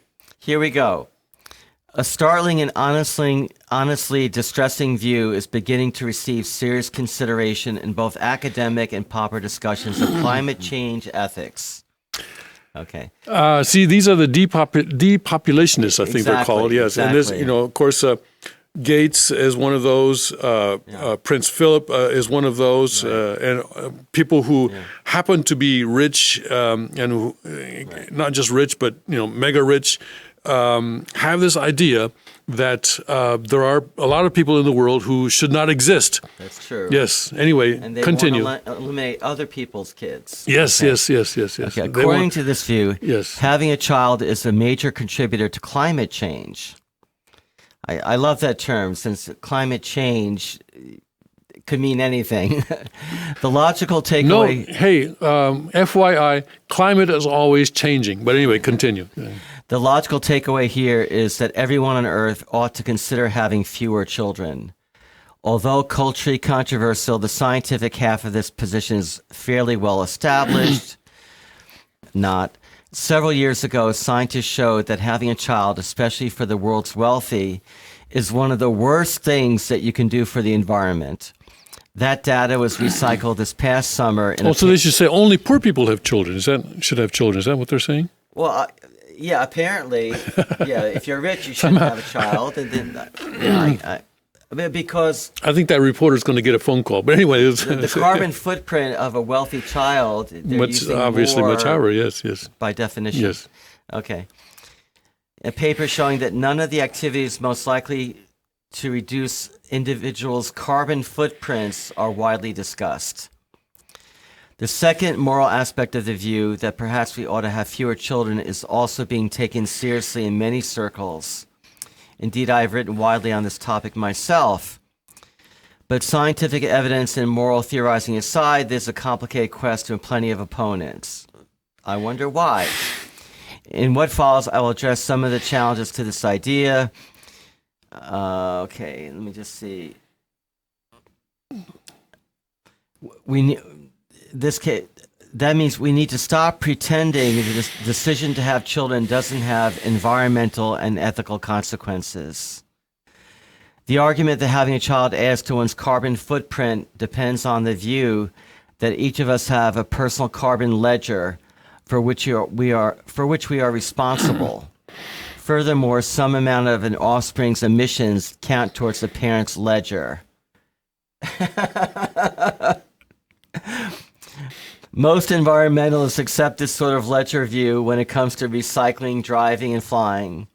here we go. A startling and honestly distressing view is beginning to receive serious consideration in both academic and popular discussions of climate change ethics. Okay. See, these are the depopulationists, I think they're called. Yes, and this, exactly. you know, of course, Gates is one of those. Prince Philip is one of those, and people who happen to be rich and who, not just rich, but, you know, mega rich, have this idea that there are a lot of people in the world who should not exist. That's true. Yes. Anyway, And they continue. want to eliminate other people's kids. Yes, Okay. yes. Okay, They according want- to this view, Yes. having a child is a major contributor to climate change. I love that term, since climate change could mean anything. The logical No, takeaway. hey, FYI, climate is always changing. But anyway, continue. The logical takeaway here is that everyone on Earth ought to consider having fewer children. Although culturally controversial, the scientific half of this position is fairly well established. Not. Several years ago, scientists showed that having a child, especially for the world's wealthy, is one of the worst things that you can do for the environment. That data was recycled this past summer. In a So they should say only poor people have children. Should have children? Is that what they're saying? Well, yeah, apparently, yeah. If you're rich, you shouldn't have a child, and then, because I think that reporter's going to get a phone call. But anyway, it's the carbon footprint of a wealthy child, they're much using obviously more much higher. Yes. by definition. Yes. Okay. A paper showing that none of the activities most likely to reduce individuals' carbon footprints are widely discussed. The second moral aspect of the view, that perhaps we ought to have fewer children, is also being taken seriously in many circles. Indeed, I have written widely on this topic myself. But scientific evidence and moral theorizing aside, there's a complicated question with plenty of opponents. I wonder why. In what follows, I will address some of the challenges to this idea. Okay, let me just see. That means we need to stop pretending that this decision to have children doesn't have environmental and ethical consequences. The argument that having a child adds to one's carbon footprint depends on the view that each of us have a personal carbon ledger for which we are responsible. Furthermore, some amount of an offspring's emissions count towards the parent's ledger. Most environmentalists accept this sort of ledger view when it comes to recycling, driving, and flying.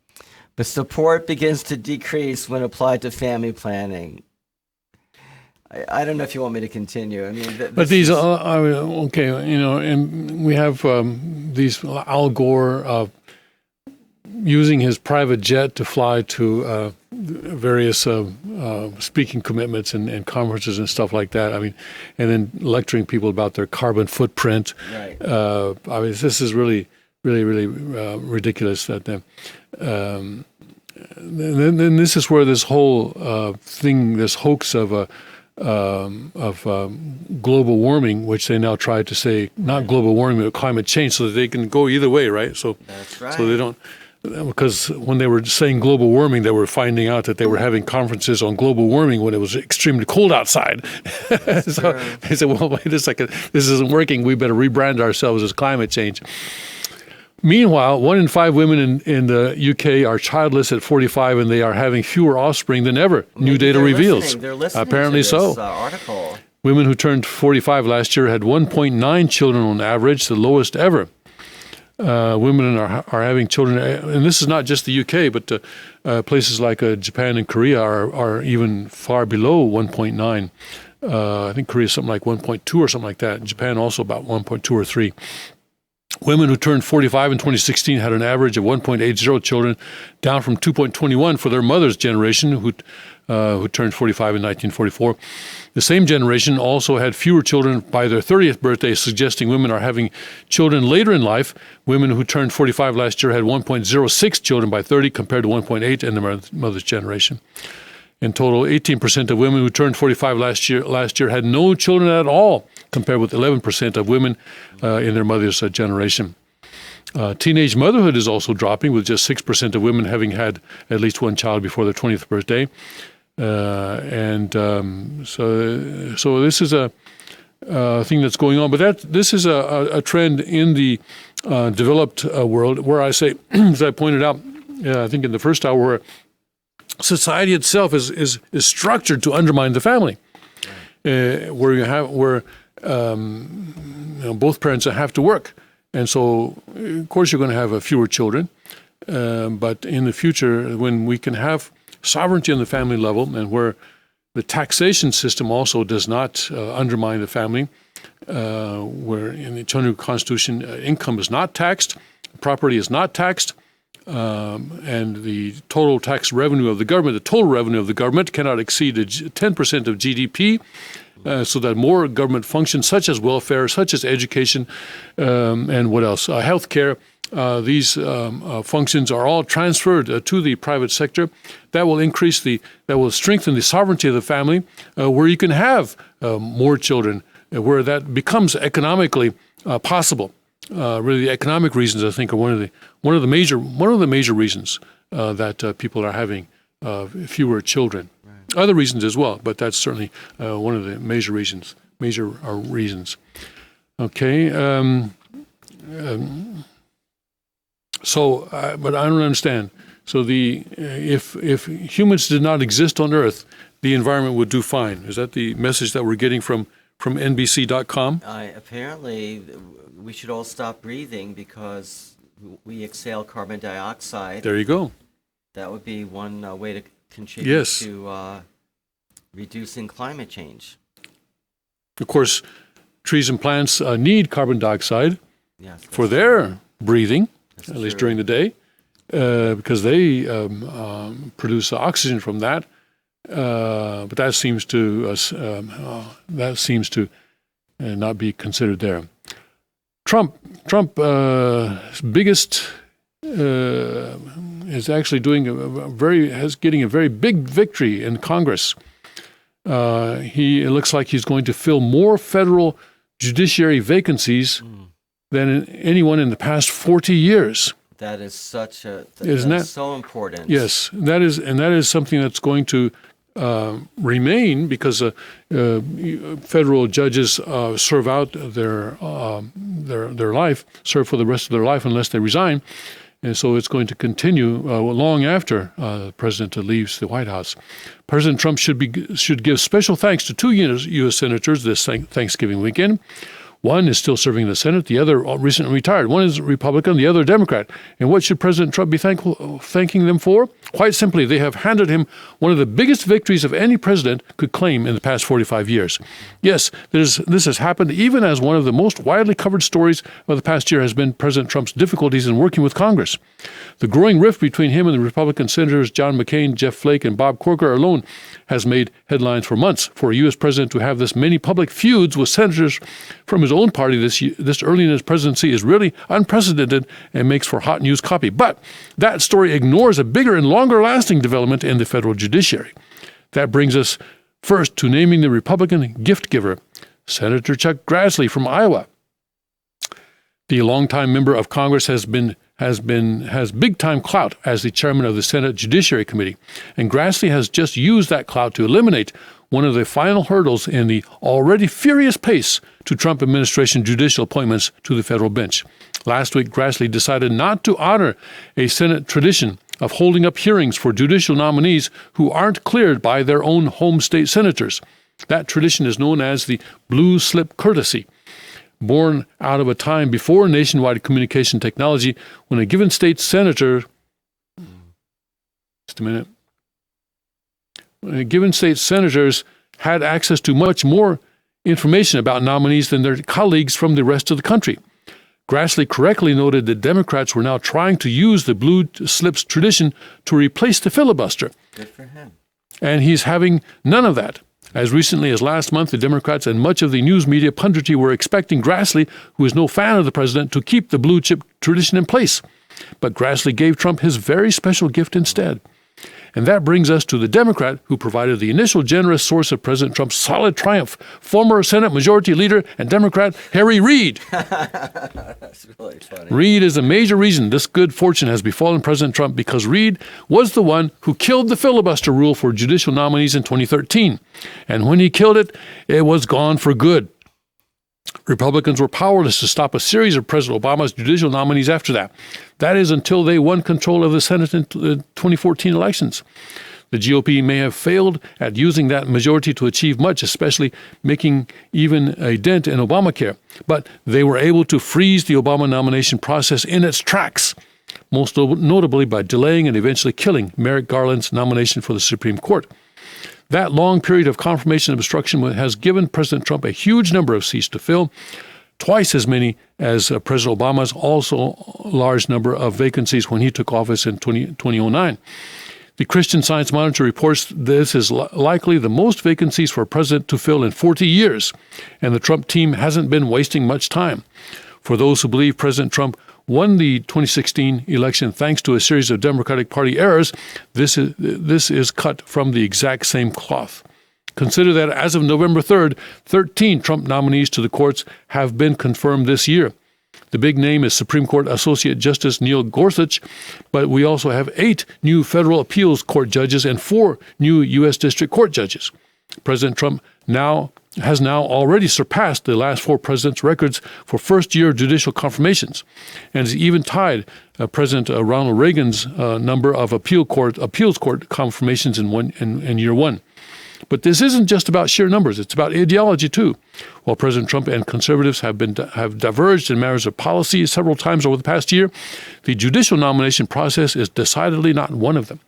But support begins to decrease when applied to family planning. I don't know if you want me to continue. I mean, But these, okay, and we have these Al Gore using his private jet to fly to various speaking commitments and conferences and stuff like that. I mean, and then lecturing people about their carbon footprint. Right. I mean, this is really ridiculous. That then this is where this whole thing, this hoax of global warming, which they now try to say not global warming but climate change, so that they can go either way, right? So That's right. So they don't, because when they were saying global warming, they were finding out that they were having conferences on global warming when it was extremely cold outside. So they said, well, wait a second, this isn't working. We better rebrand ourselves as climate change. Meanwhile, 1 in 5 women in the UK are childless at 45, and they are having fewer offspring than ever. New data reveals. They're listening Apparently to this, so. Article. Women who turned 45 last year had 1.9 children on average, the lowest ever. Women are having children, and this is not just the UK, but places like Japan and Korea are even far below 1.9. I think Korea is something like 1.2 or something like that. Japan also about 1.2 or 3. Women who turned 45 in 2016 had an average of 1.80 children, down from 2.21 for their mother's generation, who turned 45 in 1944. The same generation also had fewer children by their 30th birthday, suggesting women are having children later in life. Women who turned 45 last year had 1.06 children by 30, compared to 1.8 in their mother's generation. In total, 18% of women who turned 45 last year had no children at all, compared with 11% of women in their mother's generation. Teenage motherhood is also dropping, with just 6% of women having had at least one child before their 20th birthday. So this is a thing that's going on. But this is a trend in the developed world, where I say, as I pointed out, I think in the first hour, where society itself is structured to undermine the family, where both parents have to work, and so of course you're going to have fewer children. But in the future, when we can have sovereignty on the family level, and where the taxation system also does not undermine the family, where in the Chonryu Constitution, income is not taxed, property is not taxed. And the total tax revenue of the government, the total revenue of the government cannot exceed 10% of GDP, so that more government functions, such as welfare, such as education, and what else? Healthcare. These functions are all transferred to the private sector. That will strengthen the sovereignty of the family, where you can have more children, where that becomes economically possible. Really, the economic reasons, I think, are one of the major reasons that people are having fewer children. Right. Other reasons as well, but that's certainly one of the major reasons. Okay. But I don't understand. So if humans did not exist on Earth, the environment would do fine. Is that the message that we're getting from NBC.com? Apparently, we should all stop breathing because we exhale carbon dioxide. There you go. That would be one way to contribute Yes. to reducing climate change. Of course, trees and plants need carbon dioxide Yes, for their breathing, that's at least true. during the day, because they produce oxygen from that. But that seems to not be considered there. Trump biggest is actually getting a very big victory in Congress. It looks like he's going to fill more federal judiciary vacancies than anyone in the past 40 years. That is Isn't that so important. Yes, that is something that's going to remain because federal judges serve out their life, serve for the rest of their life unless they resign. And so it's going to continue long after the president leaves the White House. President Trump should give special thanks to two U.S. senators this Thanksgiving weekend. One is still serving in the Senate. The other recently retired. One is Republican, the other Democrat. And what should President Trump be thanking them for? Quite simply, they have handed him one of the biggest victories of any president could claim in the past 45 years. Yes, this has happened even as one of the most widely covered stories of the past year has been President Trump's difficulties in working with Congress. The growing rift between him and the Republican senators John McCain, Jeff Flake, and Bob Corker alone has made headlines for months. For a U.S. president to have this many public feuds with senators from his own party this early in his presidency is really unprecedented and makes for hot news copy. But that story ignores a bigger and longer-lasting development in the federal judiciary. That brings us first to naming the Republican gift giver, Senator Chuck Grassley from Iowa. The longtime member of Congress has big-time clout as the chairman of the Senate Judiciary Committee, and Grassley has just used that clout to eliminate one of the final hurdles in the already furious pace to Trump administration judicial appointments to the federal bench. Last week, Grassley decided not to honor a Senate tradition of holding up hearings for judicial nominees who aren't cleared by their own home state senators. That tradition is known as the blue slip courtesy, born out of a time before nationwide communication technology when a given state senator, given state senators had access to much more information about nominees than their colleagues from the rest of the country. Grassley correctly noted that Democrats were now trying to use the blue slips tradition to replace the filibuster. Good for him. And he's having none of that. As recently as last month, the Democrats and much of the news media punditry were expecting Grassley, who is no fan of the president, to keep the blue chip tradition in place. But Grassley gave Trump his very special gift instead. And that brings us to the Democrat who provided the initial generous source of President Trump's solid triumph, former Senate Majority Leader and Democrat Harry Reid. That's really funny. Reid is a major reason this good fortune has befallen President Trump because Reid was the one who killed the filibuster rule for judicial nominees in 2013. And when he killed it, it was gone for good. Republicans were powerless to stop a series of President Obama's judicial nominees after that. That is until they won control of the Senate in the 2014 elections. The GOP may have failed at using that majority to achieve much, especially making even a dent in Obamacare. But they were able to freeze the Obama nomination process in its tracks, most notably by delaying and eventually killing Merrick Garland's nomination for the Supreme Court. That long period of confirmation obstruction has given President Trump a huge number of seats to fill, twice as many as President Obama's also large number of vacancies when he took office in 2009. The Christian Science Monitor reports this is likely the most vacancies for a president to fill in 40 years, and the Trump team hasn't been wasting much time. For those who believe President Trump won the 2016 election thanks to a series of Democratic Party errors, this is cut from the exact same cloth. Consider that as of November 3rd, 13 Trump nominees to the courts have been confirmed this year. The big name is Supreme Court Associate Justice Neil Gorsuch, but we also have 8 new federal appeals court judges and 4 new U.S. District Court judges. President Trump has now already surpassed the last 4 presidents' records for first-year judicial confirmations, and has even tied President Ronald Reagan's number of appeals court confirmations in year 1. But this isn't just about sheer numbers; it's about ideology too. While President Trump and conservatives have diverged in matters of policy several times over the past year, the judicial nomination process is decidedly not one of them.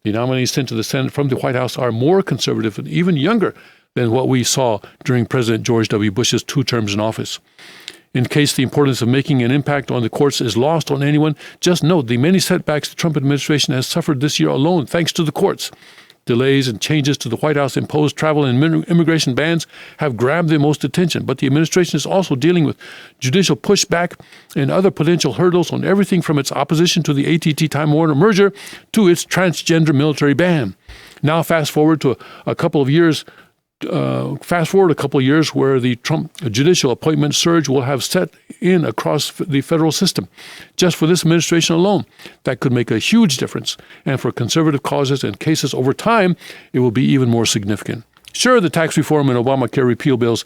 The nominees sent to the Senate from the White House are more conservative and even younger than what we saw during President George W. Bush's 2 terms in office. In case the importance of making an impact on the courts is lost on anyone, just note the many setbacks the Trump administration has suffered this year alone thanks to the courts. Delays and changes to the White House-imposed travel and immigration bans have grabbed the most attention, but the administration is also dealing with judicial pushback and other potential hurdles on everything from its opposition to the AT&T-Time Warner merger to its transgender military ban. Now fast forward to a couple of years fast forward a couple of years where the Trump judicial appointment surge will have set in across the federal system. Just for this administration alone, that could make a huge difference. And for conservative causes and cases over time, it will be even more significant. Sure, the tax reform and Obamacare repeal bills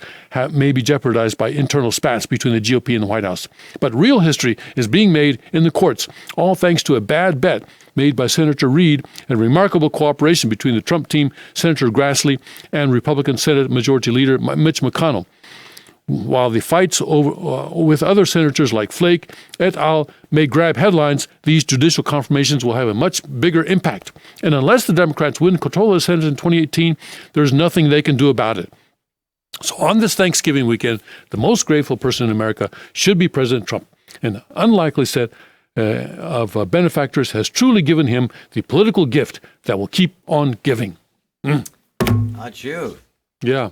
may be jeopardized by internal spats between the GOP and the White House. But real history is being made in the courts, all thanks to a bad bet made by Senator Reid and remarkable cooperation between the Trump team, Senator Grassley, and Republican Senate Majority Leader Mitch McConnell. While the fights with other senators like Flake et al. May grab headlines, these judicial confirmations will have a much bigger impact. And unless the Democrats win control of the Senate in 2018, there's nothing they can do about it. So on this Thanksgiving weekend, the most grateful person in America should be President Trump. An unlikely set of benefactors has truly given him the political gift that will keep on giving. Adieu. Yeah.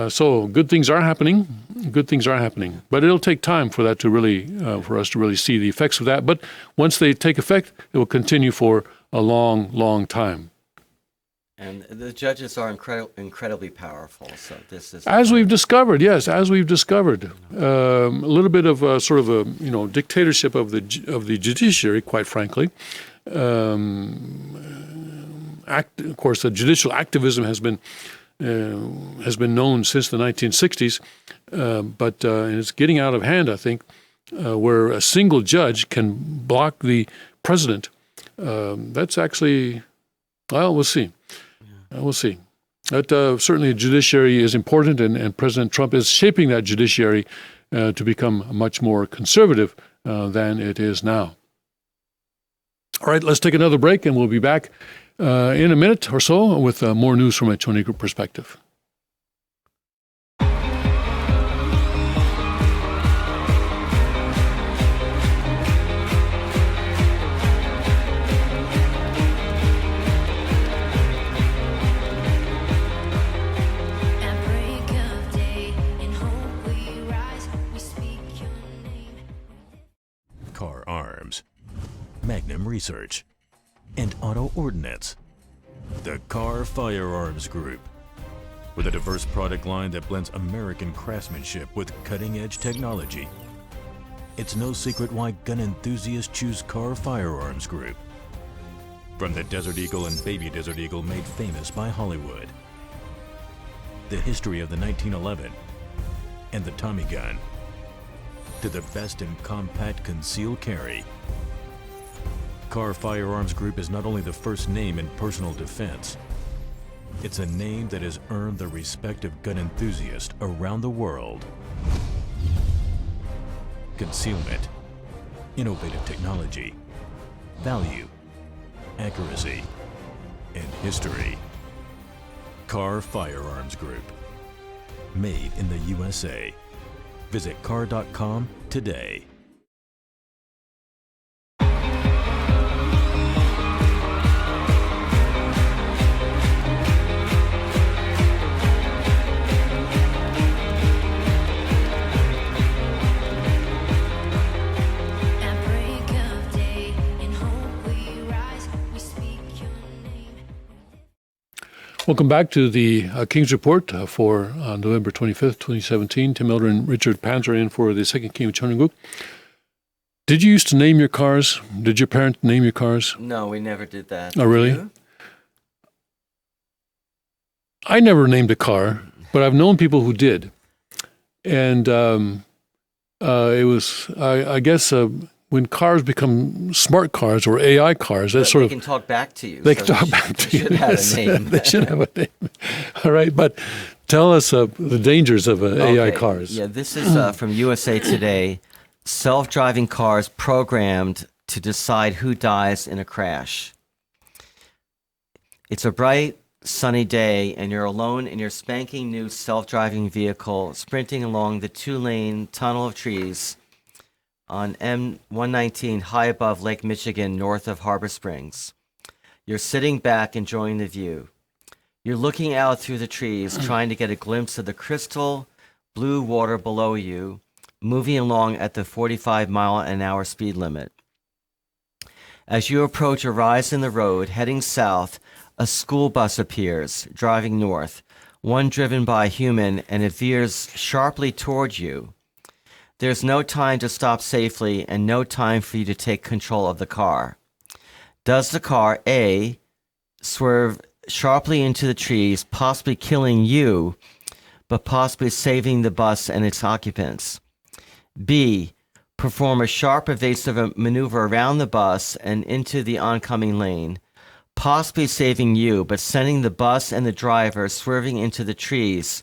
So good things are happening. Good things are happening, but it'll take time for that to really, for us to really see the effects of that. But once they take effect, it will continue for a long, long time. And the judges are incredibly powerful. So this is As we've discovered, yes, as we've discovered, a little bit of sort of a dictatorship of the judiciary, quite frankly. Of course, the judicial activism has been known since the 1960s, but it's getting out of hand, I think, where a single judge can block the president. That's actually, well, we'll see. We'll see. But certainly the judiciary is important, and President Trump is shaping that judiciary to become much more conservative than it is now. All right, let's take another break, and we'll be back in a minute or so with more news from a Tony Group perspective. At break of day, in hope we rise, we speak your name. Car Arms, Magnum Research, and Auto Ordnance. The Car Firearms Group. With a diverse product line that blends American craftsmanship with cutting-edge technology. It's no secret why gun enthusiasts choose Car Firearms Group. From the Desert Eagle and Baby Desert Eagle made famous by Hollywood. The history of the 1911 and the Tommy gun. To the best in compact concealed carry. Car Firearms Group is not only the first name in personal defense, it's a name that has earned the respect of gun enthusiasts around the world. Concealment, innovative technology, value, accuracy, and history. Car Firearms Group. Made in the USA. Visit car.com today. At break of day, in hope we rise, we speak your name. Welcome back to the King's Report for November 25th, 2017. Tim Elder and Richard Panzer in for the second King of Chonaguk. Did you used to name your cars? Did your parents name your cars? No, we never did that. Oh, really? You? I never named a car, but I've known people who did. And it was, I guess, when cars become smart cars or AI cars, that's sort They of... can talk back to you. They so can talk they back to you. should have a name. They should have a name. All right, but tell us the dangers of AI Okay, cars. Yeah, this is from USA Today. Self-driving cars programmed to decide who dies in a crash. It's a bright, sunny day, and you're alone in your spanking new self-driving vehicle sprinting along the two-lane tunnel of trees on M119 high above Lake Michigan north of Harbor Springs. You're sitting back enjoying the view. You're looking out through the trees trying to get a glimpse of the crystal blue water below you, moving along at the 45-mile-an-hour speed limit. As you approach a rise in the road heading south, a school bus appears, driving north, one driven by a human, and it veers sharply toward you. There's no time to stop safely and no time for you to take control of the car. Does the car, A, swerve sharply into the trees, possibly killing you, but possibly saving the bus and its occupants? B, perform a sharp evasive maneuver around the bus and into the oncoming lane, possibly saving you, but sending the bus and the driver swerving into the trees,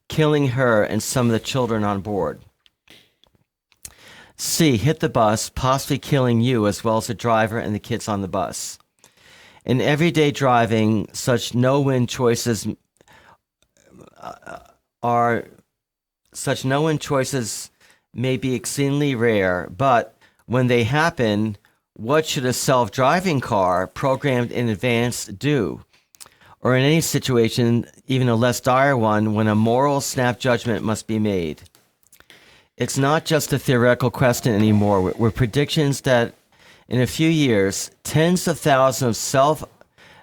killing her and some of the children on board. C, hit the bus, possibly killing you as well as the driver and the kids on the bus. In everyday driving, such no-win choices may be exceedingly rare, but when they happen, what should a self-driving car programmed in advance do? Or in any situation, even a less dire one, when a moral snap judgment must be made. It's not just a theoretical question anymore, with predictions that in a few years, tens of thousands of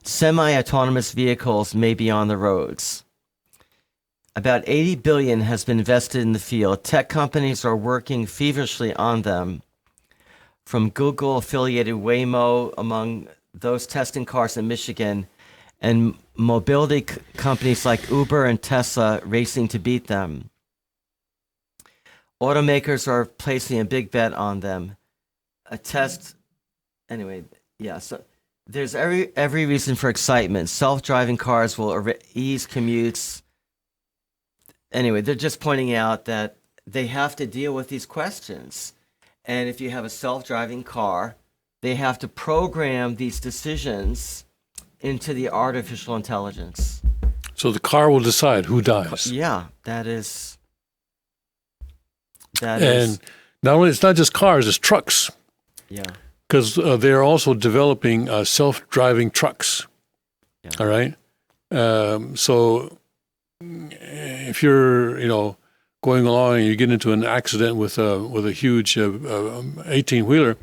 semi-autonomous vehicles may be on the roads. About $80 billion has been invested in the field. Tech companies are working feverishly on them. From Google-affiliated Waymo, among those testing cars in Michigan, and mobility companies like Uber and Tesla racing to beat them. Automakers are placing a big bet on them. So there's every reason for excitement. Self-driving cars will ease commutes. Anyway, they're just pointing out that they have to deal with these questions. And if you have a self-driving car, they have to program these decisions into the artificial intelligence. So the car will decide who dies. Yeah, that is. And not only, it's not just cars, it's trucks. Yeah. Because they're also developing self-driving trucks. Yeah. All right. So if you're, going along and you get into an accident with a huge 18-wheeler,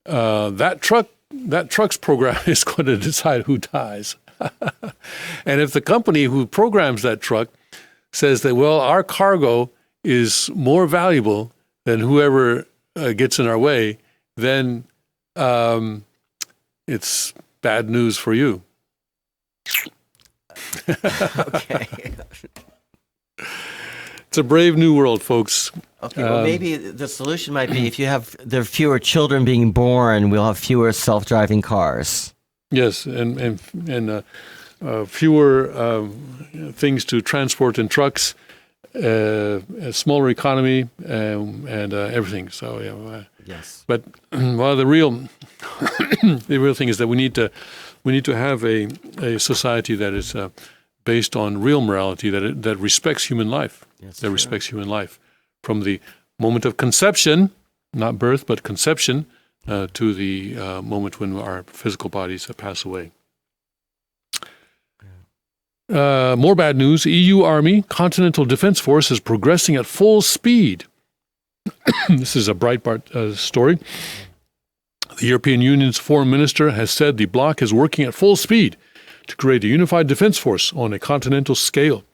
that truck's program is going to decide who dies. And if the company who programs that truck says that, well, our cargo is more valuable than whoever gets in our way, then it's bad news for you. Okay. It's a brave new world, folks. Okay, well, maybe the solution might be if there are fewer children being born, we'll have fewer self-driving cars. Yes, and fewer things to transport in trucks, a smaller economy, and everything. So yeah. Yes. But the real thing is that we need to have a society that is based on real morality, that respects human life. Yes, that respects human life from the moment of conception, not birth, but conception, to the moment when our physical bodies pass away. More bad news. EU Army Continental Defense Force is progressing at full speed. This is a Breitbart story. The European Union's foreign minister has said the bloc is working at full speed to create a unified defense force on a continental scale.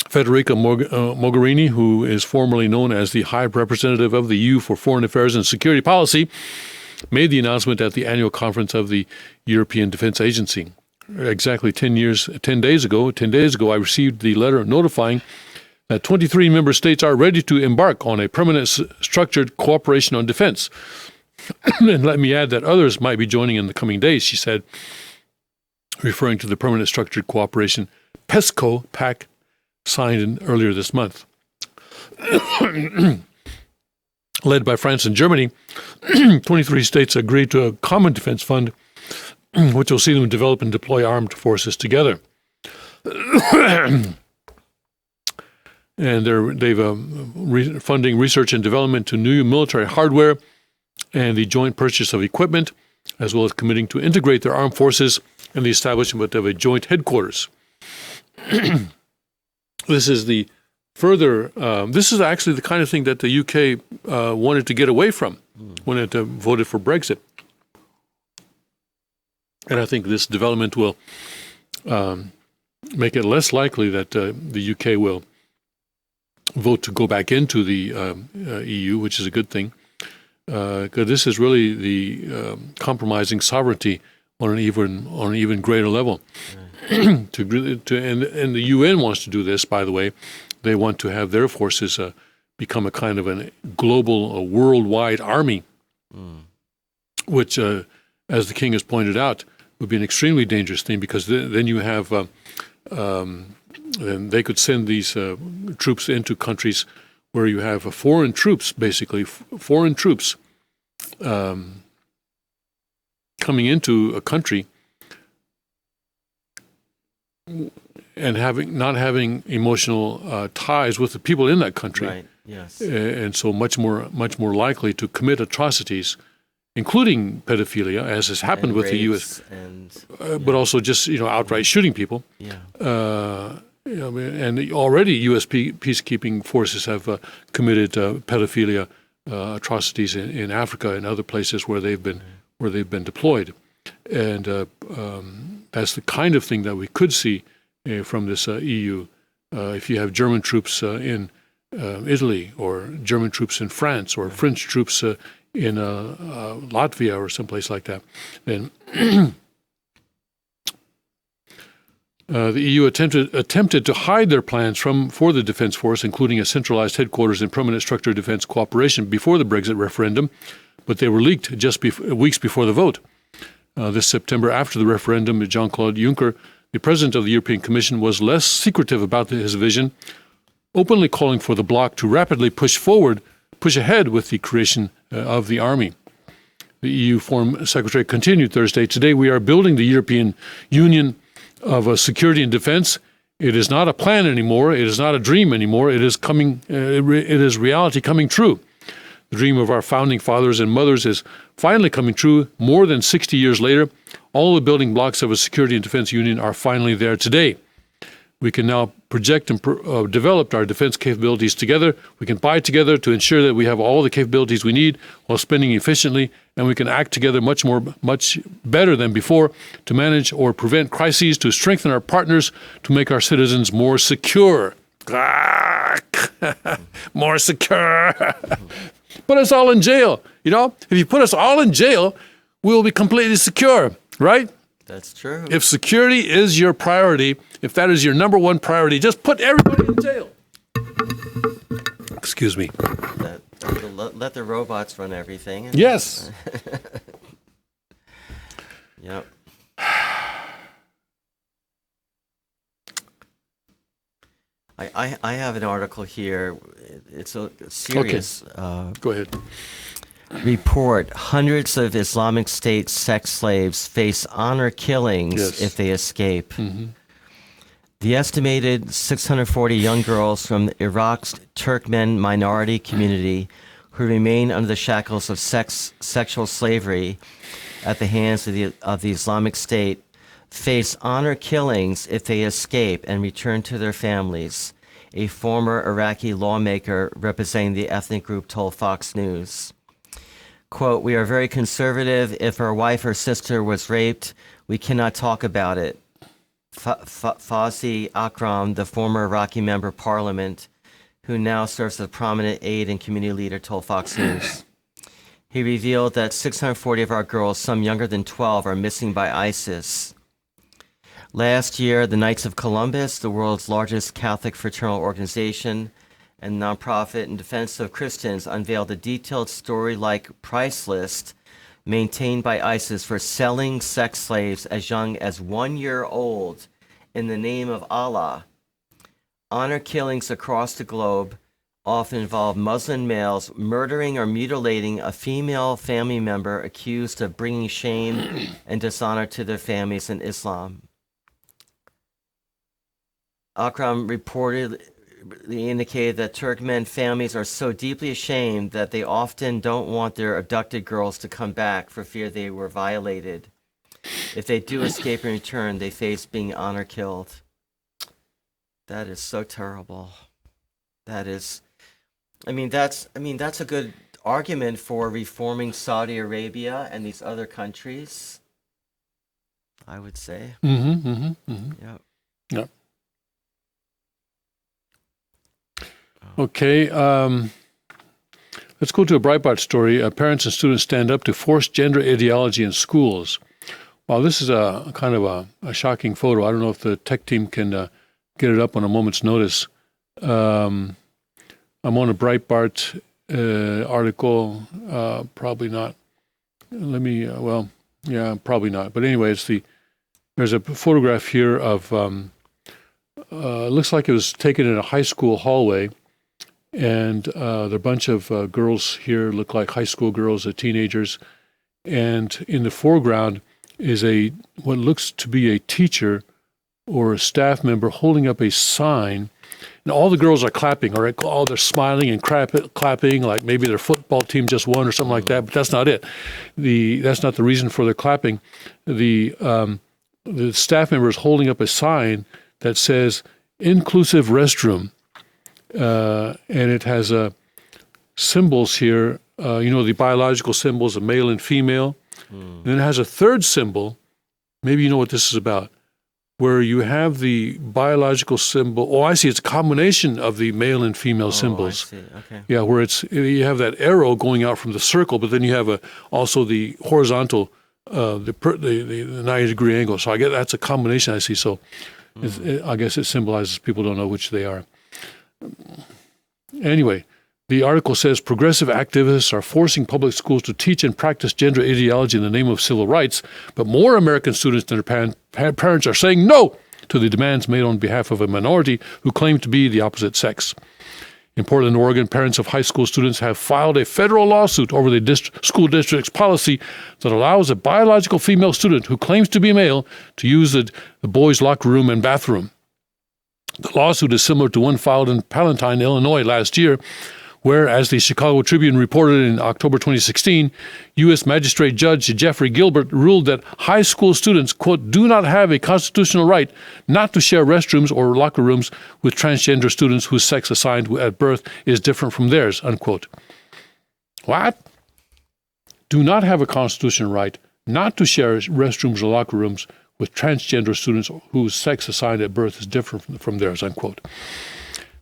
Federica Mogherini, who is formerly known as the High Representative of the EU for Foreign Affairs and Security Policy, made the announcement at the annual conference of the European Defense Agency. Exactly 10 days ago, I received the letter notifying that 23 member states are ready to embark on a permanent structured cooperation on defense. And let me add that others might be joining in the coming days, she said, referring to the permanent structured cooperation PESCO pact signed earlier this month. Led by France and Germany, 23 states agreed to a common defense fund, which will see them develop and deploy armed forces together. And they've funding research and development to new military hardware and the joint purchase of equipment, as well as committing to integrate their armed forces and the establishment of a joint headquarters. This is this is actually the kind of thing that the UK wanted to get away from when it voted for Brexit. And I think this development will make it less likely that the UK will vote to go back into the EU, which is a good thing. Because this is really the compromising sovereignty on an even greater level. And the UN wants to do this, by the way. They want to have their forces become a kind of a global, a worldwide army, which, as the king has pointed out, would be an extremely dangerous thing, because then you have, then they could send these troops into countries where you have foreign troops, basically, foreign troops coming into a country and not having emotional ties with the people in that country. Right. Yes. And so much more likely to commit atrocities, including pedophilia, as has happened And with the rapes U.S., and but also just outright shooting people. yeah. And already U.S. peacekeeping forces have committed pedophilia atrocities in Africa and other places where they've been deployed, and that's the kind of thing that we could see from this EU. If you have German troops in Italy, or German troops in France, or French troops in Latvia or someplace like that, then the EU attempted to hide their plans for the Defence Force, including a centralised headquarters and permanent structure of defence cooperation before the Brexit referendum, but they were leaked just weeks before the vote. This September, after the referendum, Jean-Claude Juncker, the President of the European Commission, was less secretive about his vision, openly calling for the bloc to rapidly push ahead with the creation of the army. The EU Foreign Secretary continued Thursday, "Today we are building the European Union of security and defense. It is not a plan anymore. It is not a dream anymore. It is coming. It is reality coming true. The dream of our founding fathers and mothers is finally coming true. More than 60 years later, all the building blocks of a security and defense union are finally there today. We can now project and develop our defense capabilities together. We can buy together to ensure that we have all the capabilities we need while spending efficiently, and we can act together much better than before to manage or prevent crises, to strengthen our partners, to make our citizens more secure." More secure. Put us all in jail. If you put us all in jail, we'll be completely secure, right? That's true. If security is your priority, if that is your number one priority, just put everybody in jail. Excuse me. Let the robots run everything. Yes. Yep. I have an article here. It's a serious Go ahead. report. Hundreds of Islamic State sex slaves face honor killings Yes. if they escape. The estimated 640 young girls from Iraq's Turkmen minority community who remain under the shackles of sexual slavery at the hands of the Islamic State face honor killings if they escape and return to their families, a former Iraqi lawmaker representing the ethnic group told Fox News. Quote, "We are very conservative. If our wife or sister was raped, we cannot talk about it." Fawzi Akram, the former Iraqi member of parliament, who now serves as a prominent aide and community leader, told Fox News. He revealed that 640 of our girls, some younger than 12, are missing by ISIS. Last year, the Knights of Columbus, the world's largest Catholic fraternal organization and nonprofit in defense of Christians, unveiled a detailed story-like price list maintained by ISIS for selling sex slaves as young as 1 year old in the name of Allah. Honor killings across the globe often involve Muslim males murdering or mutilating a female family member accused of bringing shame and dishonor to their families in Islam. Akram reportedly indicated that Turkmen families are so deeply ashamed that they often don't want their abducted girls to come back for fear they were violated. If they do escape and return, they face being honor killed. That is so terrible. That's a good argument for reforming Saudi Arabia and these other countries, I would say. Yep. Yeah. Okay. Let's go to a Breitbart story. Parents and students stand up to force gender ideology in schools. Well, this is a kind of a shocking photo. I don't know if the tech team can get it up on a moment's notice. I'm on a Breitbart article. Probably not. Let me. Probably not. But anyway, there's a photograph here of. Looks like it was taken in a high school hallway. And there are a bunch of girls here, look like high school girls, teenagers. And in the foreground is what looks to be a teacher or a staff member holding up a sign. And all the girls are clapping, or they're smiling and clapping, like maybe their football team just won or something like that. But that's not it. That's not the reason for their clapping. The staff member is holding up a sign that says "Inclusive Restroom." And it has symbols here, the biological symbols of male and female. And then it has a third symbol, maybe you know what this is about, where you have the biological symbol. Oh, I see, it's a combination of the male and female symbols. I see. Okay. Yeah, where you have that arrow going out from the circle, but then you have also the horizontal, the 90-degree angle. So I guess that's a combination I see. So I guess it symbolizes people don't know which they are. Anyway, the article says progressive activists are forcing public schools to teach and practice gender ideology in the name of civil rights, but more American students than their parents are saying no to the demands made on behalf of a minority who claim to be the opposite sex. In Portland, Oregon, parents of high school students have filed a federal lawsuit over the school district's policy that allows a biological female student who claims to be male to use the boys' locker room and bathroom. The lawsuit is similar to one filed in Palatine, Illinois last year, where, as the Chicago Tribune reported in October 2016, U.S. Magistrate Judge Jeffrey Gilbert ruled that high school students, quote, do not have a constitutional right not to share restrooms or locker rooms with transgender students whose sex assigned at birth is different from theirs, unquote. What? Do not have a constitutional right not to share restrooms or locker rooms with transgender students whose sex assigned at birth is different from theirs, unquote.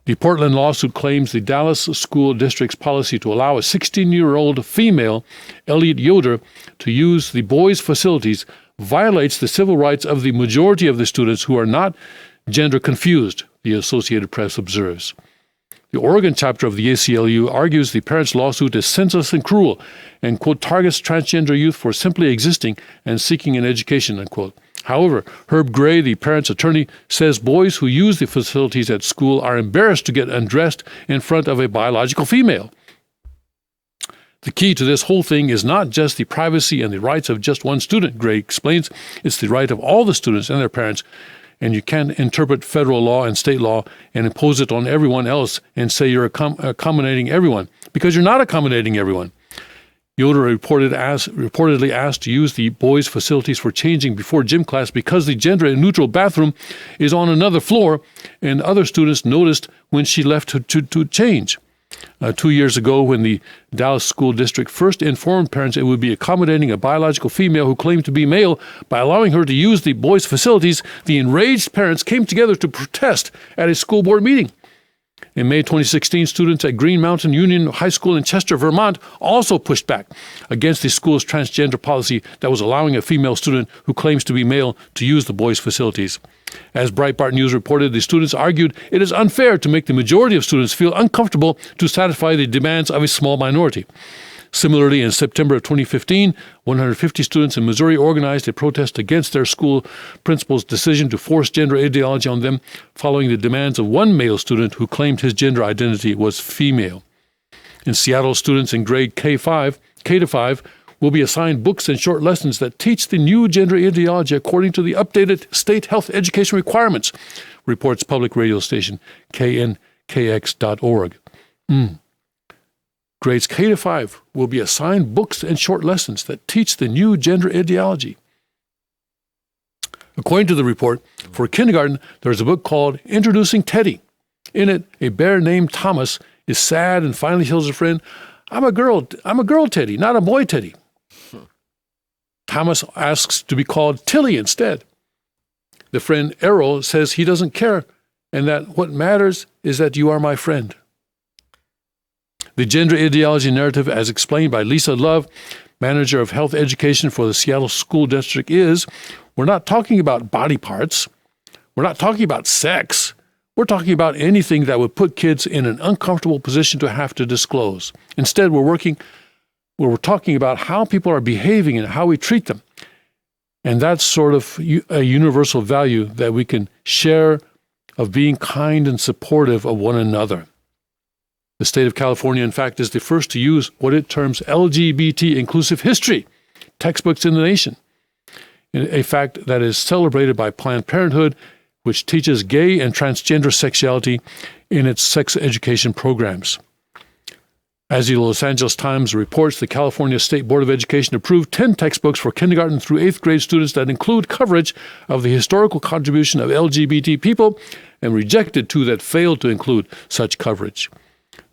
The Portland lawsuit claims the Dallas School District's policy to allow a 16-year-old female, Elliot Yoder, to use the boys' facilities violates the civil rights of the majority of the students who are not gender confused, the Associated Press observes. The Oregon chapter of the ACLU argues the parents' lawsuit is senseless and cruel and, quote, targets transgender youth for simply existing and seeking an education, unquote. However, Herb Gray, the parents' attorney, says boys who use the facilities at school are embarrassed to get undressed in front of a biological female. The key to this whole thing is not just the privacy and the rights of just one student, Gray explains. It's the right of all the students and their parents, and you can't interpret federal law and state law and impose it on everyone else and say you're accommodating everyone, because you're not accommodating everyone. Yoder reportedly asked to use the boys' facilities for changing before gym class because the gender-neutral bathroom is on another floor, and other students noticed when she left to change. 2 years ago, when the Dallas School District first informed parents it would be accommodating a biological female who claimed to be male by allowing her to use the boys' facilities, the enraged parents came together to protest at a school board meeting. In May 2016, students at Green Mountain Union High School in Chester, Vermont, also pushed back against the school's transgender policy that was allowing a female student who claims to be male to use the boys' facilities. As Breitbart News reported, the students argued it is unfair to make the majority of students feel uncomfortable to satisfy the demands of a small minority. Similarly, in September of 2015, 150 students in Missouri organized a protest against their school principal's decision to force gender ideology on them following the demands of one male student who claimed his gender identity was female. In Seattle, students in grade K-5 will be assigned books and short lessons that teach the new gender ideology according to the updated state health education requirements, reports public radio station KNKX.org. Grades K-5 will be assigned books and short lessons that teach the new gender ideology. According to the report, for kindergarten, there's a book called Introducing Teddy. In it, a bear named Thomas is sad and finally tells a friend, I'm a girl Teddy, not a boy Teddy. Thomas asks to be called Tilly instead. The friend Errol says he doesn't care and that what matters is that you are my friend. The gender ideology narrative, as explained by Lisa Love, manager of health education for the Seattle School District, is we're not talking about body parts. We're not talking about sex. We're talking about anything that would put kids in an uncomfortable position to have to disclose. Instead, we're talking about how people are behaving and how we treat them. And that's sort of a universal value that we can share of being kind and supportive of one another. The state of California, in fact, is the first to use what it terms LGBT inclusive history textbooks in the nation, a fact that is celebrated by Planned Parenthood, which teaches gay and transgender sexuality in its sex education programs. As the Los Angeles Times reports, the California State Board of Education approved 10 textbooks for kindergarten through 8th grade students that include coverage of the historical contribution of LGBT people and rejected 2 that failed to include such coverage.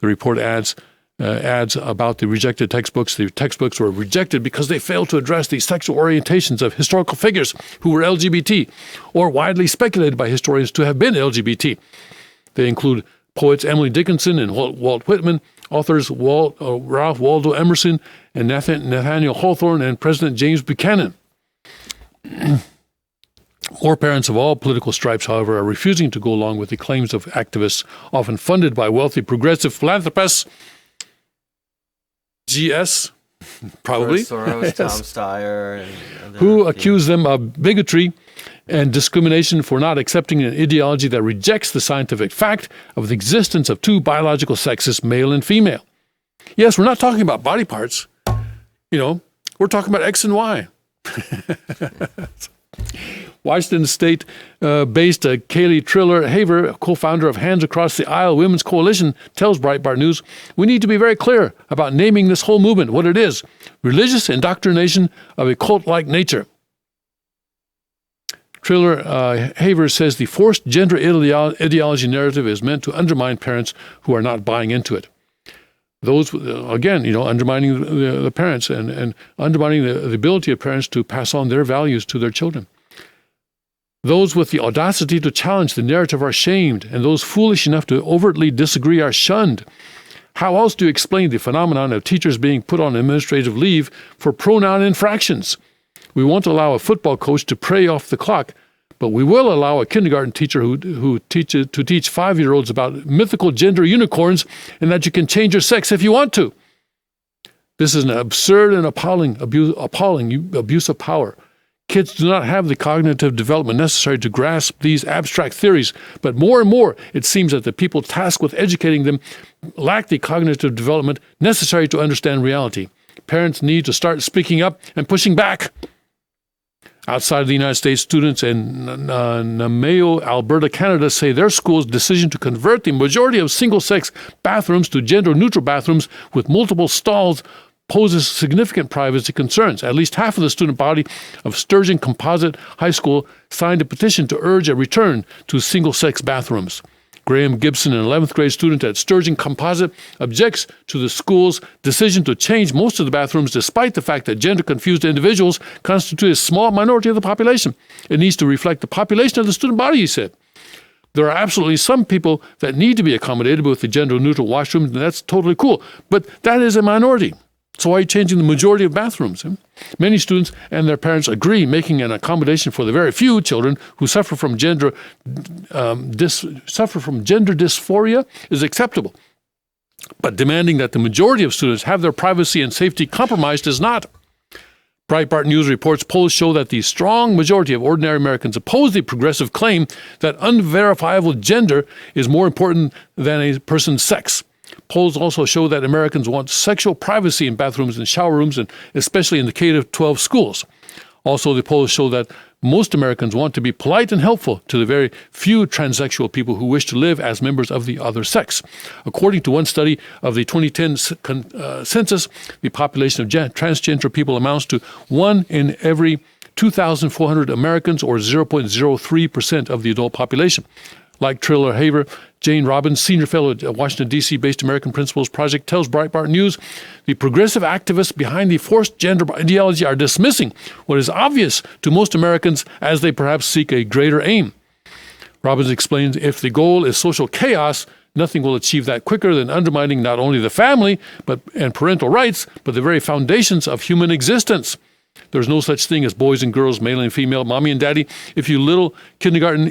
The report adds about the rejected textbooks. The textbooks were rejected because they failed to address the sexual orientations of historical figures who were LGBT or widely speculated by historians to have been LGBT. They include poets Emily Dickinson and Walt Whitman, authors Ralph Waldo Emerson and Nathaniel Hawthorne, and President James Buchanan. More parents of all political stripes, however, are refusing to go along with the claims of activists, often funded by wealthy progressive philanthropists. GS, probably. Soros, Tom Steyer, and who accuse them of bigotry and discrimination for not accepting an ideology that rejects the scientific fact of the existence of 2 biological sexes, male and female. Yes, we're not talking about body parts. We're talking about X and Y. Washington State-based Kaylee Triller-Haver, co-founder of Hands Across the Aisle Women's Coalition, tells Breitbart News, we need to be very clear about naming this whole movement what it is: religious indoctrination of a cult-like nature. Triller-Haver says the forced gender ideology narrative is meant to undermine parents who are not buying into it. Those, again, undermining the parents and undermining the ability of parents to pass on their values to their children. Those with the audacity to challenge the narrative are shamed, and those foolish enough to overtly disagree are shunned. How else do you explain the phenomenon of teachers being put on administrative leave for pronoun infractions? We won't allow a football coach to pray off the clock, but we will allow a kindergarten teacher who teaches to teach 5-year-olds about mythical gender unicorns and that you can change your sex if you want to. This is an absurd and appalling abuse of power. Kids do not have the cognitive development necessary to grasp these abstract theories, but more and more it seems that the people tasked with educating them lack the cognitive development necessary to understand reality. Parents need to start speaking up and pushing back. Outside of the United States, students in Namao, Alberta, Canada, say their school's decision to convert the majority of single-sex bathrooms to gender-neutral bathrooms with multiple stalls poses significant privacy concerns. At least half of the student body of Sturgeon Composite High School signed a petition to urge a return to single-sex bathrooms. Graham Gibson, an 11th grade student at Sturgeon Composite, objects to the school's decision to change most of the bathrooms despite the fact that gender-confused individuals constitute a small minority of the population. It needs to reflect the population of the student body, he said. There are absolutely some people that need to be accommodated with the gender-neutral washrooms, and that's totally cool. But that is a minority. So why are you changing the majority of bathrooms? Many students and their parents agree making an accommodation for the very few children who suffer from gender dysphoria is acceptable. But demanding that the majority of students have their privacy and safety compromised is not. Breitbart News reports polls show that the strong majority of ordinary Americans oppose the progressive claim that unverifiable gender is more important than a person's sex. Polls also show that Americans want sexual privacy in bathrooms and shower rooms, and especially in the K-12 schools. Also, the polls show that most Americans want to be polite and helpful to the very few transsexual people who wish to live as members of the other sex. According to one study of the 2010 census, the population of transgender people amounts to 1 in every 2,400 Americans, or 0.03% of the adult population. Like Triller Haver, Jane Robbins, senior fellow at Washington, D.C. based American Principles Project, tells Breitbart News the progressive activists behind the forced gender ideology are dismissing what is obvious to most Americans as they perhaps seek a greater aim. Robbins explains if the goal is social chaos, nothing will achieve that quicker than undermining not only the family and parental rights, but the very foundations of human existence. There's no such thing as boys and girls, male and female, mommy and daddy. If you little kindergartner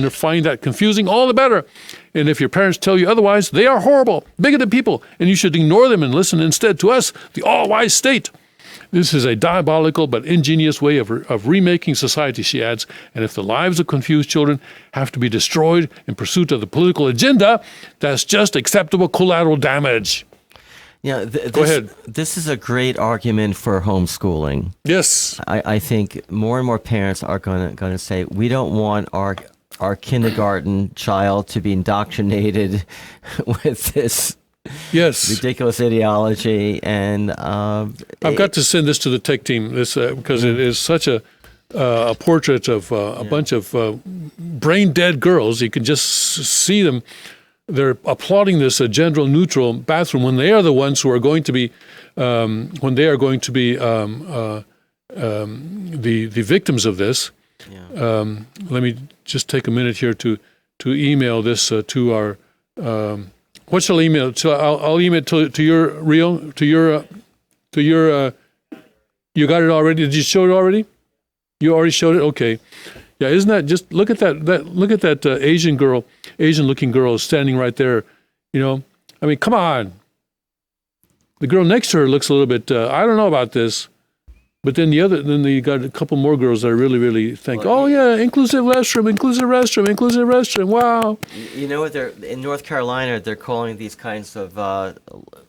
find that confusing, all the better. And if your parents tell you otherwise, they are horrible, bigoted people, and you should ignore them and listen instead to us, the all-wise state. This is a diabolical but ingenious way of remaking society, she adds, and if the lives of confused children have to be destroyed in pursuit of the political agenda, that's just acceptable collateral damage. Yeah, Go ahead. This is a great argument for homeschooling. Yes. I think more and more parents are going to say, we don't want our kindergarten child to be indoctrinated with this ridiculous ideology. And I've got to send this to the tech team because it is such a portrait of a bunch of brain dead girls. You can just see them. They're applauding this gender neutral bathroom when they are the ones who are going to be the victims of this. Yeah. Let me just take a minute here to email this to our. What shall I email? So I'll email it to your Rio, to your. You got it already? Did you show it already? You already showed it. Okay. Yeah, isn't that just look at that? Look at that Asian-looking girl standing right there. You know, I mean, come on. The girl next to her looks a little bit. I don't know about this, but then you got a couple more girls that I really think. Oh yeah, inclusive restroom. Wow. You know what? In North Carolina, they're calling these kinds of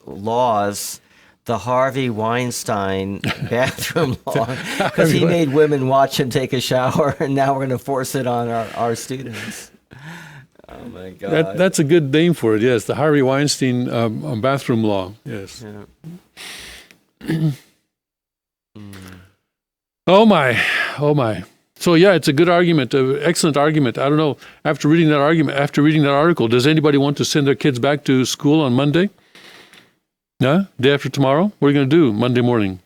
laws the Harvey Weinstein bathroom law, because he made women watch him take a shower, and now we're going to force it on our students. Oh my God! That's a good name for it. Yes, the Harvey Weinstein bathroom law. Yes. Yeah. Oh my. So yeah, it's a good argument, excellent argument. I don't know. After reading that article, does anybody want to send their kids back to school on Monday? Yeah, day after tomorrow. What are you going to do Monday morning?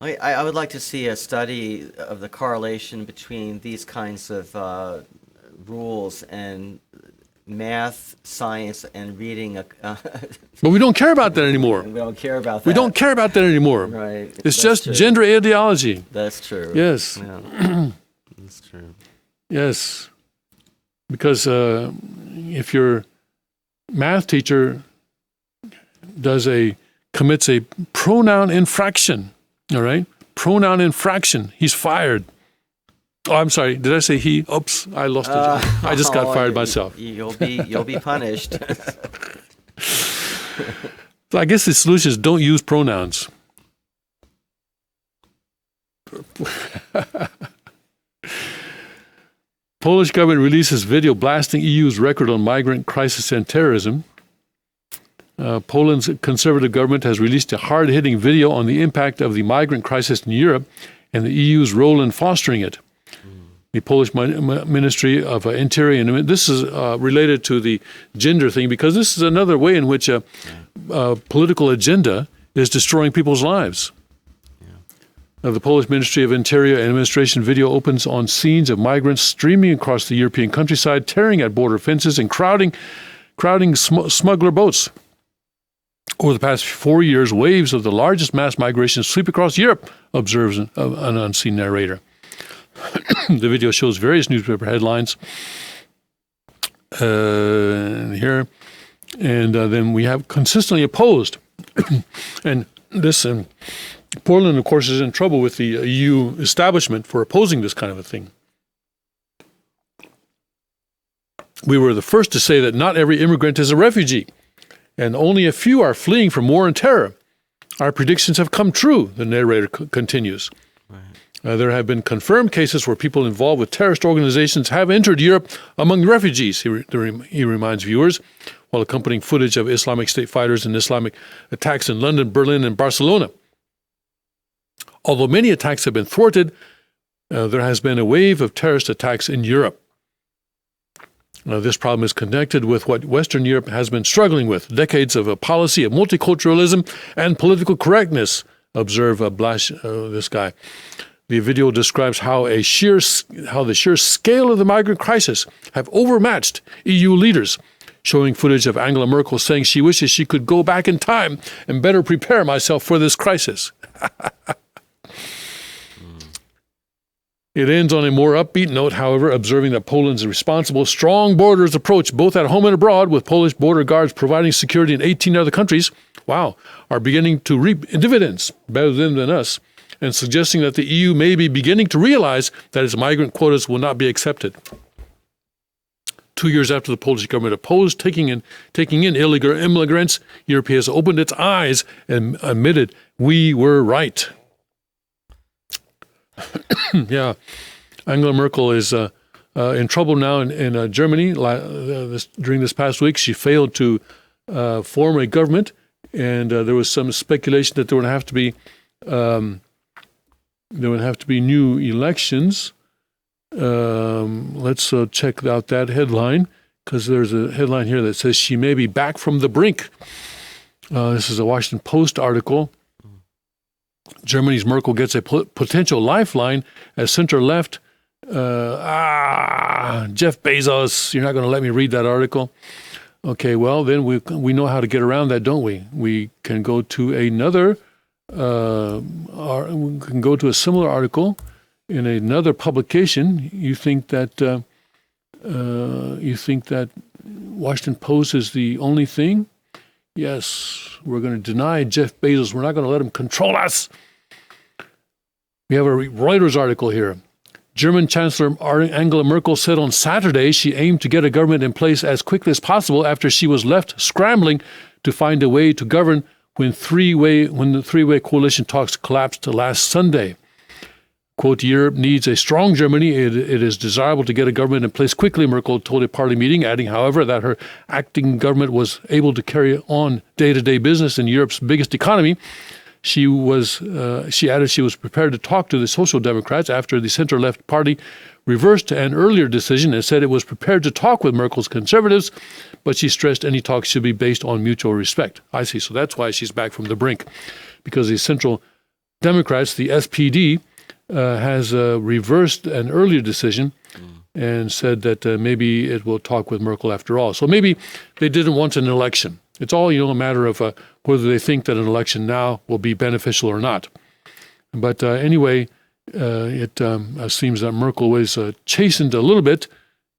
I would like to see a study of the correlation between these kinds of rules and math, science, and reading. But we don't care about that anymore. We don't care about that. We don't care about that anymore. Right. It's just gender ideology. That's true. Yes. Yeah. That's true. Yes. Because if your math teacher commits a pronoun infraction, all right? Pronoun infraction, he's fired. Oh, I'm sorry. Did I say he? Oops, I lost it. I just got fired myself. You'll be punished. So I guess the solution is don't use pronouns. Polish government releases video blasting EU's record on migrant crisis and terrorism. Poland's conservative government has released a hard-hitting video on the impact of the migrant crisis in Europe and the EU's role in fostering it. The Polish Ministry of Interior, and this is related to the gender thing, because this is another way in which a political agenda is destroying people's lives. The Polish Ministry of Interior and Administration video opens on scenes of migrants streaming across the European countryside, tearing at border fences and crowding smuggler boats. Over the past 4 years, waves of the largest mass migration sweep across Europe, observes an unseen narrator. The video shows various newspaper headlines here, and then we have consistently opposed. And Poland, of course, is in trouble with the EU establishment for opposing this kind of a thing. We were the first to say that not every immigrant is a refugee, and only a few are fleeing from war and terror. Our predictions have come true, the narrator continues. Right. There have been confirmed cases where people involved with terrorist organizations have entered Europe among the refugees, he reminds viewers, while accompanying footage of Islamic State fighters and Islamic attacks in London, Berlin, and Barcelona. Although many attacks have been thwarted, there has been a wave of terrorist attacks in Europe. This problem is connected with what Western Europe has been struggling with, decades of a policy of multiculturalism and political correctness, observe this guy. The video describes how the sheer scale of the migrant crisis have overmatched EU leaders, showing footage of Angela Merkel saying she wishes she could go back in time and better prepare myself for this crisis. It ends on a more upbeat note, however, observing that Poland's responsible, strong borders approach, both at home and abroad, with Polish border guards providing security in 18 other countries, are beginning to reap dividends better than us, and suggesting that the EU may be beginning to realize that its migrant quotas will not be accepted. 2 years after the Polish government opposed taking in illegal immigrants, Europe has opened its eyes and admitted we were right. Yeah, Angela Merkel is in trouble now in Germany. During this past week, she failed to form a government, and there was some speculation that there would have to be new elections. Let's check out that headline, because there's a headline here that says she may be back from the brink. This is a Washington Post article. Germany's Merkel gets a potential lifeline as center-left. Jeff Bezos, you're not going to let me read that article. Okay, well, then we know how to get around that, don't we? We can go to another, we can go to a similar article in another publication. You think that Washington Post is the only thing? Yes, we're going to deny Jeff Bezos. We're not going to let him control us. We have a Reuters article here. German Chancellor Angela Merkel said on Saturday she aimed to get a government in place as quickly as possible after she was left scrambling to find a way to govern when the three-way coalition talks collapsed last Sunday. Quote, Europe needs a strong Germany. It is desirable to get a government in place quickly, Merkel told a party meeting, adding, however, that her acting government was able to carry on day-to-day business in Europe's biggest economy. She added she was prepared to talk to the Social Democrats after the center-left party reversed an earlier decision and said it was prepared to talk with Merkel's conservatives, but she stressed any talks should be based on mutual respect. I see. So that's why she's back from the brink, because the Central Democrats, the SPD, has reversed an earlier decision and said that maybe it will talk with Merkel after all. So maybe they didn't want an election. It's all, a matter of whether they think that an election now will be beneficial or not. But anyway, it seems that Merkel was chastened a little bit,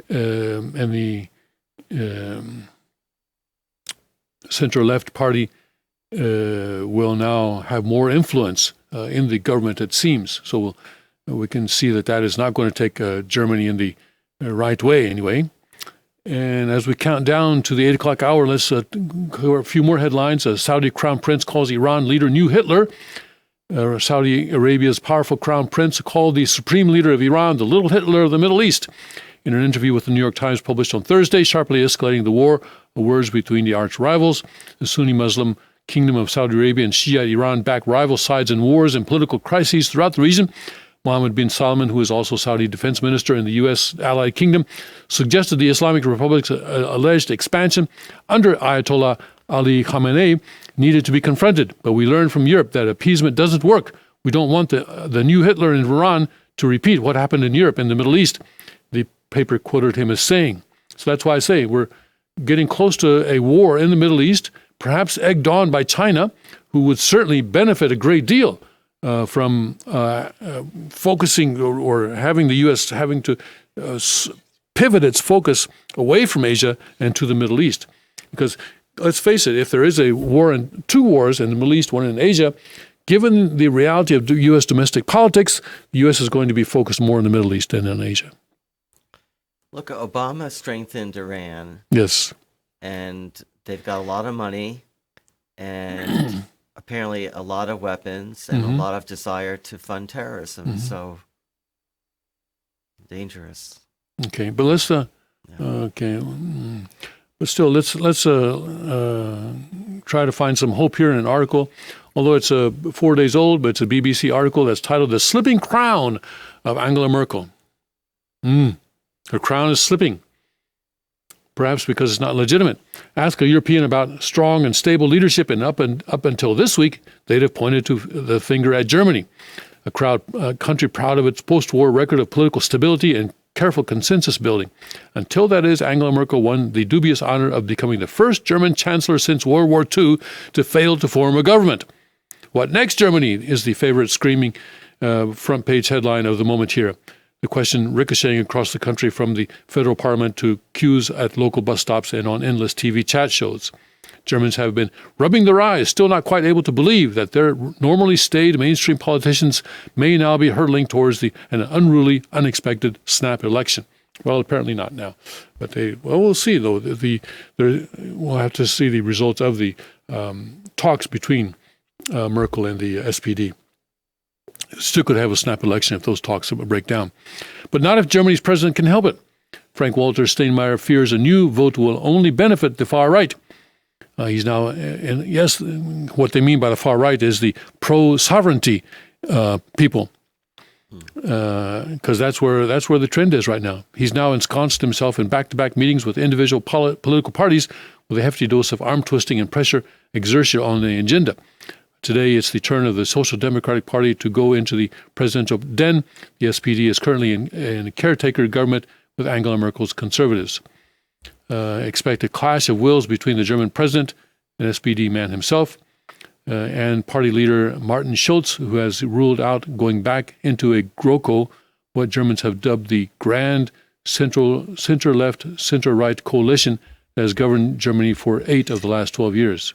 and the center-left party will now have more influence in the government, it seems. So we can see that is not going to take Germany in the right way anyway. And as we count down to the 8 o'clock hour, let's cover a few more headlines. Saudi Crown Prince calls Iran leader new Hitler. Saudi Arabia's powerful Crown Prince called the supreme leader of Iran the little Hitler of the Middle East. In an interview with the New York Times published on Thursday, sharply escalating the war of words between the arch rivals, the Sunni Muslim Kingdom of Saudi Arabia and Shia Iran back rival sides in wars and political crises throughout the region. Mohammed bin Salman, who is also Saudi defense minister in the U.S. allied kingdom, suggested the Islamic Republic's alleged expansion under Ayatollah Ali Khamenei needed to be confronted. But we learned from Europe that appeasement doesn't work. We don't want the new Hitler in Iran to repeat what happened in Europe and the Middle East, the paper quoted him as saying. So that's why I say we're getting close to a war in the Middle East, perhaps egged on by China, who would certainly benefit a great deal from focusing or having the U.S. having to pivot its focus away from Asia and to the Middle East. Because let's face it, if there is a war and two wars in the Middle East, one in Asia, given the reality of U.S. domestic politics, the U.S. is going to be focused more in the Middle East than in Asia. Look, Obama strengthened Iran. Yes. And they've got a lot of money and apparently a lot of weapons and a lot of desire to fund terrorism. So dangerous. Okay, but let's but still let's try to find some hope here in an article although it's 4 days old, but it's a BBC article that's titled "The Slipping Crown of Angela Merkel." Her crown is slipping, perhaps because it's not legitimate. Ask a European about strong and stable leadership, and up until this week, they'd have pointed to the finger at Germany, a country proud of its post-war record of political stability and careful consensus building. Until that is, Angela Merkel won the dubious honor of becoming the first German chancellor since World War II to fail to form a government. What next, Germany, is the favorite screaming front page headline of the moment here. The question ricocheting across the country from the federal parliament to queues at local bus stops and on endless TV chat shows. Germans have been rubbing their eyes, still not quite able to believe that their normally staid mainstream politicians may now be hurtling towards an unruly, unexpected snap election. Well, apparently not now. But we'll see, though. We'll have to see the results of the talks between Merkel and the SPD. Still could have a snap election if those talks break down. But not if Germany's president can help it. Frank-Walter Steinmeier fears a new vote will only benefit the far right. He's now, and yes, what they mean by the far right is the pro-sovereignty people, because that's where the trend is right now. He's now ensconced himself in back-to-back meetings with individual political parties with a hefty dose of arm twisting and pressure exertion on the agenda. Today, it's the turn of the Social Democratic Party to go into the presidential den. The SPD is currently in a caretaker government with Angela Merkel's conservatives. Expect a clash of wills between the German president, an SPD man himself, and party leader Martin Schulz, who has ruled out going back into a GroKo, what Germans have dubbed the grand center-left, center-right coalition that has governed Germany for 8 of the last 12 years.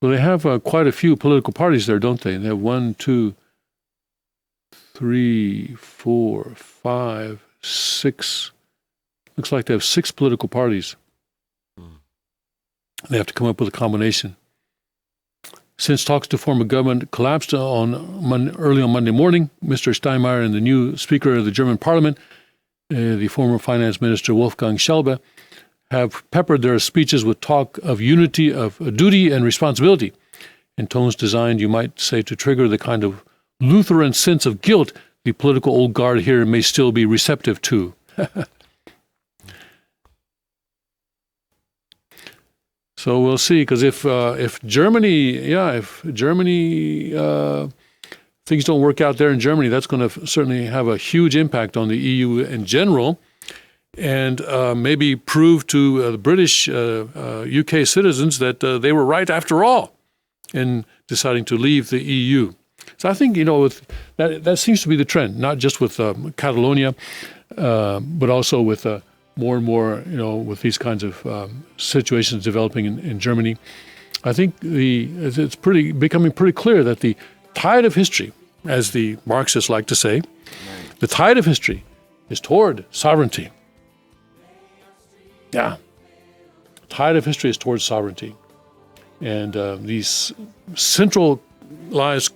Well, they have quite a few political parties there, don't they? They have 1, 2, 3, 4, 5, 6. Looks like they have 6 political parties. They have to come up with a combination. Since talks to form a government collapsed early on Monday morning, Mr. Steinmeier and the new Speaker of the German Parliament, the former Finance Minister Wolfgang Schäuble, have peppered their speeches with talk of unity, of duty and responsibility, in tones designed, you might say, to trigger the kind of Lutheran sense of guilt the political old guard here may still be receptive to. So we'll see, because if Germany, things don't work out there in Germany, that's going to certainly have a huge impact on the EU in general, and maybe prove to the British, UK citizens that they were right after all in deciding to leave the EU. So I think, with that seems to be the trend, not just with Catalonia, but also with more and more, with these kinds of situations developing in Germany. I think it's becoming pretty clear that the tide of history, as the Marxists like to say, the tide of history is toward sovereignty. Yeah. Tide of history is towards sovereignty. And these centralized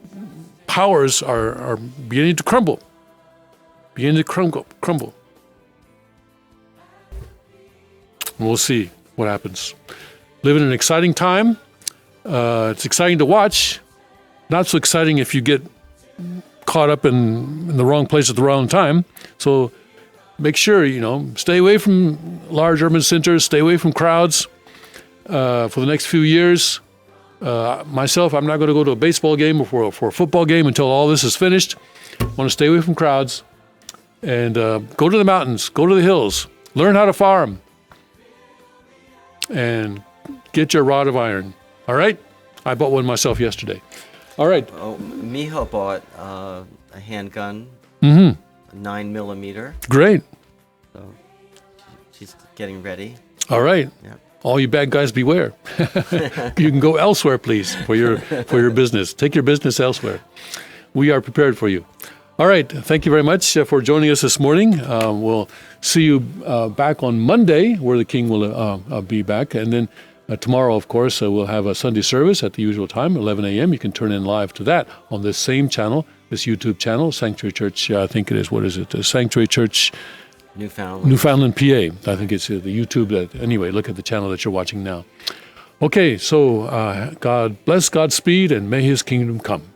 powers are beginning to crumble. Crumble. And we'll see what happens. Live in an exciting time. It's exciting to watch. Not so exciting if you get caught up in the wrong place at the wrong time. So make sure, stay away from large urban centers, stay away from crowds for the next few years. Myself, I'm not going to go to a baseball game or for a football game until all this is finished. I want to stay away from crowds and go to the mountains, go to the hills, learn how to farm, and get your rod of iron. All right? I bought one myself yesterday. All right. Oh, Miho bought a handgun, 9mm. Great. So she's getting ready. All right. Yeah. All you bad guys beware. You can go elsewhere, please, for your business. Take your business elsewhere. We are prepared for you. All right. Thank you very much for joining us this morning. We'll see you back on Monday, where the King will be back. And then tomorrow, of course, we'll have a Sunday service at the usual time, 11 a.m. You can turn in live to that on this same channel, this YouTube channel, Sanctuary Church, I think it is, what is it? Sanctuary Church Newfoundland, PA. I think it's the YouTube. Anyway, look at the channel that you're watching now. Okay, so God bless, Godspeed, and may His kingdom come.